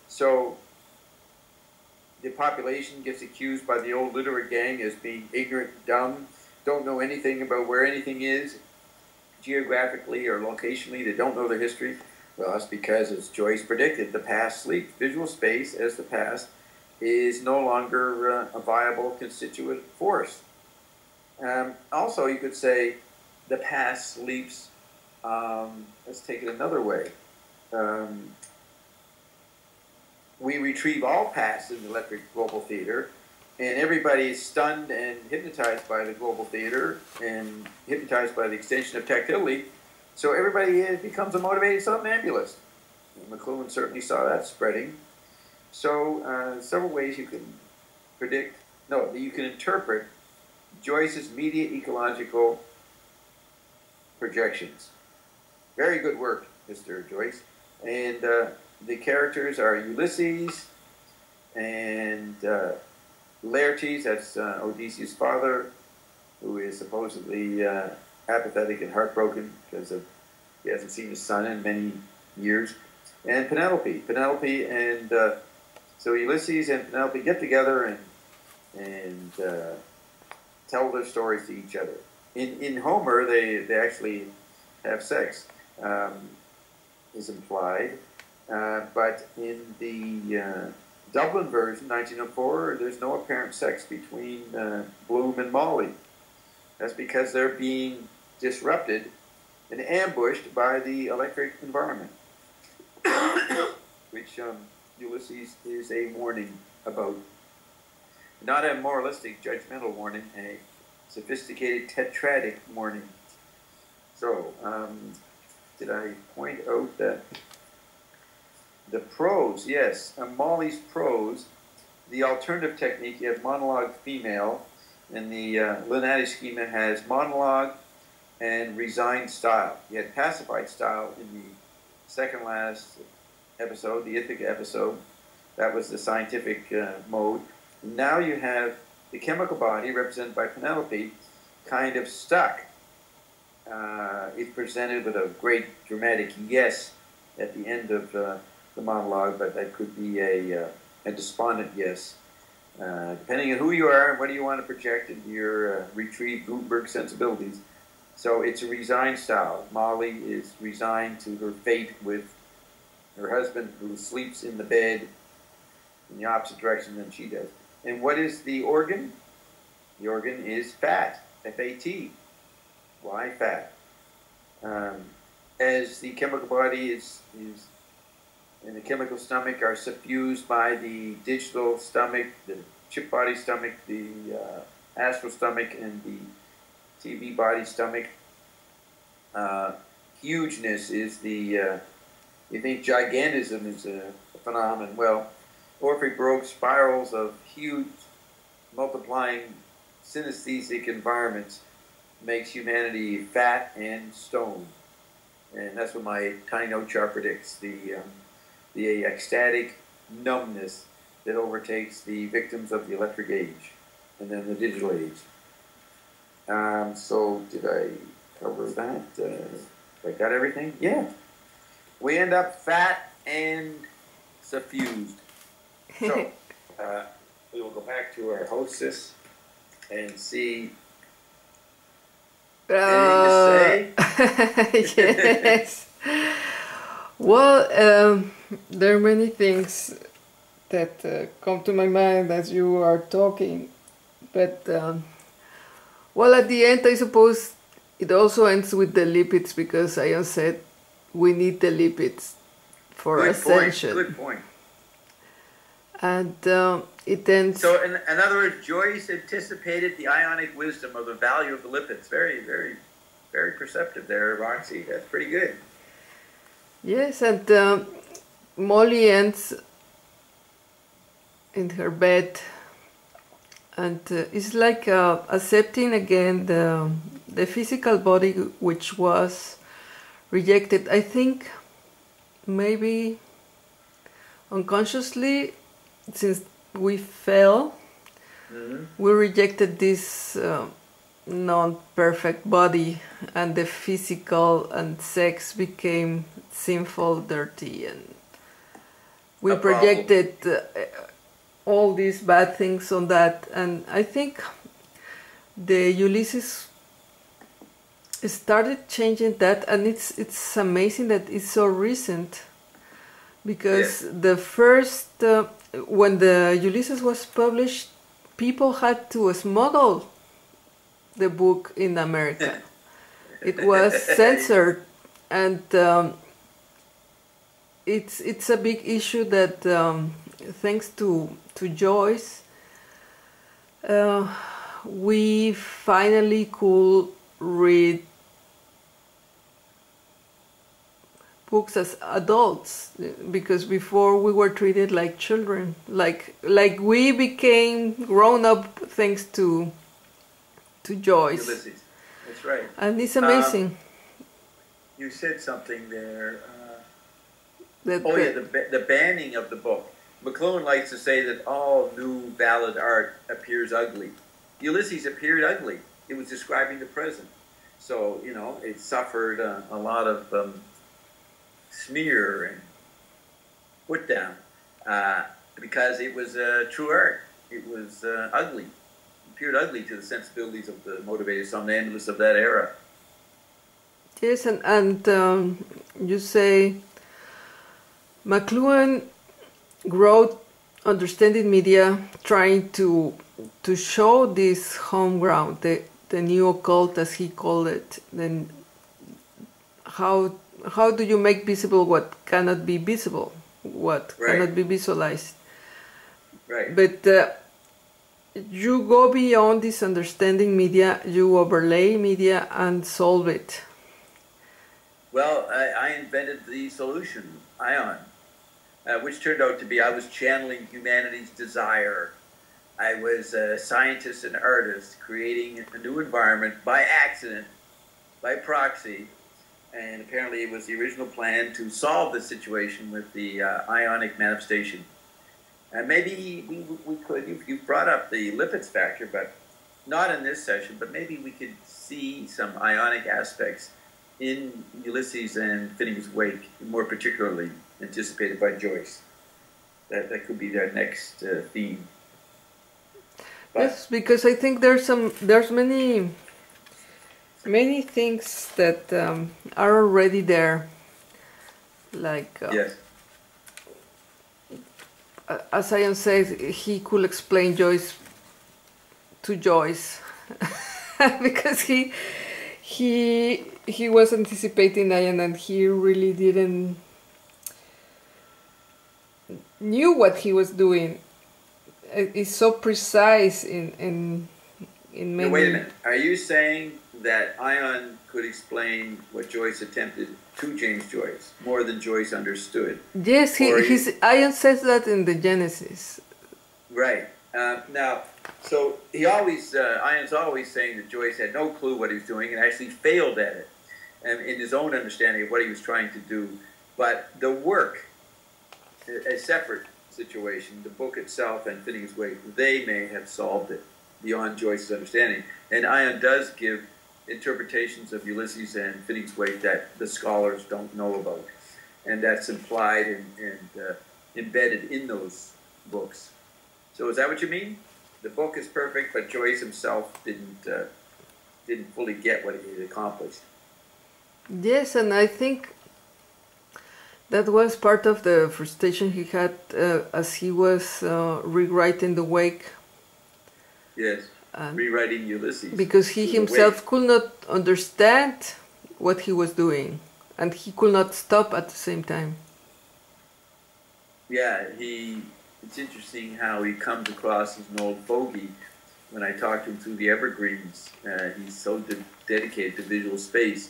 So the population gets accused by the old literate gang as being ignorant, dumb, don't know anything about where anything is, geographically or locationally. They don't know their history. Well, that's because, as Joyce predicted, the past sleeps. Visual space, as the past, is no longer a viable constituent force. Also, you could say the past sleeps. Let's take it another way. We retrieve all past in the electric global theater, and everybody is stunned and hypnotized by the global theater and hypnotized by the extension of tactility. So everybody becomes a motivated somnambulist. And McLuhan certainly saw that spreading. So several ways you can predict, no, you can interpret Joyce's media ecological projections. Very good work, Mr. Joyce. And the characters are Ulysses and Laertes, that's Odysseus' father, who is supposedly apathetic and heartbroken because he hasn't seen his son in many years. And Penelope. Penelope and so Ulysses and Penelope get together and tell their stories to each other. In Homer, they actually have sex, is implied. But in the Dublin version, 1904, there's no apparent sex between Bloom and Molly. That's because they're being disrupted and ambushed by the electric environment, which Ulysses is a warning about. Not a moralistic, judgmental warning, a sophisticated, tetradic warning. So, did I point out that the prose, yes, Molly's prose, the alternative technique, you have monologue female, and the Lineti schema has monologue and resigned style. You had pacified style in the second last episode, the Ithaca episode. That was the scientific mode. Now you have the chemical body, represented by Penelope, kind of stuck. It's presented with a great dramatic yes at the end of the monologue, but that could be a despondent yes, depending on who you are and what do you want to project into your retrieved Gutenberg sensibilities. So it's a resigned style. Molly is resigned to her fate with her husband, who sleeps in the bed in the opposite direction than she does. And what is the organ? The organ is fat, F-A-T. Why fat? As the chemical body is and the chemical stomach are suffused by the digital stomach, the chip body stomach, the astral stomach, and the TV body stomach. Hugeness is the, you think gigantism is a phenomenon. Well, Orphic Baroque spirals of huge multiplying synesthetic environments makes humanity fat and stone. And that's what my tiny note chart predicts, the ecstatic numbness that overtakes the victims of the electric age and then the digital age. So did I cover that? I got everything? Yeah. We end up fat and suffused. So we will go back to our hostess and see anything to say? Yes. Well, there are many things that come to my mind as you are talking, but well, at the end, I suppose it also ends with the lipids, because Ion said we need the lipids for ascension. Good point. And it ends. So, in other words, Joyce anticipated the ionic wisdom of the value of the lipids. Very, very, very perceptive there, Roxy. That's pretty good. Yes, and Molly ends in her bed, and it's like accepting again the physical body, which was rejected. I think maybe unconsciously, since we fell, we rejected this non-perfect body, and the physical and sex became sinful, dirty, and we projected all these bad things on that. And I think the Ulysses started changing that, and it's amazing that it's so recent, because the first when the Ulysses was published, people had to smuggle the book in America. It was censored, and it's a big issue that thanks to Joyce, we finally could read books as adults, because before we were treated like children, like we became grown up thanks to Joyce. Ulysses. That's right. And it's amazing. You said something there. The banning of the book. McLuhan likes to say that all new valid art appears ugly. Ulysses appeared ugly. It was describing the present. So, you know, it suffered a lot of smear and put down because it was true art. It was ugly. It appeared ugly to the sensibilities of the motivated somnambulists of that era. Yes, and you say McLuhan wrote Understanding Media, trying to show this home ground, the new occult, as he called it. Then how do you make visible what cannot be visible, what cannot be visualized? Right. But you go beyond this Understanding Media, you overlay media and solve it. Well, I invented the solution, ion, which turned out to be I was channeling humanity's desire. I was a scientist and artist creating a new environment by accident, by proxy, and apparently it was the original plan to solve the situation with the ionic manifestation. And maybe we could, you brought up the Lipitz factor, but not in this session, but maybe we could see some ionic aspects in Ulysses and Finnegans Wake, more particularly anticipated by Joyce. That could be their next theme. But yes, because I think there's many things that are already there, like yes. As Ian says, he could explain Joyce to Joyce because he was anticipating Ian, and he really didn't knew what he was doing. It's so precise in many. Wait a minute. Are you saying that Ion could explain what Joyce attempted to James Joyce more than Joyce understood? Yes, Ion says that in the Genesis. Right. Now, so Ion's always saying that Joyce had no clue what he was doing and actually failed at it, and in his own understanding of what he was trying to do. But the work, a separate situation, the book itself and Finnegans Wake, they may have solved it beyond Joyce's understanding. And Ion does give interpretations of Ulysses and Finnegans Wake that the scholars don't know about. And that's implied and embedded in those books. So is that what you mean? The book is perfect, but Joyce himself didn't fully get what he had accomplished. Yes, and I think that was part of the frustration he had as he was rewriting the Wake. Yes, rewriting Ulysses. Because he himself could not understand what he was doing, and he could not stop at the same time. Yeah, it's interesting how he comes across as an old fogey. When I talk to him through the Evergreens, he's so dedicated to visual space.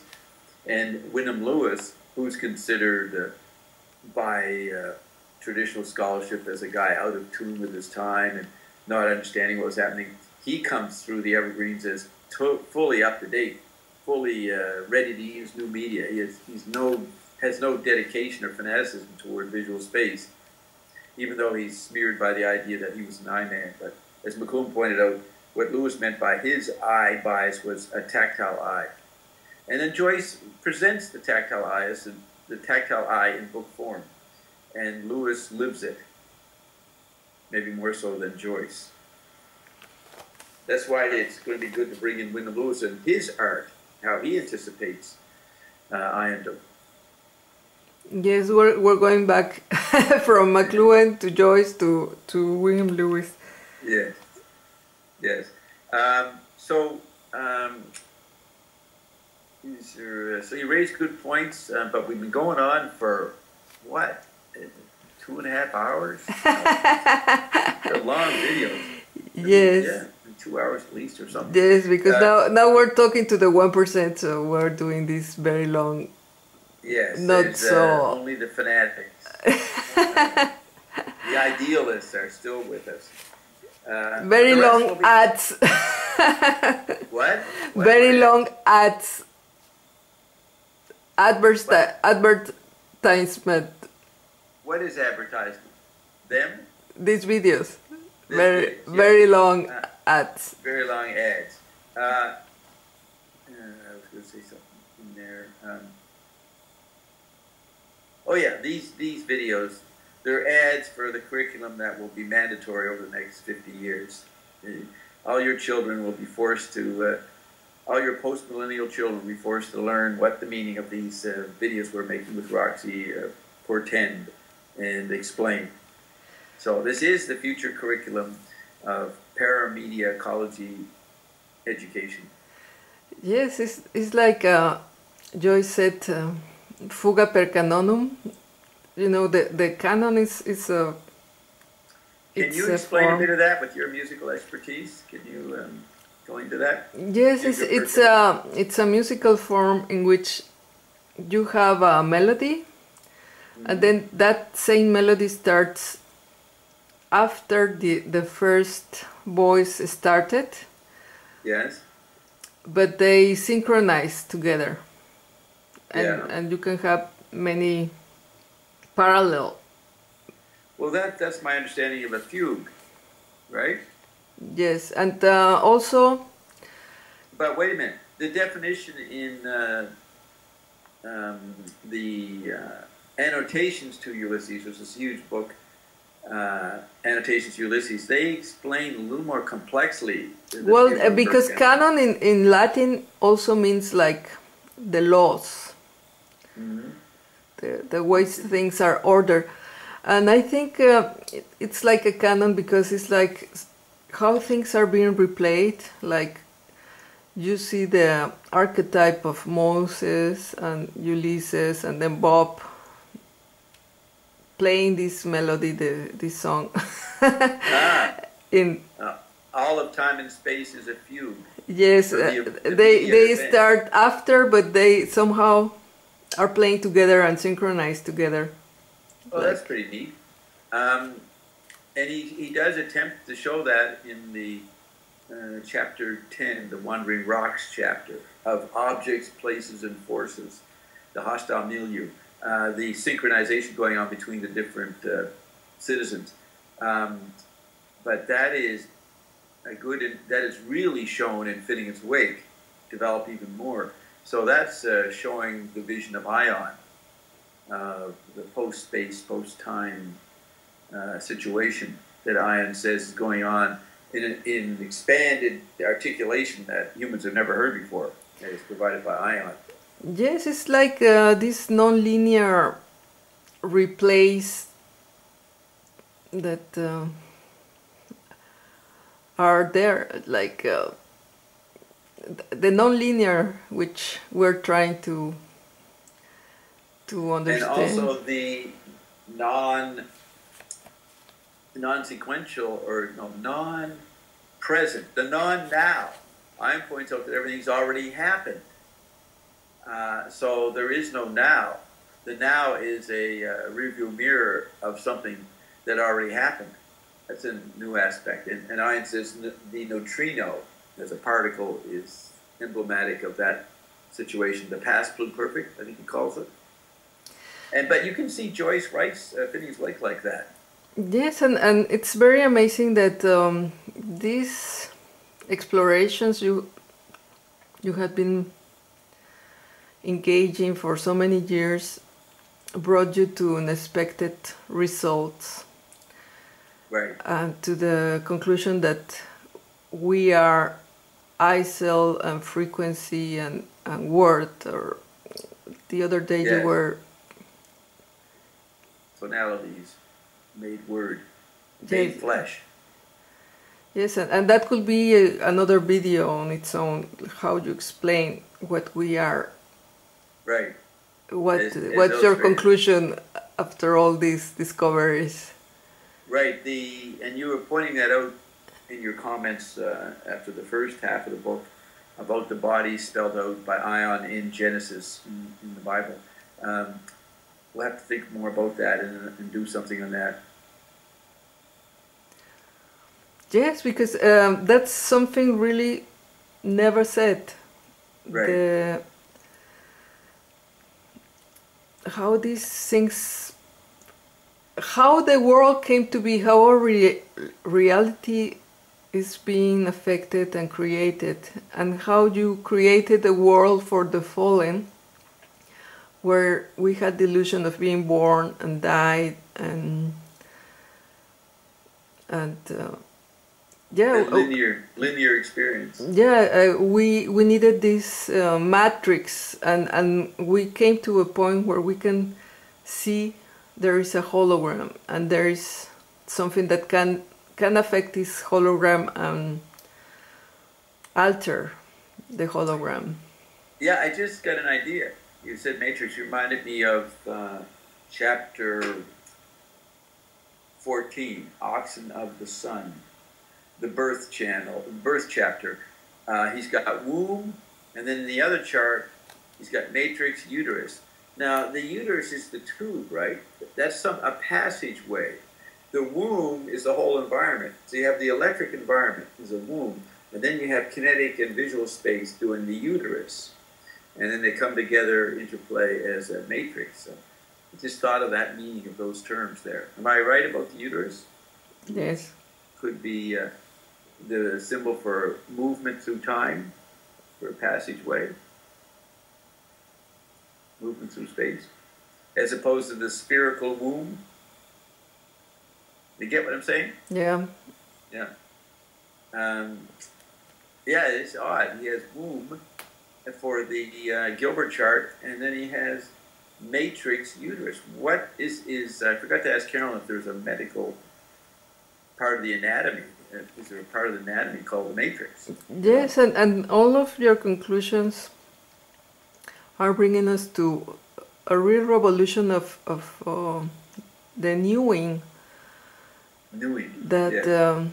And Wyndham Lewis, who's considered by traditional scholarship as a guy out of tune with his time and not understanding what was happening, he comes through the Evergreens as fully up to date. fully ready to use new media. Has no dedication or fanaticism toward visual space, even though he's smeared by the idea that he was an eye man. But as McLuhan pointed out, what Lewis meant by his eye bias was a tactile eye. And then Joyce presents the tactile eye as the tactile eye in book form. And Lewis lives it, maybe more so than Joyce. That's why it's going to be good to bring in Wyndham Lewis and his art, how he anticipates Iandom. Yes, we're going back from McLuhan to Joyce to William Lewis. Yes, yes. So you raised good points, but we've been going on for what, 2.5 hours? They're long videos. Yes. Yeah, 2 hours at least or something. Yes, because now we're talking to the 1%, so we're doing this very long. Yes, not so. Only the fanatics. The idealists are still with us. Very long ads. What? Very long ads. Advertisement. What is advertisement? Them? These videos. Very long ads. Very long ads. I was going to say something in there. Oh yeah, these videos, they're ads for the curriculum that will be mandatory over the next 50 years. All your children will be forced to, all your post-millennial children will be forced to learn what the meaning of these videos we're making with Roxy portend and explain. So this is the future curriculum of paramedia ecology education. Yes, it's like Joyce said, fuga per canonum. You know, the canon is a... Can you explain a bit of that with your musical expertise? Can you go into that? Yes, it's a musical form in which you have a melody, and then that same melody starts after the first voice started. Yes. But they synchronize together, Yeah. and you can have many parallel. Well, that's my understanding of a fugue, right? Yes, and also... But wait a minute. The definition in the annotations to Ulysses, which is this huge book, Annotations to Ulysses, they explain a little more complexly. Well, because canon in Latin also means like the laws, the ways things are ordered. And I think it's like a canon because it's like how things are being replayed. Like you see the archetype of Moses and Ulysses, and then Bob playing this melody, this song. All of time and space is a fugue. Yes, they start after, but they somehow are playing together and synchronized together. Oh, that's pretty neat. And he does attempt to show that in the chapter 10, the Wandering Rocks chapter, of objects, places, and forces, the hostile milieu, the synchronization going on between the different citizens. But that is that is really shown in Fitting Its Wake, develop even more. So that's showing the vision of Ion, the post-space, post-time situation that Ion says is going on in expanded articulation that humans have never heard before, that is provided by Ion. Yes, it's like this non-linear replays that are there, like the non-linear, which we're trying to understand. And also the non-sequential or non-present, the non-now. Ion points out that everything's already happened. So there is no now. The now is a rearview mirror of something that already happened. That's a new aspect. And Ion says the neutrino as a particle is emblematic of that situation, the past pluperfect, I think he calls it. But you can see Joyce writes things like that. Yes, and it's very amazing that these explorations you had been engaging for so many years brought you to unexpected results. Right. And to the conclusion that we are eye cell and frequency and word. Or the other day you were... Tonalities made word, made flesh. Yes, and that could be another video on its own, how you explain what we are. Right. What's your conclusion after all these discoveries? Right. And you were pointing that out in your comments after the first half of the book about the body spelled out by Ion in Genesis in the Bible. We'll have to think more about that and do something on that. Yes, because that's something really never said. Right. How these things, how the world came to be, how our reality is being affected and created, and how you created a world for the fallen, where we had the illusion of being born and died and linear experience. Yeah, we needed this matrix, and we came to a point where we can see there is a hologram, and there is something that can affect this hologram and alter the hologram. Yeah, I just got an idea. You said matrix. You reminded me of chapter 14, Oxen of the Sun. The birth chapter. He's got womb, and then in the other chart, he's got matrix, uterus. Now, the uterus is the tube, right? That's a passageway. The womb is the whole environment. So you have the electric environment is a womb, and then you have kinetic and visual space doing the uterus. And then they come together, interplay as a matrix. So I just thought of that meaning of those terms there. Am I right about the uterus? Yes. Could be the symbol for movement through time, for a passageway, movement through space, as opposed to the spherical womb. You get what I'm saying? Yeah. Yeah. Yeah, it's odd. He has womb for the Gilbert chart, and then he has matrix uterus. What is I forgot to ask Carolyn if there's a medical part of the anatomy. Is there a part of the anatomy called the matrix? Yes, and all of your conclusions are bringing us to a real revolution of the knowing. That, yeah.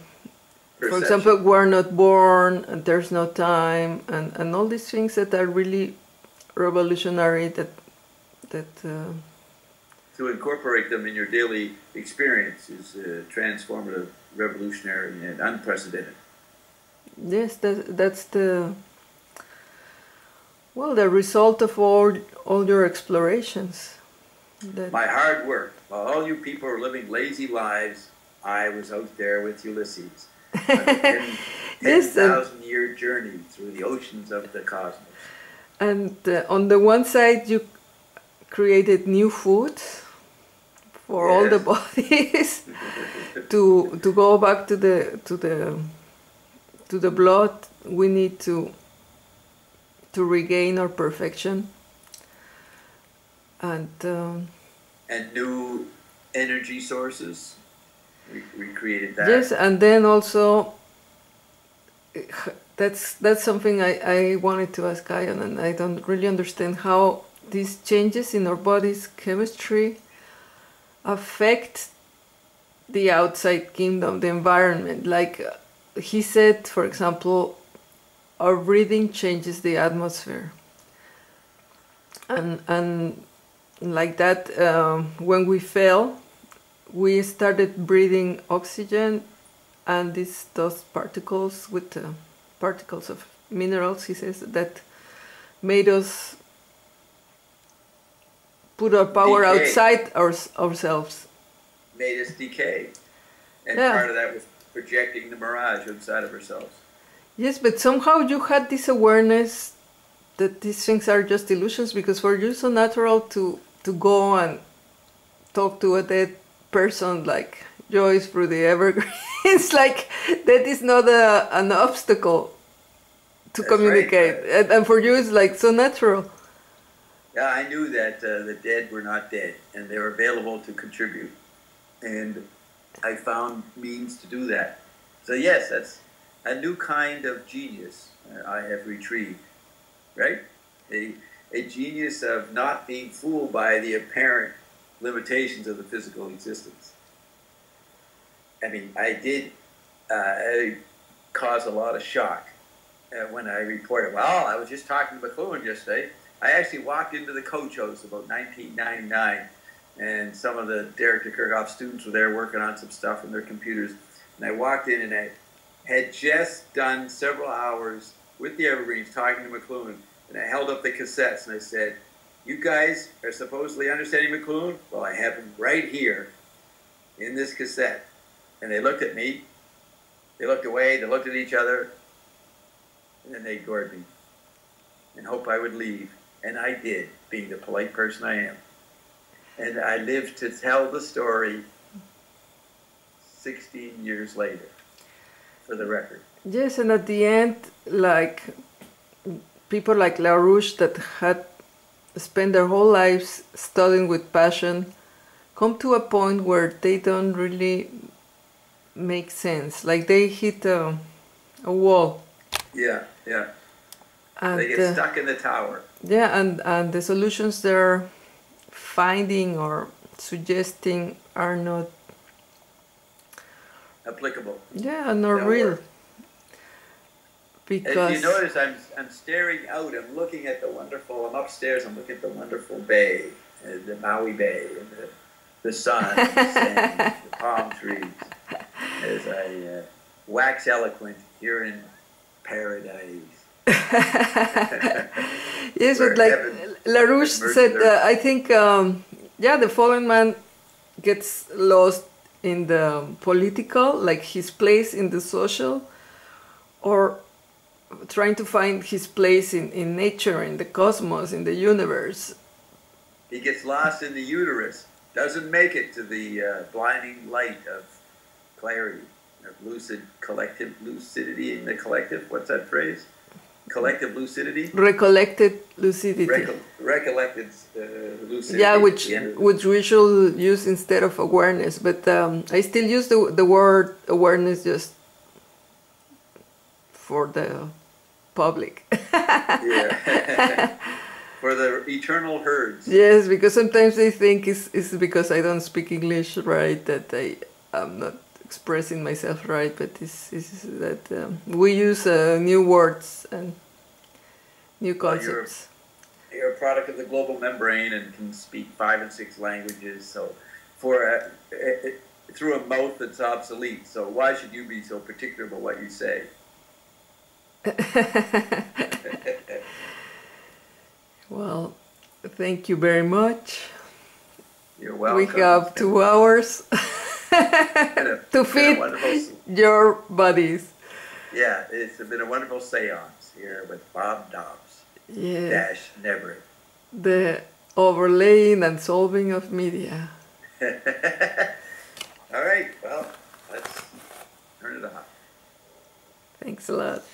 For example, we're not born, and there's no time, and all these things that are really revolutionary. To incorporate them in your daily experience is transformative, revolutionary, and unprecedented. Yes, that's the result of all your explorations. My hard work. While all you people are living lazy lives, I was out there with Ulysses. 10,000-year journey through the oceans of the cosmos. And on the one side, you created new foods for all the bodies to go back to the blood. We need to regain our perfection, and new energy sources. We created that. Yes, and then also that's something I wanted to ask Ion, and I don't really understand how these changes in our body's chemistry affect the outside kingdom, the environment. Like he said, for example, our breathing changes the atmosphere, and like that, when we fell, we started breathing oxygen and these dust particles with particles of minerals, he says, that made us put our power Decay. outside ourselves. Made us decay. And Yeah. part of that was projecting the mirage outside of ourselves. Yes, but somehow you had this awareness that these things are just illusions, because for you it's so natural to go and talk to a dead person like Joyce through the evergreen. It's like that is not an obstacle to That's communicate. right. And for you it's like so natural. Yeah, I knew that the dead were not dead, and they were available to contribute. And I found means to do that. So yes, that's a new kind of genius I have retrieved, right? A genius of not being fooled by the apparent limitations of the physical existence. I mean, I did cause a lot of shock when I reported, well, I was just talking to McLuhan yesterday. I actually walked into the coach house about 1999, and some of the Derek de Kerkhoff students were there working on some stuff on their computers. And I walked in, and I had just done several hours with the Evergreens talking to McLuhan, and I held up the cassettes, and I said, you guys are supposedly understanding McLuhan? Well, I have him right here in this cassette. And they looked at me, they looked away, they looked at each other, and then they ignored me and hoped I would leave. And I did, being the polite person I am. And I lived to tell the story 16 years later, for the record. Yes, and at the end, like people like LaRouche that had spent their whole lives studying with passion come to a point where they don't really make sense. Like they hit a wall. Yeah, yeah. And, they get stuck in the tower. Yeah, and the solutions they're finding or suggesting are not applicable. Yeah, not real. Because if you notice, I'm staring out. I'm looking at the wonderful. I'm upstairs. I'm looking at the wonderful bay, the Maui Bay, and the sun, and the sand, the palm trees. As I wax eloquent here in paradise. Yes, but like LaRouche said, I think, yeah, the fallen man gets lost in the political, like his place in the social, or trying to find his place in nature, in the cosmos, in the universe. He gets lost in the uterus, doesn't make it to the blinding light of clarity, of lucid, collective lucidity in the collective. What's that phrase? Collective lucidity? Recollected lucidity. Recollected lucidity. Yeah, which we should use instead of awareness. But I still use the word awareness just for the public. Yeah. For the eternal herds. Yes, because sometimes they think it's because I don't speak English right that I'm not expressing myself right, but it's that we use new words and new concepts. You're a product of the global membrane and can speak 5 and 6 languages. So, for through a mouth that's obsolete. So why should you be so particular about what you say? Well, thank you very much. You're welcome. We have 2 hours to feed your bodies. Yeah, it's been a wonderful seance here with Bob Dobbs-Neveritt. The overlaying and solving of media. All right, well, let's turn it on. Thanks a lot.